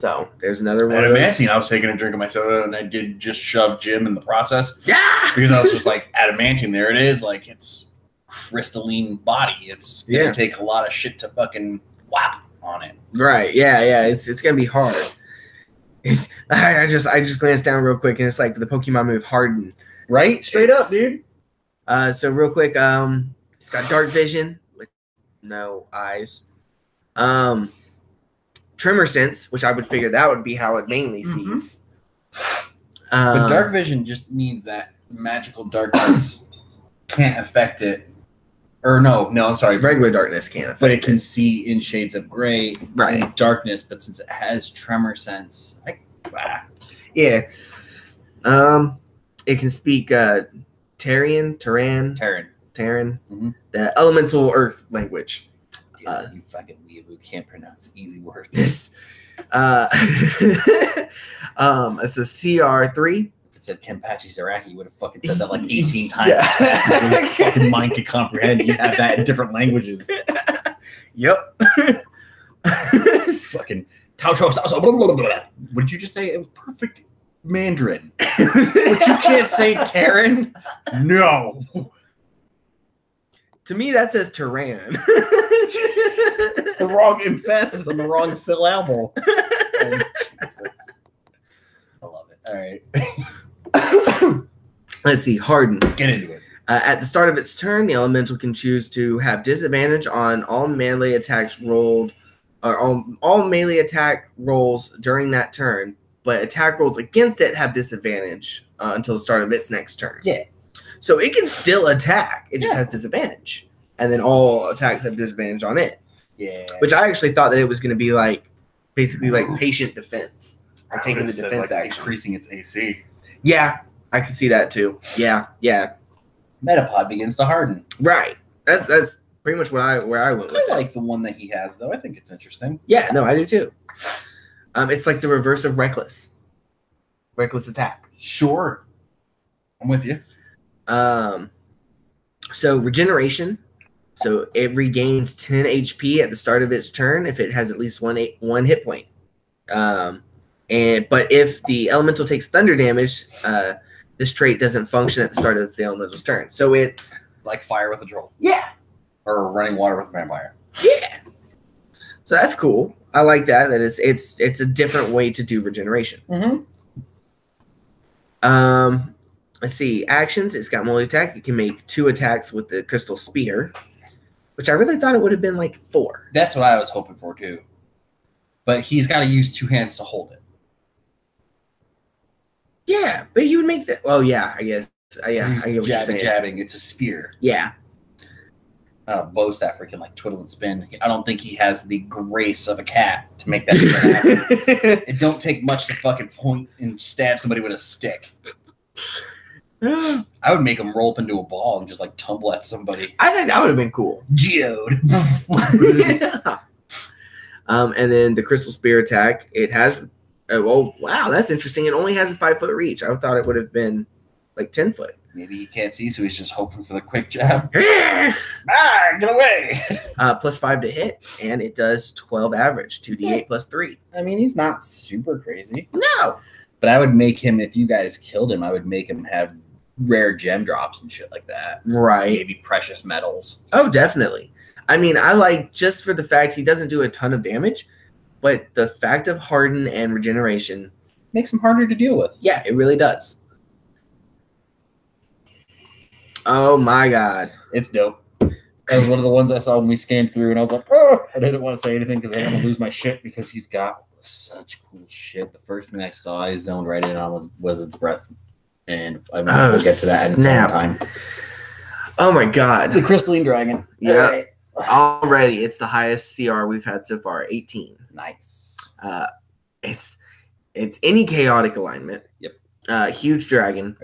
So there's another one. Adamantine. I was taking a drink of my soda and I did just shove Jim in the process. Yeah. Because I was just like, adamantine, there it is. Like, it's crystalline body. It's going to take a lot of shit to fucking whap on it. Right. Yeah. It's gonna be hard. I just glanced down real quick and it's like the Pokemon move Harden. Right? Straight up, dude. So real quick, it's got dark vision with no eyes. Tremor sense, which I would figure that would be how it mainly sees. But dark vision just means that magical darkness can't affect it. Or no, I'm sorry. Regular darkness can't affect but it can see in shades of gray and darkness, but since it has tremor sense, yeah. It can speak Terran, the elemental earth language. Yeah, you fucking weirdo can't pronounce easy words. It's a CR3. If it said Kenpachi Zaraki, you would have fucking said that like 18 times as fast as your fucking mind could comprehend. You have that in different languages. Yep. Fucking what did you just say? It was perfect Mandarin. But you can't say Terran? No. To me, that says Terran. The wrong emphasis on the wrong syllable. Oh, Jesus. I love it. All right. Let's see. Harden. Get into it. At the start of its turn, the elemental can choose to have disadvantage on all melee attacks rolled, or all melee attack rolls during that turn, but attack rolls against it have disadvantage until the start of its next turn. Yeah. So it can still attack. It just has disadvantage. And then all attacks have disadvantage on it. Yeah. Which I actually thought that it was going to be like, basically like patient defense. Or taking the defense action. Increasing its AC. Yeah, I can see that too. Yeah. Metapod begins to harden. Right. That's pretty much where I went with it. I like the one that he has, though. I think it's interesting. Yeah, no, I do too. It's like the reverse of reckless. Reckless attack. Sure. I'm with you. So regeneration. So it regains 10 HP at the start of its turn if it has at least one hit point. But if the elemental takes thunder damage, this trait doesn't function at the start of the elemental's turn. So it's like fire with a troll. Yeah. Or running water with a vampire. Yeah. So that's cool. I like that. That is, it's a different way to do regeneration. Mm-hmm. Let's see. Actions. It's got multi-attack. It can make 2 attacks with the crystal spear, which I really thought it would have been like 4. That's what I was hoping for too. But he's got to use 2 hands to hold it. Yeah, but he would make that. Well, yeah, I guess. Yeah, I get what you're saying. Jabbing. It's a spear. Yeah. Bow staff freaking like twiddle and spin. I don't think he has the grace of a cat to make that happen. It don't take much to fucking point and stab somebody with a stick. I would make him roll up into a ball and just like tumble at somebody. I think that would have been cool. Geode. Yeah. And then the crystal spear attack. It has. Oh wow, that's interesting. It only has a 5-foot reach. I thought it would have been like 10 foot. Maybe he can't see, so he's just hoping for the quick jab. Get away! Plus 5 to hit, and it does 12 average, 2d8 plus 3. I mean, he's not super crazy. No. But I would make him, if you guys killed him, I would make him have rare gem drops and shit like that. Right. Maybe precious metals. Oh, definitely. I mean, I like, just for the fact he doesn't do a ton of damage, but the fact of harden and regeneration makes him harder to deal with. Yeah, it really does. Oh my god. It's dope. That was one of the ones I saw when we scanned through, and I was like, oh, I didn't want to say anything because I didn't want to lose my shit because he's got such cool shit. The first thing I saw I zoned right in on was its breath. And I'm going to get to that in its own time. Oh my god. The crystalline dragon. Yeah. Right. Already, it's the highest CR we've had so far, 18. Nice. It's any chaotic alignment. Yep. Huge dragon.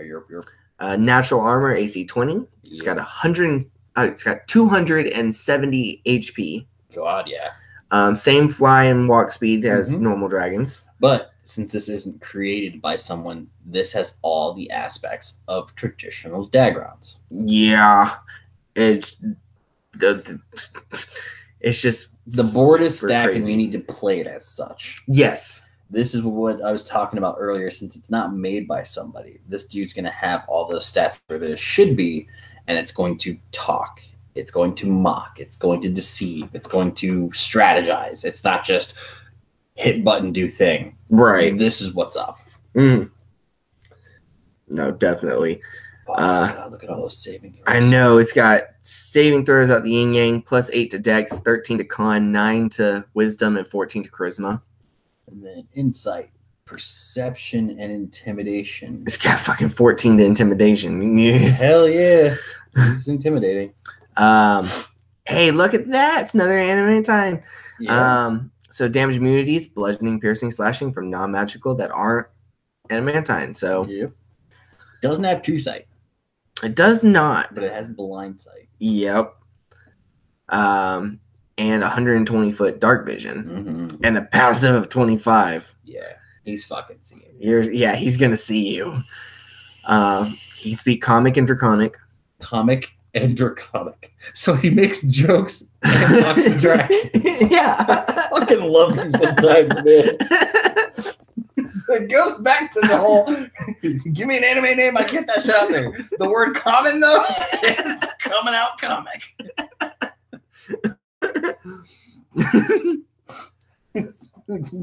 Natural armor, AC 20. It's got 100. It's got 270 HP. God, yeah. Same fly and walk speed as normal dragons. But since this isn't created by someone, this has all the aspects of traditional Dagrons. Yeah. It's just the board is stacked and you need to play it as such. Yes. This is what I was talking about earlier. Since it's not made by somebody, this dude's going to have all those stats where there should be, and it's going to talk. It's going to mock. It's going to deceive. It's going to strategize. It's not just hit button, do thing. Right. This is what's up. No, definitely. Oh, God, look at all those saving throws. I know. It's got saving throws at the yin yang, plus 8 to dex, 13 to con, 9 to wisdom, and 14 to charisma. And then insight, perception, and intimidation. It's got fucking 14 to intimidation. Hell yeah. It's intimidating. Hey, look at that. It's another animatine. Yeah. So damage immunities, bludgeoning, piercing, slashing from non-magical that aren't animatine. So yep. Doesn't have true sight. It does not. But it has blind sight. Yep. And 120-foot dark vision. And a passive of 25. Yeah. He's fucking seeing you. He's gonna see you. He can speak comic and draconic. Comic and draconic. So he makes jokes and talks to dragons. Yeah. I fucking love him sometimes, man. It goes back to the whole give me an anime name, I get that shit out there. The word common though, it's coming out comic.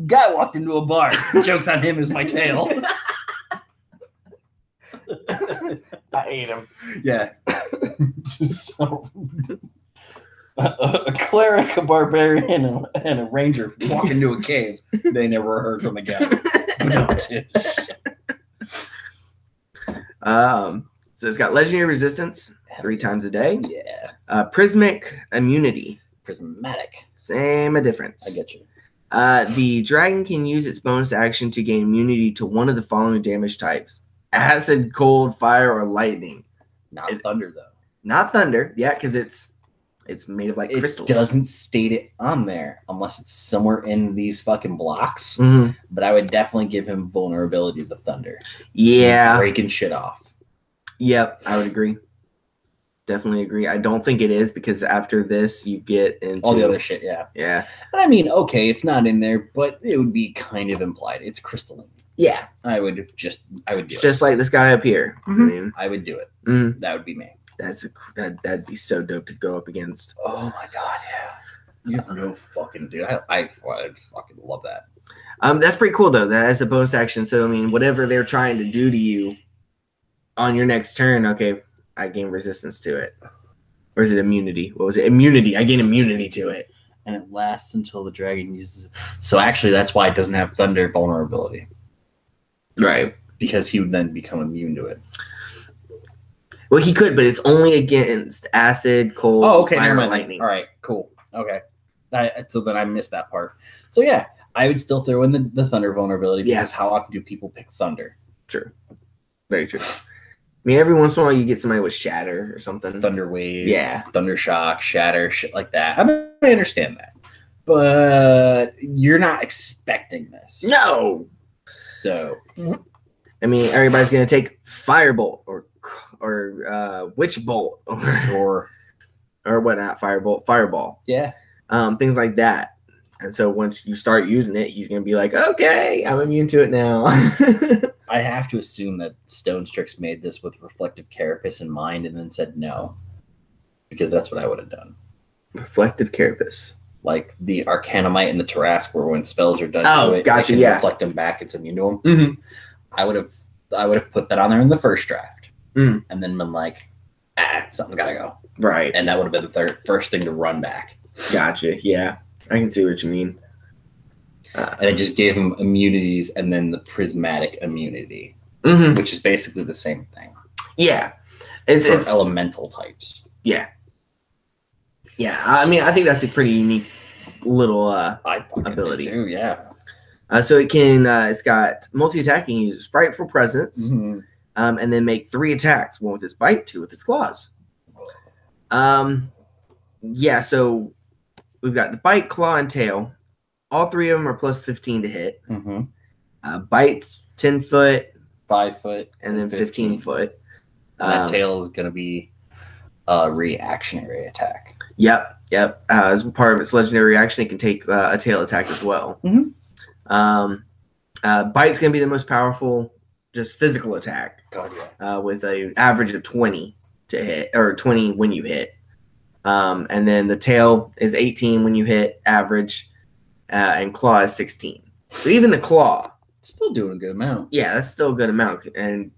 Guy walked into a bar. Joke's on him is my tail. I hate him. Yeah. Just so a cleric, a barbarian, and a ranger walk into a cave. They never heard from again. So it's got legendary resistance 3 times a day. Yeah. Prismatic immunity. Prismatic. Same a difference. I get you. The dragon can use its bonus action to gain immunity to one of the following damage types: acid, cold, fire, or lightning. Not thunder, though. Not thunder. Yeah, because it's made of like crystals. It doesn't state it on there unless it's somewhere in these fucking blocks. Mm-hmm. But I would definitely give him vulnerability to thunder. Yeah. Breaking shit off. Yep, I would agree. Definitely agree. I don't think it is because after this you get into all the other shit. Yeah. Yeah. I mean, okay, it's not in there, but it would be kind of implied. It's crystalline. Yeah. I would do it. Just like this guy up here. Mm-hmm. I mean, I would do it. Mm-hmm. That would be me. That'd be so dope to go up against. Oh my god, yeah. You have no fucking dude. I fucking love that. That's pretty cool though. That as a bonus action. So I mean, whatever they're trying to do to you on your next turn, okay, I gain resistance to it. Or is it immunity? What was it? Immunity. I gain immunity to it. And it lasts until the dragon uses. So actually, that's why it doesn't have thunder vulnerability. Right. Because he would then become immune to it. Well, he could, but it's only against acid, cold, fire, and lightning. All right, cool. Okay. So then I missed that part. So yeah, I would still throw in the thunder vulnerability because how often do people pick thunder? True. Very true. I mean, every once in a while you get somebody with shatter or something. Thunder wave. Yeah. Thunder shock, shatter, shit like that. I mean, I understand that. But you're not expecting this. No. So. I mean, everybody's going to take firebolt or witch bolt or whatnot, fireball. Yeah. Things like that. And so once you start using it, he's going to be like, okay, I'm immune to it now. I have to assume that StoneStrix's made this with reflective carapace in mind and then said no. Because that's what I would have done. Reflective carapace. Like the Arcanum Eye and the Tarrasque, where when spells are done to it, gotcha, it can reflect them back, it's immune to them. Mm-hmm. I would have put that on there in the first draft. Mm. And then been like, something's gotta go. Right. And that would have been the first thing to run back. Gotcha. Yeah. I can see what you mean. And it just gave him immunities and then the prismatic immunity, which is basically the same thing. Yeah. It's elemental types. Yeah. Yeah. I mean, I think that's a pretty unique little ability. Too, yeah. So it can, it's got multi-attacking, uses Frightful Presence, and then make 3 attacks, 1 with its bite, 2 with its claws. Yeah, so we've got the bite, claw, and tail. All 3 of them are plus 15 to hit. Bites, 10 foot, 5 foot, and then 15 foot. That tail is going to be a reactionary attack. Yep. As part of its legendary reaction, it can take a tail attack as well. Bite's going to be the most powerful, just physical attack. God, yeah. With an average of 20 to hit, or 20 when you hit. And then the tail is 18 when you hit, average, and claw is 16. So even the claw, still doing a good amount. Yeah, that's still a good amount. And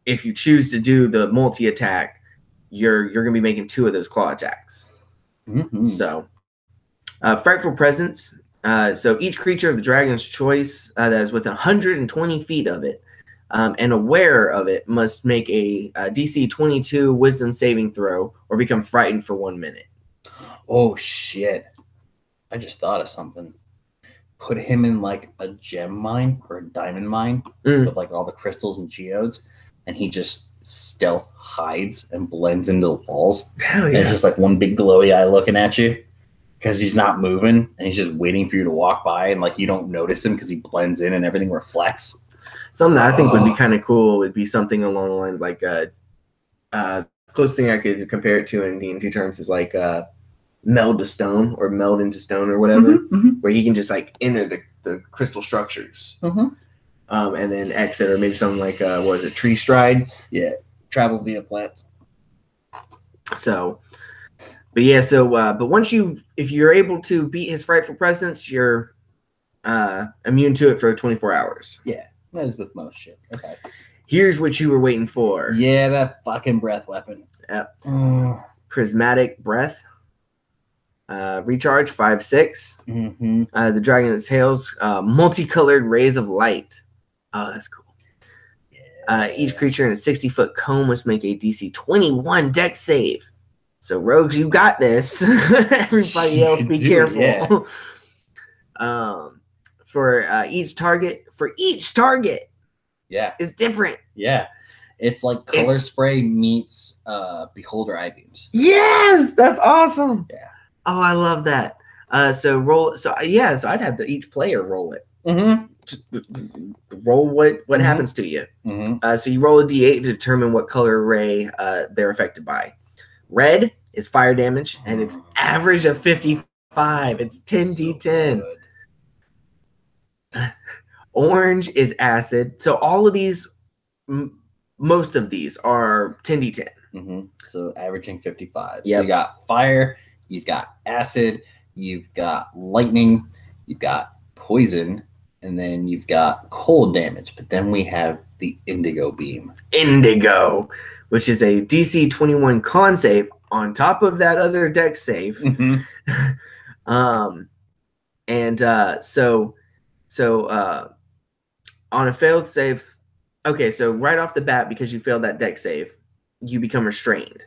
if you choose to do the multi-attack, you're going to be making 2 of those claw attacks. So, Frightful Presence. So each creature of the dragon's choice that is within 120 feet of it and aware of it must make a DC 22 Wisdom saving throw or become frightened for 1 minute. Oh, shit. I just thought of something. Put him in like a gem mine or a diamond mine with like all the crystals and geodes, and he just stealth hides and blends into the walls. Hell yeah. And it's just like one big glowy eye looking at you because he's not moving and he's just waiting for you to walk by, and like you don't notice him because he blends in and everything reflects. Something that I think would be kind of cool would be something along the lines like closest thing I could compare it to in D&D terms is like meld to stone or meld into stone or whatever, where he can just like enter the crystal structures and then exit, or maybe something like what is it, tree stride? Yeah, travel via plants. So, but yeah, so but once if you're able to beat his Frightful Presence, you're immune to it for 24 hours. Yeah, that is with most shit. Okay. Here's what you were waiting for. Yeah, that fucking breath weapon. Prismatic Breath. Recharge 5/6. The dragon exhales multicolored rays of light. Oh, that's cool. Each creature in a 60-foot cone must make a DC 21 dex save. So rogues, you got this. Everybody else, be careful. For each target, yeah, it's different. Yeah, it's like color spray meets Beholder Eye Beams. Yes, that's awesome. Yeah. Oh, I love that. So roll. So I'd have each player roll it. Just roll what happens to you. So you roll a d8 to determine what color ray they're affected by. Red is fire damage, and it's average of 55. It's 10d10. Orange is acid. So all of these, most of these are 10d10. So averaging 55. Yep. So you got fire, you've got acid, you've got lightning, you've got poison, and then you've got cold damage. But then we have the indigo beam. Indigo, which is a DC 21 con save on top of that other dex save. So on a failed save, okay, so right off the bat, because you failed that dex save, you become restrained.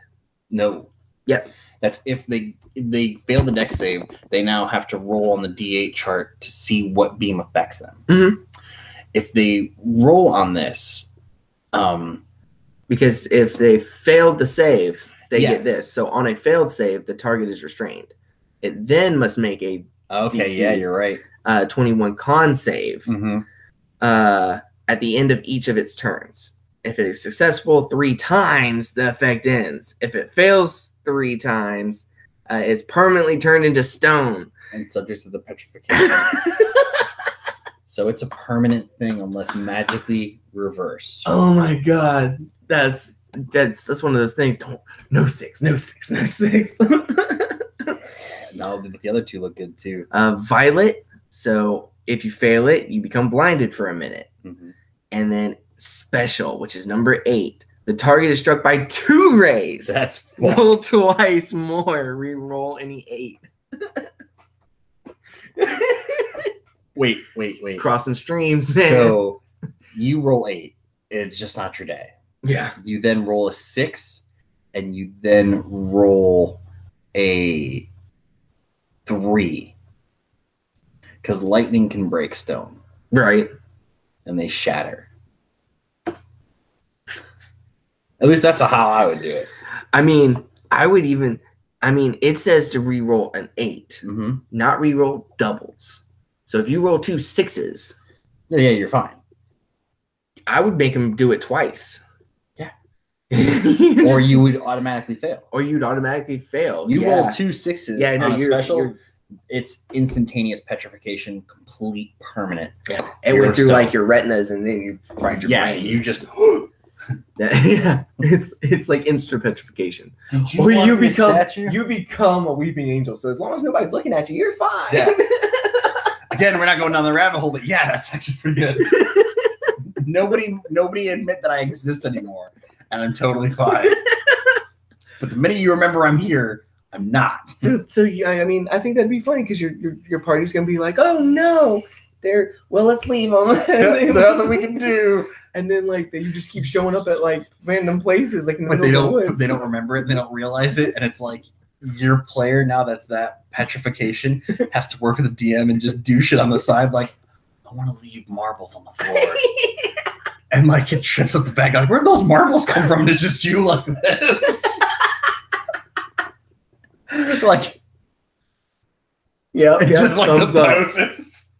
No. Yep. That's if they fail the dex save, they now have to roll on the D8 chart to see what beam affects them. If they roll on this, because if they failed the save, they get this. So on a failed save, the target is restrained. It then must make a DC, yeah, you're right. 21 con save at the end of each of its turns. If it is successful 3 times, the effect ends. If it fails 3 times, it's permanently turned into stone. And subject to the petrification. So it's a permanent thing unless magically reversed. Oh my god. That's one of those things. No six. No, but the other two look good too. Violet. So if you fail it, you become blinded for a minute. And then special, which is number 8. The target is struck by 2 rays. That's roll twice more. Re-roll any 8. Wait. Crossing streams, man. So you roll 8. It's just not your day. Yeah. You then roll a 6, and you then roll a 3. Because lightning can break stone. Right. And they shatter. At least that's how I would do it. I mean, it says to re-roll an 8, not re-roll doubles. So if you roll 2 6s, yeah, you're fine. I would make him do it twice. Yeah. Or you would automatically fail. You roll 2 6s on a special. It's instantaneous petrification, complete permanent. Yeah. It went through like your retinas, and then you fried your brain. You just yeah. It's like instant petrification. Or you become a weeping angel. So as long as nobody's looking at you, you're fine. Yeah. Again, we're not going down the rabbit hole, but yeah, that's actually pretty good. Nobody admit that I exist anymore, and I'm totally fine. But the minute you remember I'm here, I'm not. So I mean, I think that'd be funny because your party's gonna be like, oh no, let's leave them. There's nothing we can do. And then you just keep showing up at like random places, like in the but middle of the woods. They don't remember it. They don't realize it, and it's like your player now that's that petrification has to work with a DM and just do shit on the side. Like, I want to leave marbles on the floor. And like it trips up the bag. Like, where'd those marbles come from? And it's just you like this. Like, yeah, just like the poses.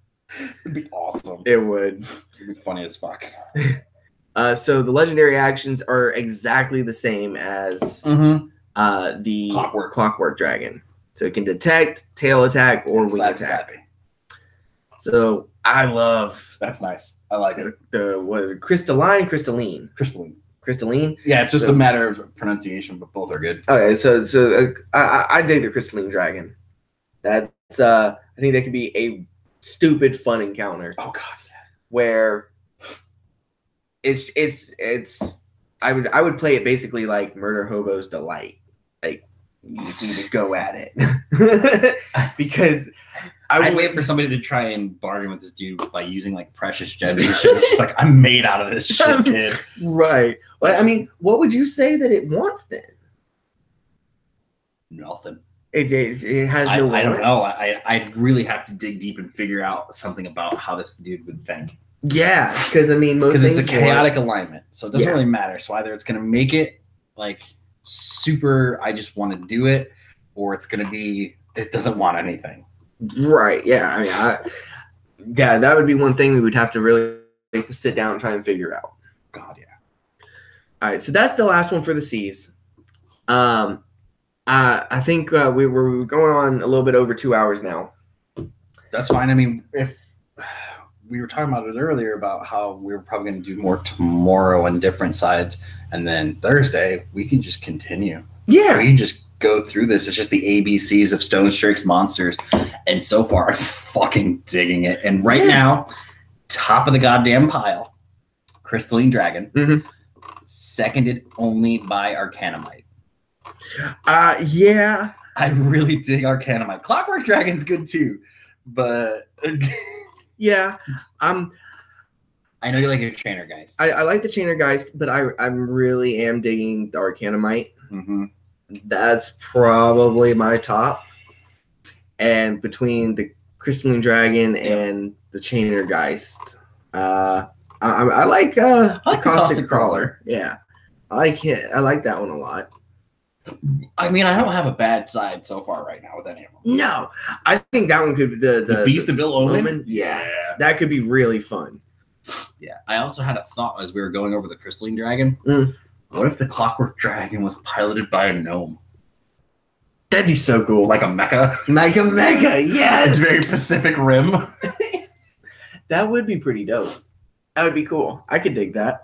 It'd be awesome. It would. It'd be funny as fuck. So the legendary actions are exactly the same as the clockwork dragon. So it can detect, tail attack, or wing attack. So I love. That's nice. I like it. What is it? Crystalline. Yeah, it's just a matter of pronunciation, but both are good. Okay, so I dig the crystalline dragon. That's I think that could be a stupid fun encounter. Oh god, yeah. Where it's I would play it basically like Murder Hobo's Delight. Like you just need to go at it because I'd wait for somebody to try and bargain with this dude by using like precious gems and shit. It's just like, I'm made out of this shit, kid. Right. Well, I mean, what would you say that it wants then? Nothing. It has no. I don't know. I'd really have to dig deep and figure out something about how this dude would think. Yeah, because I mean, most it's a chaotic alignment, so it doesn't really matter. So either it's gonna make it like super, I just want to do it, or it's gonna be it doesn't want anything. Right. Yeah. I mean, yeah, that would be one thing we would have to really sit down and try and figure out. God, yeah. All right, so that's the last one for the C's. I think we were going on a little bit over 2 hours now. That's fine. I mean, if we were talking about it earlier about how we were probably going to do more tomorrow on different sides, and then Thursday we can just continue. Yeah, we can just go through this. It's just the ABCs of StoneStrix's monsters, and so far I'm fucking digging it. And right now, top of the goddamn pile, Crystalline Dragon, seconded only by Arcanum Eye. Yeah, I really dig Arcanum Eye. Clockwork Dragon's good too, but yeah, I know you like your Chainer Geist. I like the Chainer Geist, but I really am digging the Arcanum Eye. That's probably my top. And between the Crystalline Dragon and the Chainer Geist, I like the Caustic Crawler. Yeah, I like it. I like that one a lot. I mean, I don't have a bad side so far right now with any of them. No, I think that one could be the Beast of IllOmen. Yeah, that could be really fun. Yeah, I also had a thought as we were going over the Crystalline Dragon. What if the Clockwork Dragon was piloted by a gnome? That'd be so cool. Like a mecha? Like a mecha, yes! It's very Pacific Rim. That would be pretty dope. That would be cool. I could dig that.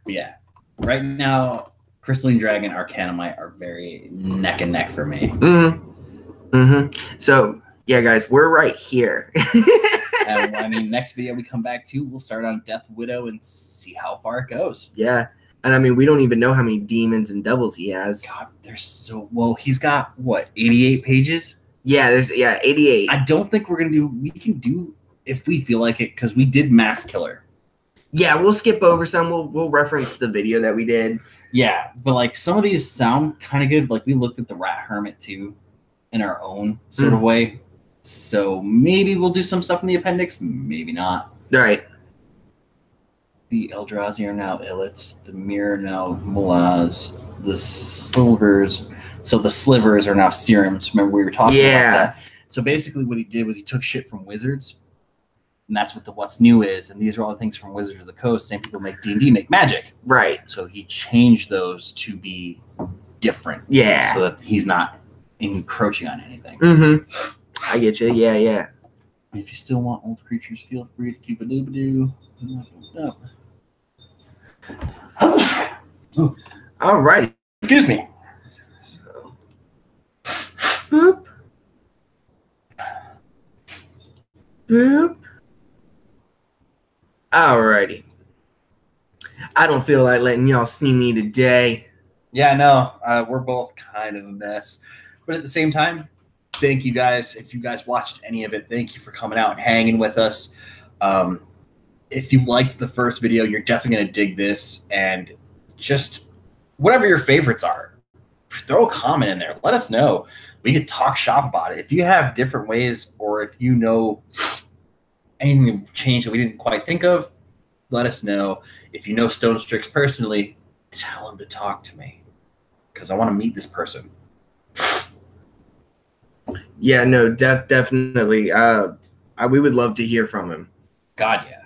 Yeah. Right now, Crystalline Dragon, Arcanum Eye are very neck and neck for me. So, yeah, guys, we're right here. And I mean, next video we come back to, we'll start on Death Widow and see how far it goes. Yeah. And I mean, we don't even know how many demons and devils he has. God, they're so well. He's got what, 88 pages? Yeah, 88. I don't think we're gonna do. We can do if we feel like it because we did Mass Killer. Yeah, we'll skip over some. We'll reference the video that we did. Yeah, but like some of these sound kind of good. Like we looked at the Rat Hermit too, in our own sort of way. So maybe we'll do some stuff in the appendix. Maybe not. All right. The Eldrazi are now Illits. The Mirror now Mulaz. The Silvers. So the Slivers are now Serums. Remember we were talking about that? So basically what he did was he took shit from Wizards. And that's what the What's New is. And these are all the things from Wizards of the Coast. Same people make D&D, make Magic. Right. So he changed those to be different. Yeah. So that he's not encroaching on anything. I get you. Yeah, yeah. If you still want old creatures, feel free to keep a doo-ba-doo. All right. Excuse me. Boop. Boop. Alrighty. I don't feel like letting y'all see me today. Yeah, I know. We're both kind of a mess. But at the same time, thank you guys. If you guys watched any of it, thank you for coming out and hanging with us. If you liked the first video, you're definitely going to dig this. And just whatever your favorites are, throw a comment in there. Let us know. We could talk shop about it. If you have different ways or if you know anything changed that we didn't quite think of, let us know. If you know StoneStrix's personally, tell him to talk to me because I want to meet this person. Yeah, no, definitely. We would love to hear from him. God, yeah.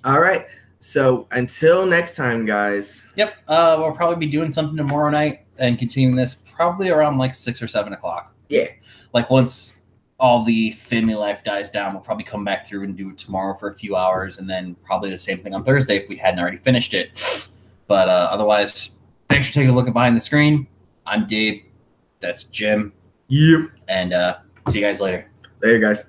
All right. So until next time, guys. Yep. We'll probably be doing something tomorrow night and continuing this probably around like 6 or 7 o'clock. Yeah. Like once all the family life dies down, we'll probably come back through and do it tomorrow for a few hours, and then probably the same thing on Thursday if we hadn't already finished it. But otherwise, thanks for taking a look at Behind the Screen. I'm Dave. That's Jim. Yep. And see you guys later. Later, guys.